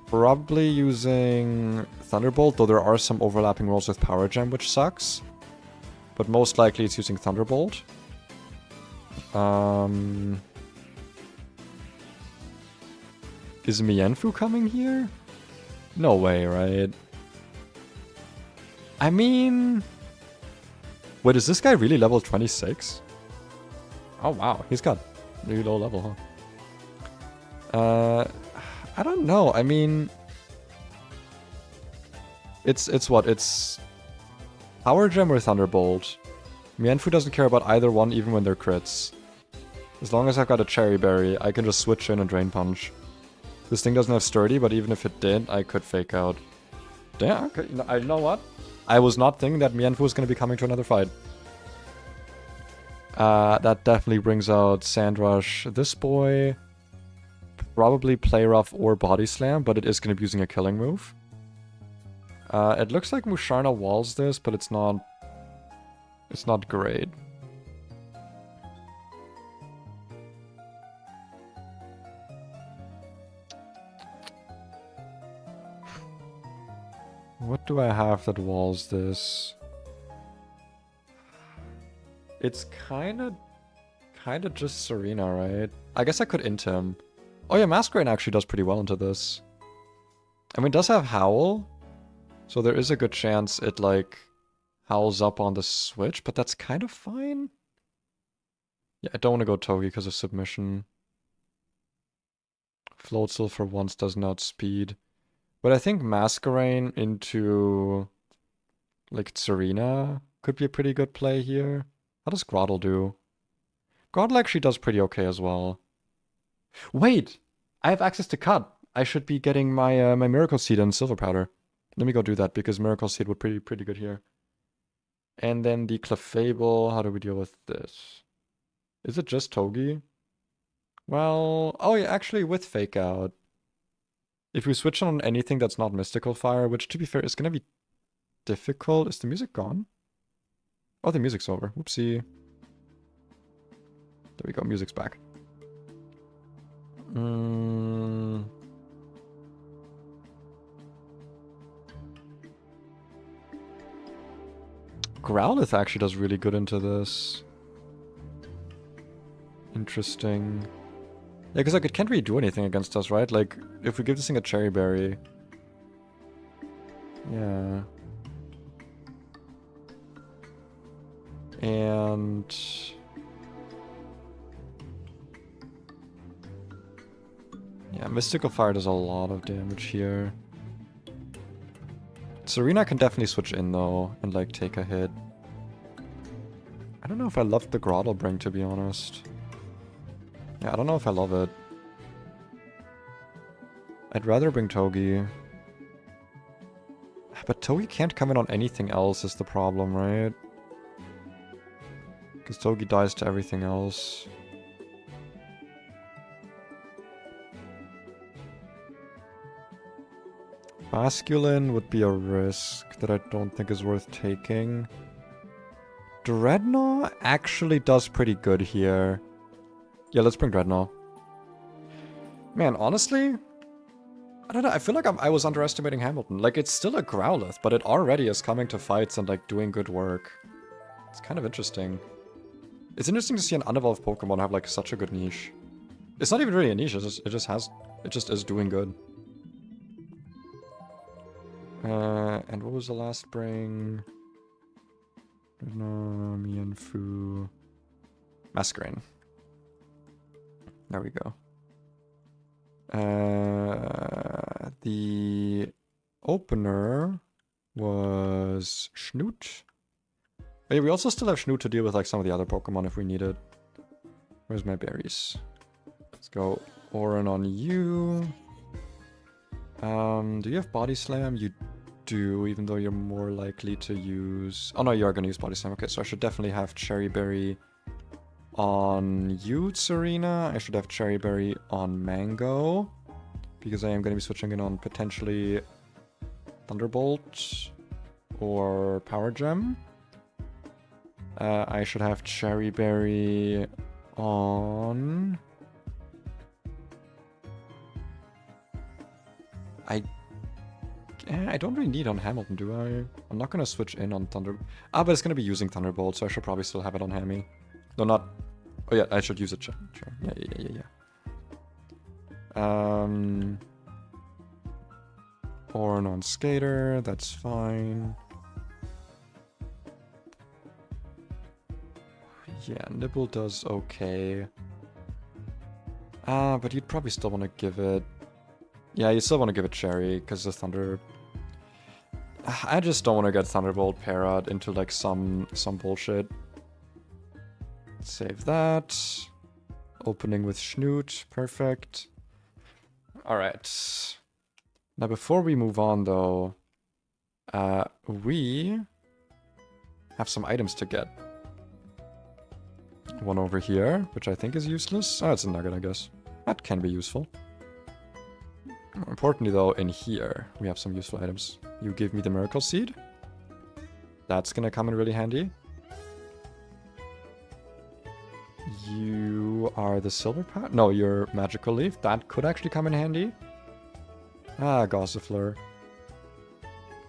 Probably using Thunderbolt, though there are some overlapping rolls with Power Gem, which sucks. But most likely it's using Thunderbolt. Is Mienfoo coming here? No way, right? I mean... Wait, is this guy really level 26? Oh wow, he's got really low level, huh? I don't know, I mean... It's what? It's... Power Gem or Thunderbolt. Mienfoo doesn't care about either one, even when they're crits. As long as I've got a Cherry Berry, I can just switch in and Drain Punch. This thing doesn't have Sturdy, but even if it did, I could Fake Out. Damn, okay, you know what? I was not thinking that Mienfoo was going to be coming to another fight. That definitely brings out Sandrush. This boy... Probably Play Rough or Body Slam, but it is going to be using a killing move. It looks like Musharna walls this, but it's not... It's not great. What do I have that walls this? It's kinda kinda just Serena, right? I guess I could int him. Oh yeah, Masquerain actually does pretty well into this. I mean, it does have Howl, so there is a good chance it, like, howls up on the switch, but that's kind of fine. Yeah, I don't want to go Togi because of submission. Floatzel for once doesn't outspeed. But I think Masquerain into, like, Serena could be a pretty good play here. How does Groddle do? Groddle actually does pretty okay as well. Wait! I have access to cut. I should be getting my my Miracle Seed and Silver Powder. Let me go do that, because Miracle Seed would be pretty good here. And then the Clefable, how do we deal with this? Is it just Togi? Well, oh yeah, actually with Fake Out. If we switch on anything that's not Mystical Fire, which to be fair is gonna be difficult. Is the music gone? Oh, the music's over. Whoopsie. There we go, music's back. Growlithe actually does really good into this. Interesting. Yeah, because like it can't really do anything against us, right? Like, if we give this thing a Cherry Berry. Yeah. And... yeah, Mystical Fire does a lot of damage here. Serena can definitely switch in though, and like take a hit. I don't know if I love the Groddle Bring, to be honest. Yeah, I don't know if I love it. I'd rather bring Togi. But Togi can't come in on anything else is the problem, right? Because Togi dies to everything else. Basculin would be a risk that I don't think is worth taking. Dreadnought actually does pretty good here. Yeah, let's bring Dreadnought. Man, honestly, I don't know, I feel like I was underestimating Hamilton. Like, it's still a Growlithe, but it already is coming to fights and, like, doing good work. It's kind of interesting. It's interesting to see an unevolved Pokemon have, like, such a good niche. It's not even really a niche, it just is doing good. And what was the last bring? No, Mienfoo. Masquerain. There we go. The opener was Schnoot. Hey, we also still have Schnoot to deal with like some of the other Pokemon if we need it. Where's my berries? Let's go Oran on you. Do you have Body Slam? You do, even though you're more likely to use... oh no, you are going to use Body Slam. Okay, so I should definitely have Cherry Berry on you, Serena. I should have Cherry Berry on Mango, because I am going to be switching in on potentially Thunderbolt or Power Gem. I should have Cherry Berry on... I don't really need on Hamilton, do I? I'm not going to switch in on Thunder... ah, but it's going to be using Thunderbolt, so I should probably still have it on Hammy. No, not... oh yeah, I should use it. Sure. Yeah. Oran on Skater, that's fine. Yeah, Nibble does okay. But you'd probably still want to give it... yeah, you still want to give it Cherry, because the Thunder... I just don't want to get Thunderbolt Parrot into like some bullshit. Save that. Opening with Schnoot, perfect. Alright. Now before we move on though, we have some items to get. One over here, which I think is useless. Oh, it's a nugget, I guess. That can be useful. More importantly though, in here, we have some useful items. You give me the Miracle Seed. That's gonna come in really handy. You are the Silver Powder? No, you're Magical Leaf. That could actually come in handy. Ah, Gossifleur.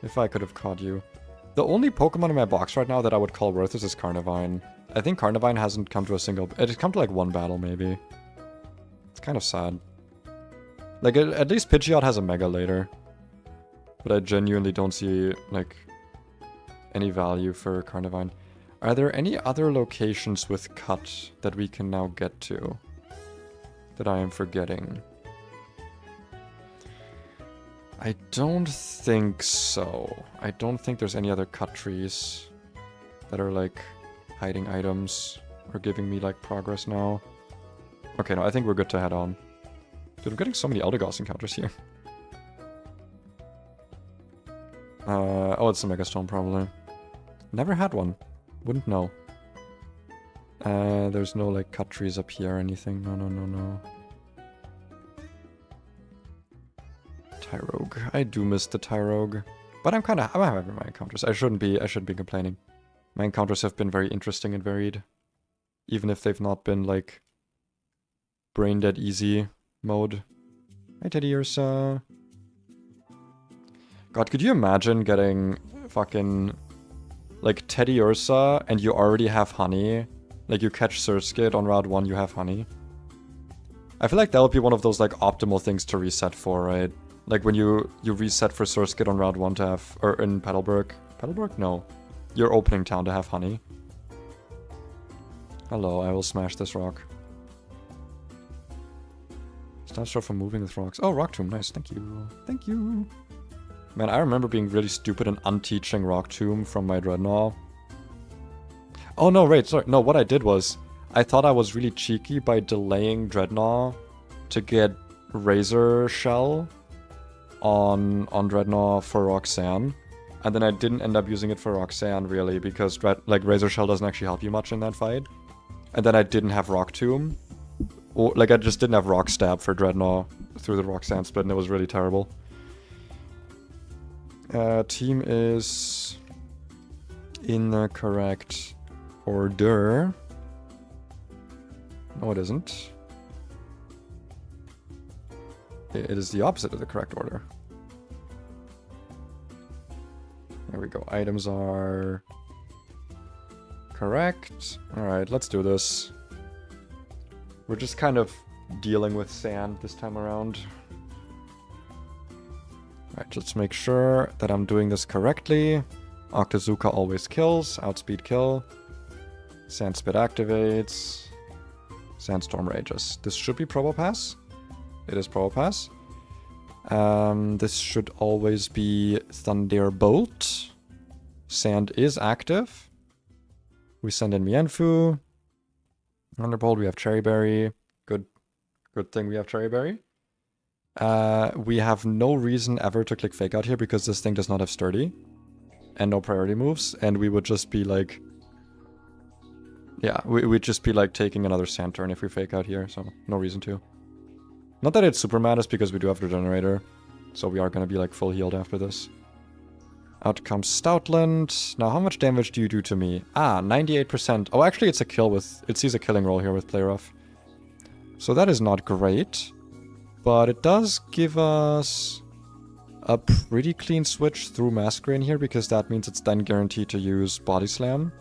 If I could have caught you. The only Pokemon in my box right now that I would call worthless is Carnivine. I think Carnivine hasn't come to a single... It's come to like one battle, maybe. It's kind of sad. Like, at least Pidgeot has a Mega later. But I genuinely don't see, like, any value for Carnivine. Are there any other locations with cut that we can now get to? That I am forgetting? I don't think so. I don't think there's any other cut trees that are, like, hiding items or giving me, like, progress now. Okay, no, I think we're good to head on. Dude, I'm getting so many Eldegoss encounters here. Oh, it's a Megastone, probably. Never had one. Wouldn't know. There's no, like, cut trees up here or anything. No. Tyrogue. I do miss the Tyrogue. But I'm having my encounters. I shouldn't be complaining. My encounters have been very interesting and varied. Even if they've not been, like, brain dead easy mode. Hi, Teddy Ursa. God, could you imagine getting fucking, like, Teddy Ursa and you already have honey? Like, you catch Surskit on Route 1, you have honey. I feel like that would be one of those, like, optimal things to reset for, right? Like, when you reset for Surskit on Route 1 to have, or in Petalburg. Petalburg? No. Your opening town to have honey. Hello, I will smash this rock. Stop short from moving with rocks. Oh, Rock Tomb, nice, thank you. Thank you. Man, I remember being really stupid and unteaching Rock Tomb from my Dreadnought. Oh no, wait, sorry. No, what I did was, I thought I was really cheeky by delaying Dreadnought to get Razor Shell on Dreadnought for Roxanne. And then I didn't end up using it for Roxanne, really, because Razor Shell doesn't actually help you much in that fight. And then I didn't have Rock Tomb. Or, like, I just didn't have Rock Stab for Dreadnought through the Roxanne split, and it was really terrible. Team is in the correct order. No, it isn't. It is the opposite of the correct order. There we go. Items are correct. Alright, let's do this. We're just kind of dealing with sand this time around. Alright, let's make sure that I'm doing this correctly. Octazooka always kills. Outspeed kill. Sandspit activates. Sandstorm rages. This should be Probopass. It is Probopass. This should always be Thunderbolt. Sand is active. We send in Mienfoo. Thunderbolt, we have Cherry Berry. Good thing we have Cherry Berry. We have no reason ever to click Fake Out here because this thing does not have Sturdy. And no priority moves. And we would just be like... Yeah, we'd just be like taking another sand turn if we Fake Out here, so no reason to. Not that it's super matters because we do have Regenerator. So we are going to be like full healed after this. Out comes Stoutland. Now, how much damage do you do to me? Ah, 98%. Oh, actually, it's a kill with... It sees a killing roll here with Play Rough. So that is not great. But it does give us a pretty clean switch through Masquerain here, because that means it's then guaranteed to use Body Slam.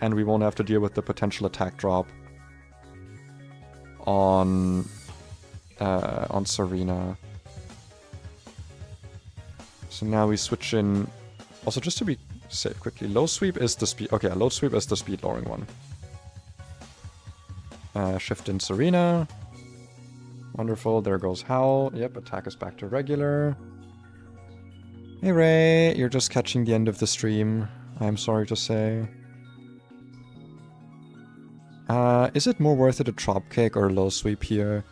And we won't have to deal with the potential attack drop on Serena. So now we switch in... Also, just to be safe quickly, Low Sweep is the speed... Okay, Low Sweep is the speed lowering one. Shift in Serena. Wonderful, there goes Howl. Yep, attack is back to regular. Hey Ray, you're just catching the end of the stream, I'm sorry to say. Is it more worth it a Trop Cake or Low Sweep here?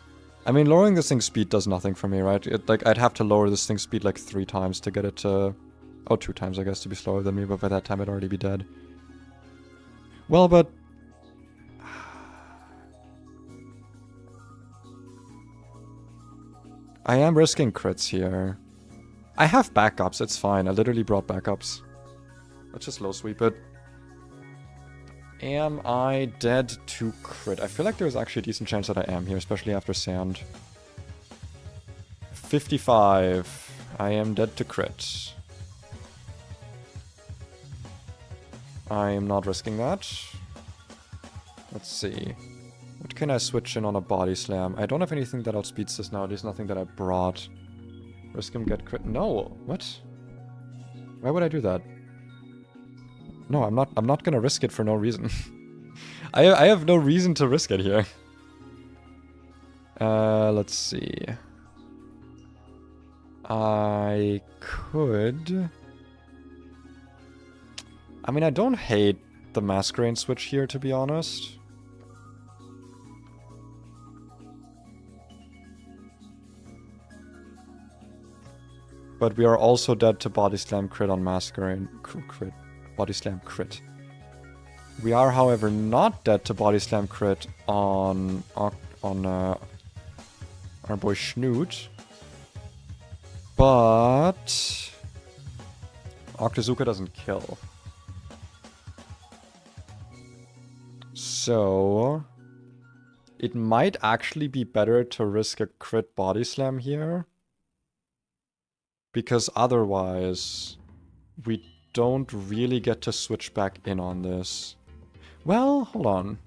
I mean, lowering this thing's speed does nothing for me, right? Like, I'd have to lower this thing's speed like 3 times to get it to... Oh, 2 times, I guess, to be slower than me, but by that time it'd already be dead. Well, but... I am risking crits here. I have backups, it's fine. I literally brought backups. Let's just Low Sweep it. Am I dead to crit? I feel like there's actually a decent chance that I am here, especially after Sand. 55. I am dead to crit. I am not risking that. Let's see. What can I switch in on a body slam? I don't have anything that outspeeds this now. There's nothing that I brought. Risk him, get crit. No! What? Why would I do that? No, I'm not gonna risk it for no reason. I have no reason to risk it here. Let's see. I could... I mean, I don't hate the Masquerade switch here, to be honest. But we are also dead to Body Slam crit on Masquerade. Crit. Body Slam crit. We are, however, not dead to Body Slam crit on our boy Schnoot. But Octazooka doesn't kill. So it might actually be better to risk a crit Body Slam here. Because otherwise, we don't really get to switch back in on this. Well, hold on.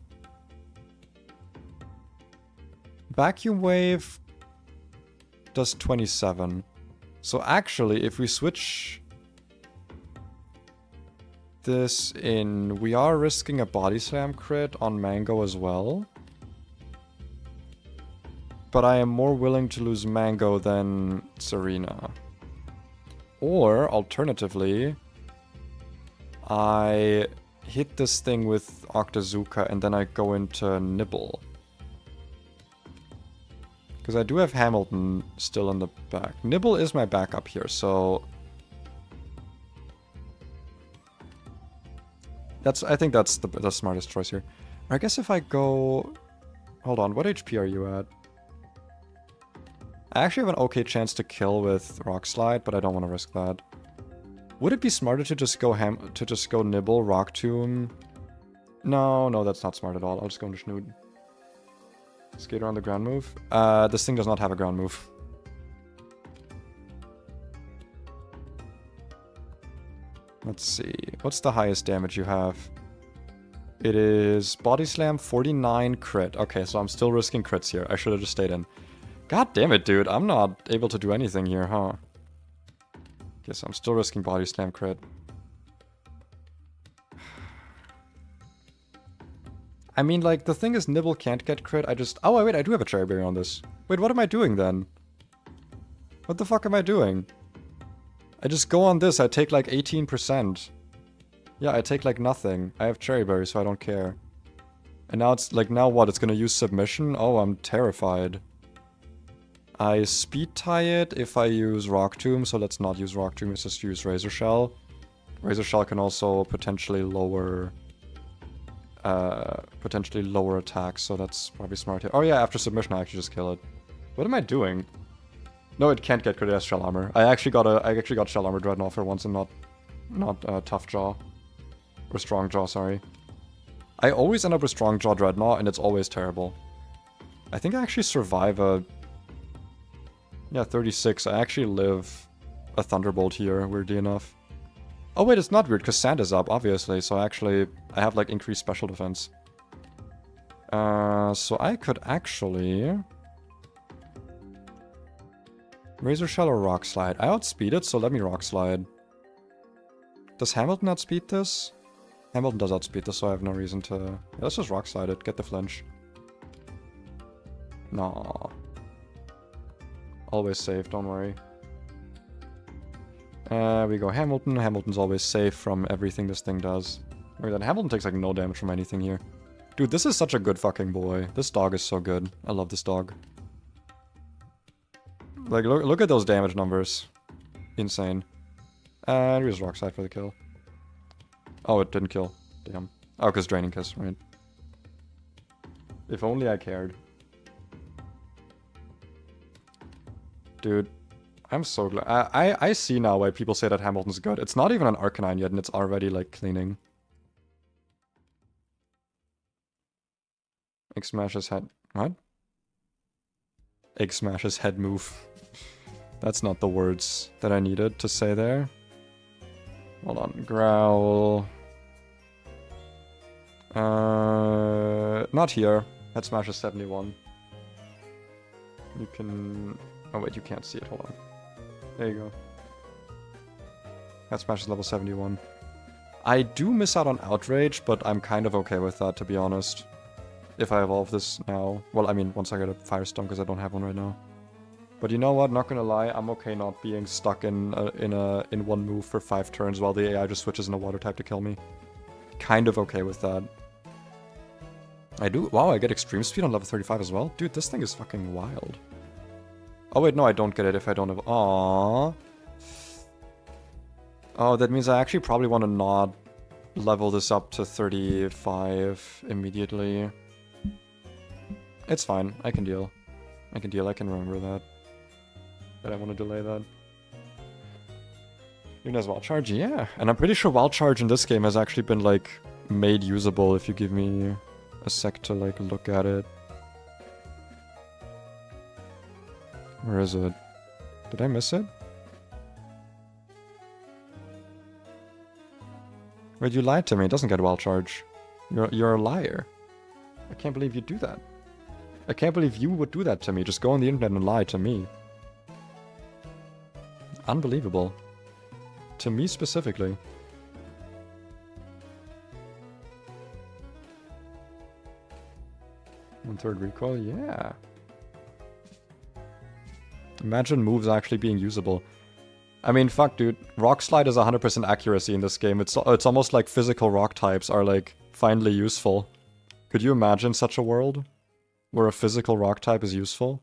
Vacuum Wave does 27. So actually, if we switch this in, we are risking a Body Slam crit on Mango as well. But I am more willing to lose Mango than Serena. Or, alternatively, I hit this thing with Octazooka and then I go into Nibble. Because I do have Hamilton still in the back. Nibble is my backup here, so... I think that's the smartest choice here. I guess if I go... Hold on, what HP are you at? I actually have an okay chance to kill with Rock Slide, but I don't want to risk that. Would it be smarter to just go Nibble, Rock Tomb? No, that's not smart at all. I'll just go into Schnoot. Skate around the ground move. This thing does not have a ground move. Let's see. What's the highest damage you have? It is Body Slam 49 crit. Okay, so I'm still risking crits here. I should have just stayed in. God damn it, dude. I'm not able to do anything here, huh? Guess I'm still risking Body Slam crit. I mean, like, the thing is Nibble can't get crit. Oh, wait, I do have a Cherry Berry on this. Wait, what am I doing then? What the fuck am I doing? I just go on this. I take like 18%. Yeah, I take like nothing. I have Cherry Berry, so I don't care. And now it's like, now what? It's gonna use Submission? Oh, I'm terrified. I speed tie it if I use Rock Tomb, so let's not use Rock Tomb, let's just use Razor Shell. Razor Shell can also potentially lower attacks, so that's probably smart here. Oh yeah, after submission I actually just kill it. What am I doing? No, it can't get crit as Shell Armor. I actually got Shell Armor Dreadnought for once and not Tough Jaw. Or Strong Jaw, sorry. I always end up with Strong Jaw Dreadnought and it's always terrible. I think I actually survive a... Yeah, 36. I actually live a Thunderbolt here, weirdly enough. Oh wait, it's not weird, because Sand is up, obviously, so I have, like, increased special defense. So I could actually... Razor Shell or Rock Slide? I outspeed it, so let me Rock Slide. Does Hamilton outspeed this? Hamilton does outspeed this, so I have no reason to... Yeah, let's just Rock Slide it, get the flinch. No. Always safe, don't worry. We go Hamilton. Hamilton's always safe from everything this thing does. Look at that. Hamilton takes like no damage from anything here. Dude, this is such a good fucking boy. This dog is so good. I love this dog. Like, look at those damage numbers. Insane. And we just Rock Slide for the kill. Oh, it didn't kill. Damn. Oh, because Draining Kiss, right. If only I cared. Dude, I'm so glad. I see now why people say that Hamilton's good. It's not even an Arcanine yet, and it's already, like, cleaning. Egg Smash's head... What? Egg Smash's head move. That's not the words that I needed to say there. Hold on. Growl. Not here. Head smash is 71. You can... Oh wait, you can't see it. Hold on. There you go. Head smash is level 71. I do miss out on Outrage, but I'm kind of okay with that, to be honest. If I evolve this now. Well, I mean, once I get a Firestone, because I don't have one right now. But you know what? Not gonna lie, I'm okay not being stuck in one move for 5 turns while the AI just switches in a water type to kill me. Kind of okay with that. I do. Wow, I get extreme speed on level 35 as well? Dude, this thing is fucking wild. Oh wait, no, I don't get it if I don't have... Aww. Oh, that means I actually probably want to not level this up to 35 immediately. It's fine. I can deal. I can deal. I can remember that. But I want to delay that. Even as Wild Charge, yeah. And I'm pretty sure Wild Charge in this game has actually been, like, made usable if you give me a sec to, like, look at it. Where is it? Did I miss it? Wait, you lied to me. It doesn't get Wild Charge. You're a liar. I can't believe you'd do that. I can't believe you would do that to me. Just go on the internet and lie to me. Unbelievable. To me specifically. One-third recoil? Yeah. Imagine moves actually being usable. I mean, fuck, dude. Rock Slide is 100% accuracy in this game. It's almost like physical rock types are, like, finally useful. Could you imagine such a world? Where a physical rock type is useful?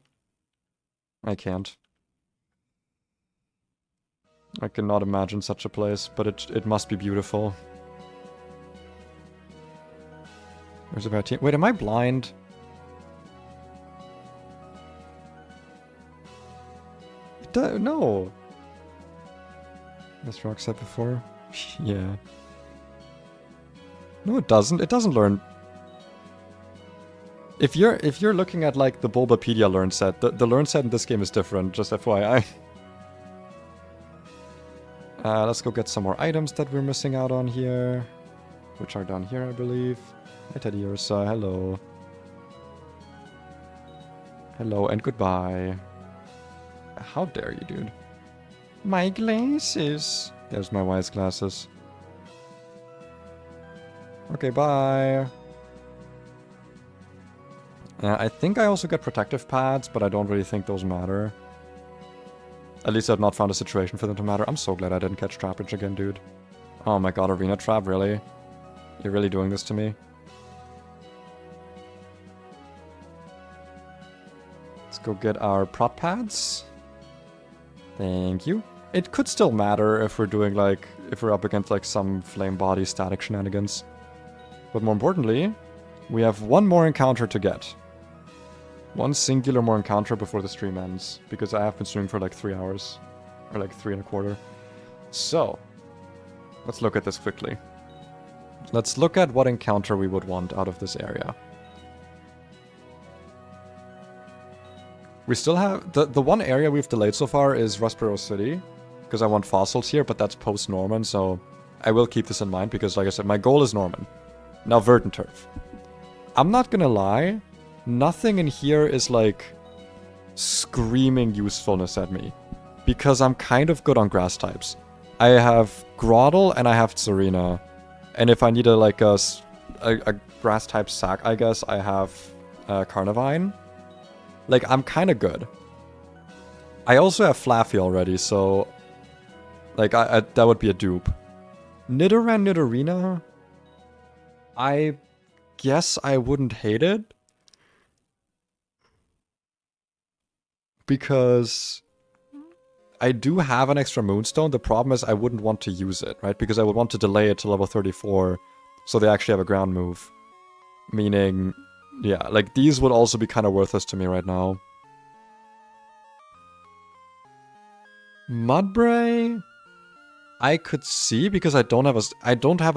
I can't. I cannot imagine such a place, but it must be beautiful. Where's the team? Wait, am I blind? No. This rock set before? Yeah. No, it doesn't. It doesn't learn. If you're looking at like the Bulbapedia learn set, the learn set in this game is different, just FYI. Let's go get some more items that we're missing out on here. Which are down here, I believe. Hi Teddy Ursa, hello. Hello and goodbye. How dare you, dude. My glasses. There's my wise glasses. Okay, bye. I think I also get protective pads, but I don't really think those matter. At least I've not found a situation for them to matter. I'm so glad I didn't catch Trappage again, dude. Oh my god, Arena Trap, really? You're really doing this to me? Let's go get our prot pads. Thank you. It could still matter if we're doing like, if we're up against like some flame body static shenanigans. But more importantly, we have one more encounter to get. One singular more encounter before the stream ends, because I have been streaming for like 3 hours. Or like 3 1/4. So, let's look at this quickly. Let's look at what encounter we would want out of this area. We still have... The one area we've delayed so far is Rustboro City, because I want fossils here, but that's post-Norman, so I will keep this in mind, because like I said, my goal is Norman. Now Verdant Turf. I'm not gonna lie, nothing in here is like screaming usefulness at me, because I'm kind of good on grass types. I have Groddle and I have Serena, and if I need a grass type sack, I guess I have Carnivine. Like, I'm kind of good. I also have Flaffy already, so like that would be a dupe. Nidoran, Nidorina, I guess I wouldn't hate it. Because I do have an extra Moonstone. The problem is I wouldn't want to use it, right? Because I would want to delay it to level 34 so they actually have a ground move. Meaning, yeah, like these would also be kind of worthless to me right now. Mudbray, I could see because I don't have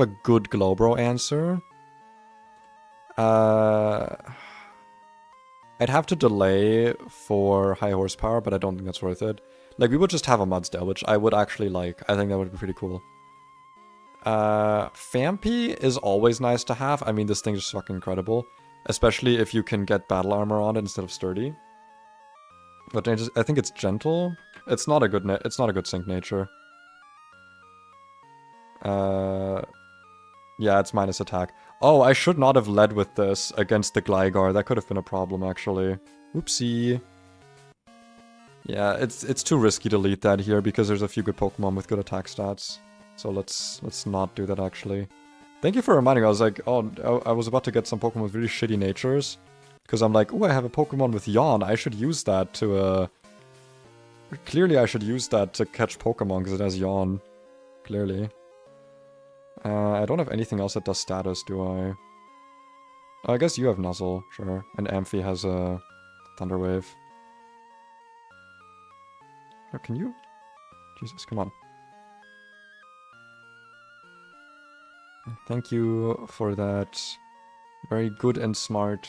a good Glowbro answer. I'd have to delay for high horsepower, but I don't think that's worth it. Like, we would just have a Mudsdale, which I would actually like. I think that would be pretty cool. Phampi is always nice to have. I mean, this thing is fucking incredible. Especially if you can get battle armor on it instead of sturdy. But I think it's gentle. It's not a good sync nature. Yeah, it's minus attack. Oh, I should not have led with this against the Gligar. That could have been a problem, actually. Oopsie. Yeah, it's too risky to lead that here because there's a few good Pokemon with good attack stats. So let's not do that, actually. Thank you for reminding me. I was like, oh, I was about to get some Pokemon with really shitty natures. Because I'm like, oh, I have a Pokemon with Yawn. I should use that to, Clearly I should use that to catch Pokemon because it has Yawn. Clearly. I don't have anything else that does status, do I? Oh, I guess you have Nuzzle, sure. And Amphi has a Thunder Wave. Oh, can you? Jesus, come on. Thank you for that very good and smart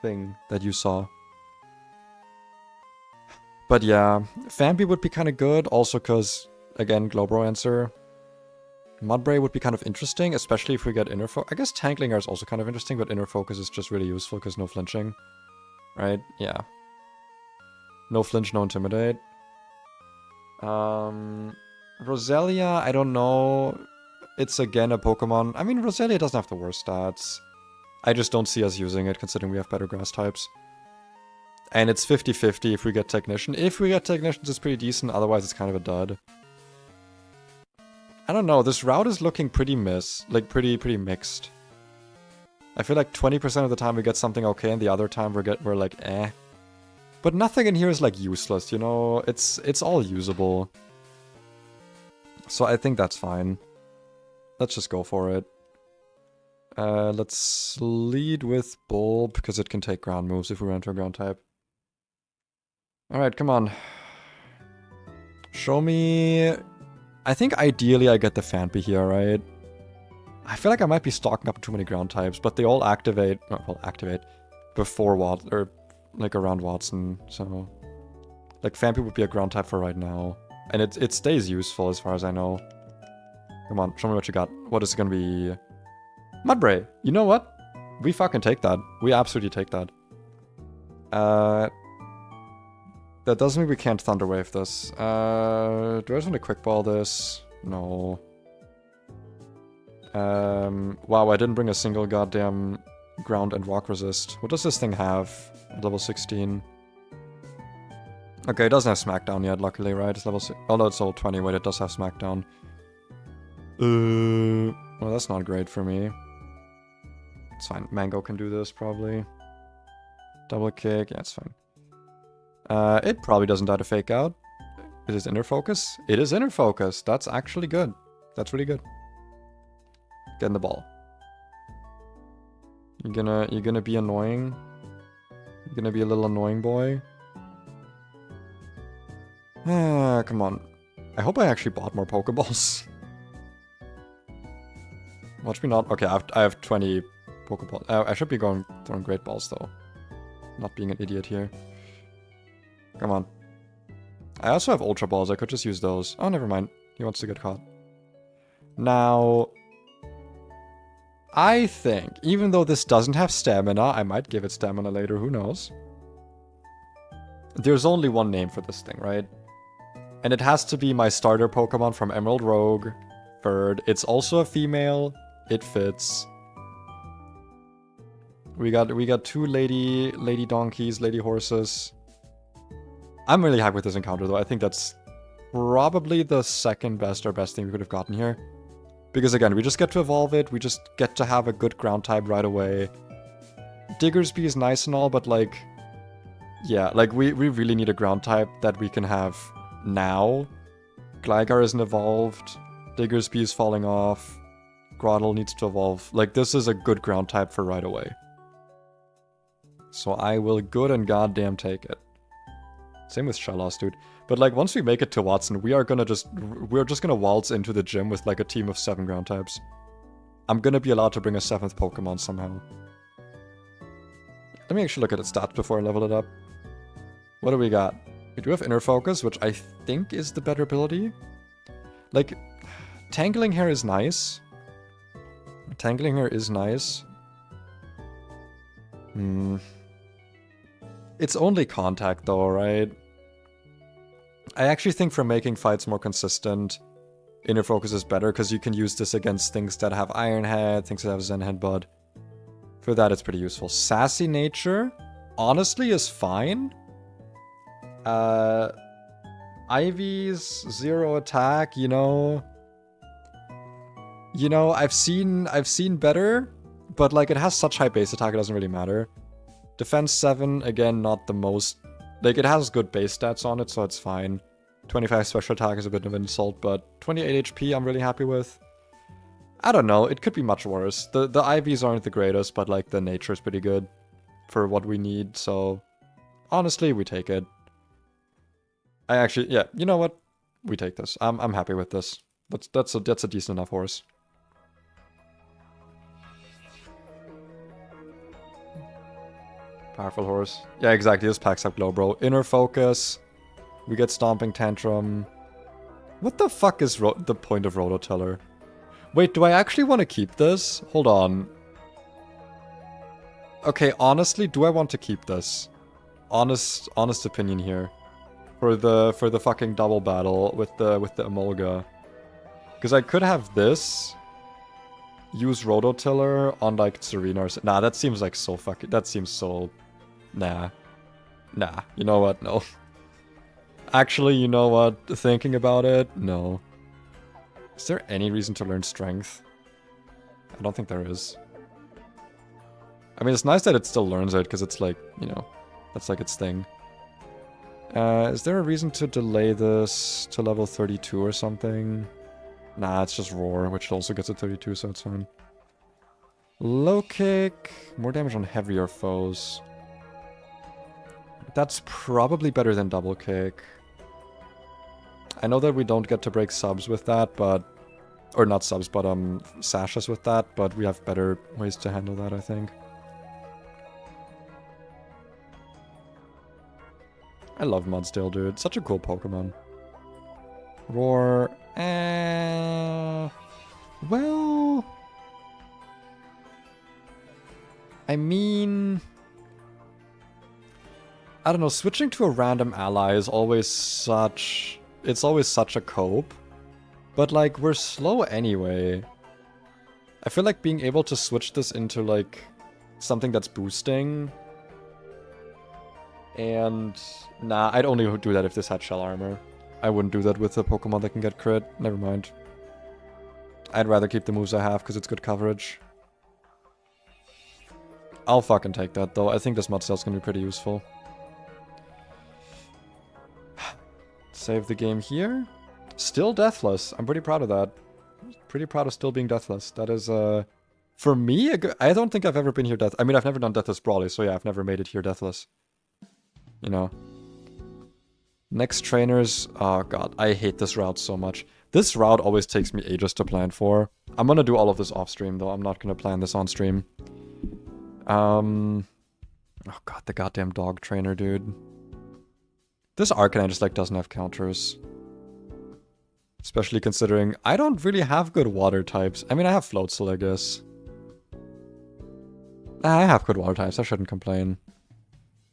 thing that you saw. But yeah, Phampi would be kind of good, also because, again, Glowbro answer. Mudbray would be kind of interesting, especially if we get Inner Focus. I guess Tanklinger is also kind of interesting, but Inner Focus is just really useful because no flinching. Right? Yeah. No flinch, no intimidate. Roselia, I don't know. It's again a Pokemon. I mean, Roselia doesn't have the worst stats. I just don't see us using it, considering we have better grass types. And it's 50-50 if we get Technician. If we get Technicians, it's pretty decent. Otherwise, it's kind of a dud. I don't know. This route is looking pretty pretty mixed. I feel like 20% of the time we get something okay, and the other time we're like, eh. But nothing in here is like useless, you know? It's all usable. So I think that's fine. Let's just go for it. Let's lead with Bulb, because it can take ground moves if we run into a ground type. Alright, come on. Show me... I think ideally I get the Phampi here, right? I feel like I might be stocking up too many ground types, but they all activate... well, activate before like around Watson, so... Like, Phampi would be a ground type for right now. And it stays useful as far as I know. Come on, show me what you got. What is it gonna be? Mudbray! You know what? We fucking take that. We absolutely take that. That doesn't mean we can't Thunder Wave this. Do I just want to Quick Ball this? No. Wow, I didn't bring a single goddamn Ground and Rock Resist. What does this thing have at level 16? Okay, it doesn't have Smackdown yet, luckily, right? It's level 6. Oh no, it's level 20. Wait, it does have Smackdown. Well, that's not great for me. It's fine. Mango can do this, probably. Double kick. Yeah, it's fine. It probably doesn't die to Fake Out. It is Inner Focus. It is Inner Focus. That's actually good. That's really good. Get in the ball. You're gonna be annoying. You're gonna be a little annoying boy. Ah, come on. I hope I actually bought more Pokeballs. Watch me not. Okay, I have 20 Pokeballs. I should be throwing Great Balls though. Not being an idiot here. Come on. I also have Ultra Balls. I could just use those. Oh, never mind. He wants to get caught. Now, I think, even though this doesn't have stamina, I might give it stamina later. Who knows? There's only one name for this thing, right? And it has to be my starter Pokemon from Emerald Rogue. Bird. It's also a female. It fits. We got two lady donkeys, lady horses. I'm really happy with this encounter though. I think that's probably the second best or best thing we could have gotten here. Because again, we just get to evolve it. We just get to have a good ground type right away. Diggersby is nice and all, but like... yeah, like we really need a ground type that we can have now. Gligar isn't evolved. Diggersby is falling off. Grotle needs to evolve. Like, this is a good ground type for right away. So I will good and goddamn take it. Same with Shellos, dude. But like, once we make it to Watson, we're just gonna waltz into the gym with like a team of 7 ground types. I'm gonna be allowed to bring a 7th Pokemon somehow. Let me actually look at its stats before I level it up. What do we got? We do have Inner Focus, which I think is the better ability. Like, Tangling Hair is nice. Tangling her is nice. It's only contact though, right? I actually think for making fights more consistent, Inner Focus is better because you can use this against things that have Iron Head, things that have Zen Headbutt. For that, it's pretty useful. Sassy Nature, honestly, is fine. Ivy's 0 attack, you know. I've seen better, but like it has such high base attack, it doesn't really matter. Defense 7, again, not the most... Like, it has good base stats on it, so it's fine. 25 special attack is a bit of an insult, but 28 HP I'm really happy with. I don't know, it could be much worse. The IVs aren't the greatest, but like the nature is pretty good for what we need, so honestly, we take it. I actually, yeah, you know what? We take this. I'm happy with this. That's a decent enough horse. Powerful horse. Yeah, exactly. This packs up glow, bro. Inner Focus. We get Stomping Tantrum. What the fuck is the point of Rototiller? Wait, do I actually want to keep this? Hold on. Okay, honestly, do I want to keep this? Honest opinion here. For the fucking double battle with the Emolga. Because I could have this. Use Rototiller on like Serena or... Nah, that seems like so fucking... That seems so... Nah. Nah, you know what? No. Actually, you know what? Thinking about it, no. Is there any reason to learn Strength? I don't think there is. I mean, it's nice that it still learns it, because it's like, you know, that's like its thing. Is there a reason to delay this to level 32 or something? Nah, it's just Roar, which also gets a 32, so it's fine. Low Kick. More damage on heavier foes. That's probably better than Double Kick. I know that we don't get to break subs with that, but... Or not subs, but sashes with that, but we have better ways to handle that, I think. I love Mudsdale, dude. Such a cool Pokemon. Roar. Well... I mean... I don't know, switching to a random ally is always such... It's always such a cope. But, like, we're slow anyway. I feel like being able to switch this into, like, something that's boosting... And... Nah, I'd only do that if this had Shell Armor. I wouldn't do that with a Pokemon that can get crit. Never mind. I'd rather keep the moves I have, because it's good coverage. I'll fucking take that, though. I think this Mudsdale's gonna be pretty useful. Save the game here. Still deathless. I'm pretty proud of that. Pretty proud of still being deathless. That is, for me, I don't think I've ever been here I mean, I've never done Deathless Brawly, so yeah, I've never made it here deathless. You know. Next trainers. Oh god, I hate this route so much. This route always takes me ages to plan for. I'm gonna do all of this off stream, though. I'm not gonna plan this on stream. Oh god, the goddamn dog trainer, dude. This Arcanine just, like, doesn't have counters. Especially considering I don't really have good water types. I mean, I have Floatzel, I guess. I have good water types, I shouldn't complain.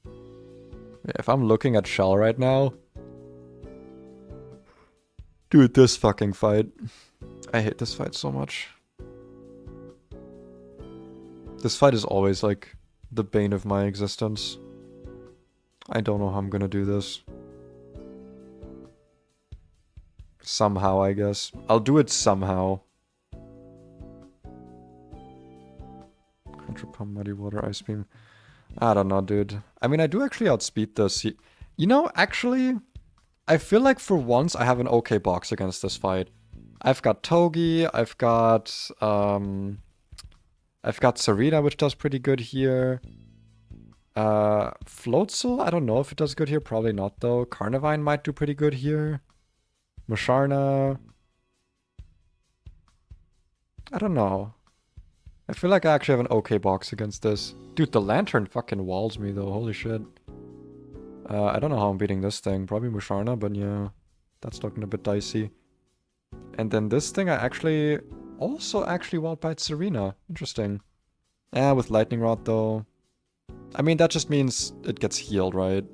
Yeah, if I'm looking at Shell right now... Dude, this fucking fight. I hate this fight so much. This fight is always, like, the bane of my existence. I don't know how I'm gonna do this. Somehow, I guess. I'll do it somehow. Contra Pump, Muddy Water, Ice Beam. I don't know, dude. I mean, I do actually outspeed this. You know, actually, I feel like for once I have an okay box against this fight. I've got Togi, I've got Serena, which does pretty good here. Floatzel, I don't know if it does good here. Probably not, though. Carnivine might do pretty good here. Musharna. I don't know. I feel like I actually have an okay box against this. Dude, the Lantern fucking walls me, though. Holy shit. I don't know how I'm beating this thing. Probably Musharna, but yeah. That's looking a bit dicey. And then this thing, I actually... Also actually Wild Bite Serena. Interesting. Yeah, with Lightning Rod though. I mean, that just means it gets healed, right?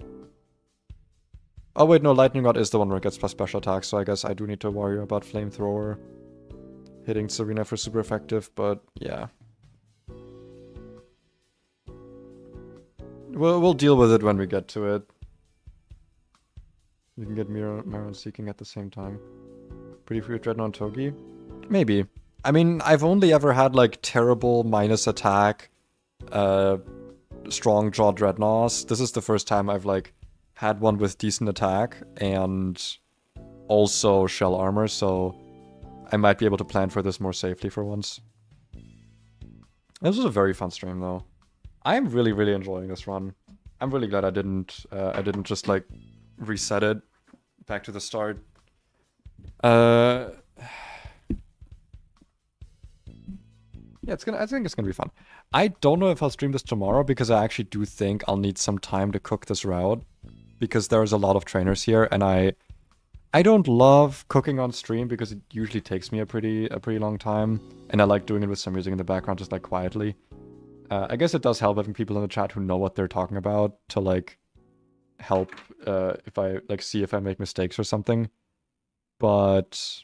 Oh wait, no, Lightning Rod is the one where it gets plus special attack, so I guess I do need to worry about Flamethrower hitting Serena for super effective, but yeah. We'll deal with it when we get to it. You can get Mirror Seeking at the same time. Pretty free with Dreadnought and Togi? Maybe. I mean, I've only ever had, like, terrible minus attack, strong jaw Dreadnoughts. This is the first time I've, like, had one with decent attack and also shell armor, so I might be able to plan for this more safely for once. This was a very fun stream, though. I'm really, really enjoying this run. I'm really glad I didn't just, like, reset it back to the start. Yeah, I think it's gonna be fun. I don't know if I'll stream this tomorrow because I actually do think I'll need some time to cook this route because there's a lot of trainers here, and I don't love cooking on stream because it usually takes me a pretty long time, and I like doing it with some music in the background, just like quietly. I guess it does help having people in the chat who know what they're talking about to like help if I like see if I make mistakes or something. But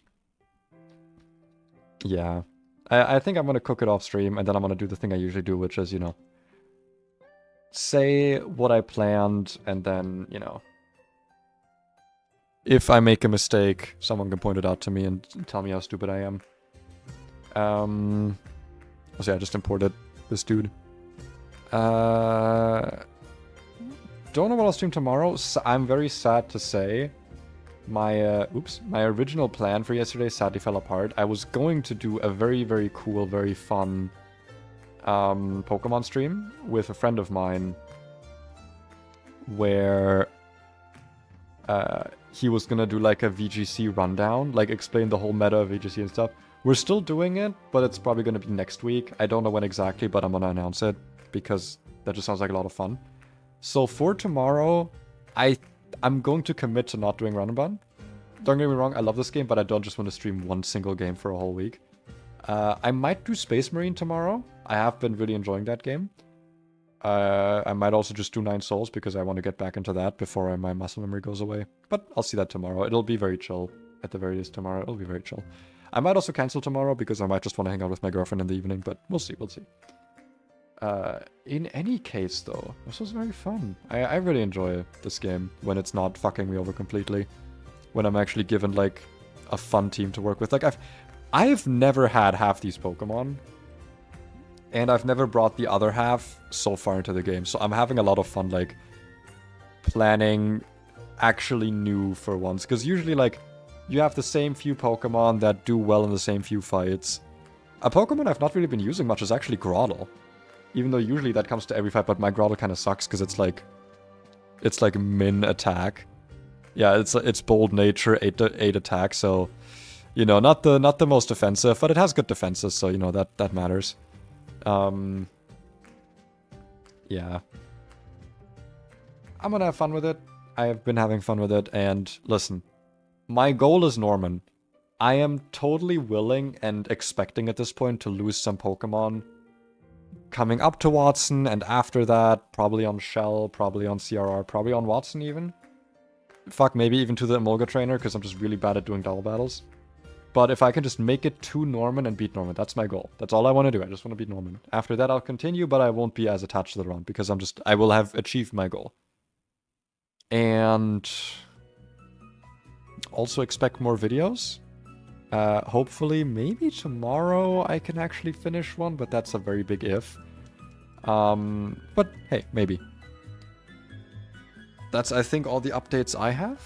yeah, I think I'm gonna cook it off stream, and then I'm gonna do the thing I usually do, which is, you know, say what I planned, and then, you know, if I make a mistake, someone can point it out to me and tell me how stupid I am. So yeah, I just imported this dude. Don't know what I'll stream tomorrow. So I'm very sad to say my my original plan for yesterday sadly fell apart. I was going to do a very, very cool, very fun Pokemon stream with a friend of mine where he was gonna do like a VGC rundown, like explain the whole meta of VGC and stuff. We're still doing it, but it's probably gonna be next week. I don't know when exactly, but I'm gonna announce it because that just sounds like a lot of fun. So for tomorrow, I'm going to commit to not doing Run&Bun. Don't get me wrong, I love this game, but I don't just want to stream one single game for a whole week. I might do Space Marine tomorrow. I have been really enjoying that game. I might also just do 9 Souls because I want to get back into that before my muscle memory goes away. But I'll see that tomorrow. It'll be very chill. At the very least tomorrow, it'll be very chill. I might also cancel tomorrow because I might just want to hang out with my girlfriend in the evening, but we'll see, we'll see. In any case, though, this was very fun. I really enjoy this game when it's not fucking me over completely. When I'm actually given, like, a fun team to work with. Like, I've never had half these Pokemon, and I've never brought the other half so far into the game. So I'm having a lot of fun, like, planning actually new for once. Because usually, like, you have the same few Pokemon that do well in the same few fights. A Pokemon I've not really been using much is actually Grotle. Even though usually that comes to every fight, but my Grotle kind of sucks because it's like min attack. Yeah, it's bold nature, 8 attack, so you know, not the most offensive, but it has good defenses, so you know that matters. Yeah. I'm gonna have fun with it. I have been having fun with it, and listen, my goal is Norman. I am totally willing and expecting at this point to lose some Pokemon coming up to Watson, and after that, probably on Shell, probably on CRR, probably on Watson even. Fuck, maybe even to the Emolga trainer, because I'm just really bad at doing double battles. But if I can just make it to Norman and beat Norman, that's my goal. That's all I want to do. I just want to beat Norman. After that, I'll continue, but I won't be as attached to the run, because I will have achieved my goal. And also expect more videos. Hopefully, maybe tomorrow I can actually finish one, but that's a very big if. But hey, maybe. That's, I think, all the updates I have.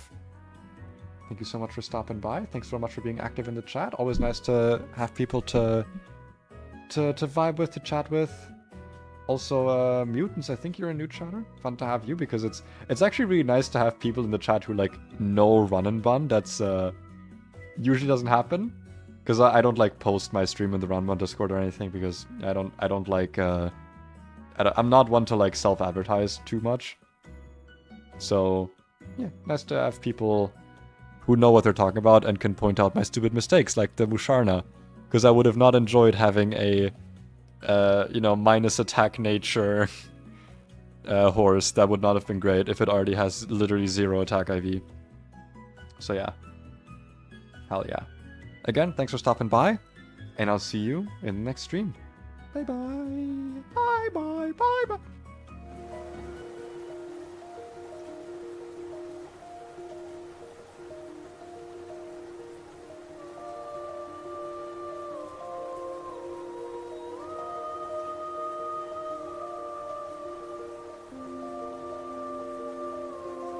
Thank you so much for stopping by. Thanks so much for being active in the chat. Always nice to have people to vibe with, to chat with. Also, Mutants, I think you're a new chatter. Fun to have you, because it's actually really nice to have people in the chat who, like, know Run&Bun. That's, usually doesn't happen. Because I don't, like, post my stream in the Run&Bun Discord or anything, because I don't like, I'm not one to, like, self-advertise too much. So, yeah, nice to have people who know what they're talking about and can point out my stupid mistakes, like the Musharna Because I would have not enjoyed having a, you know, minus attack nature horse. That would not have been great if it already has literally 0 attack IV. So yeah. Hell yeah. Again, thanks for stopping by, and I'll see you in the next stream. Bye bye. Bye bye. Bye bye.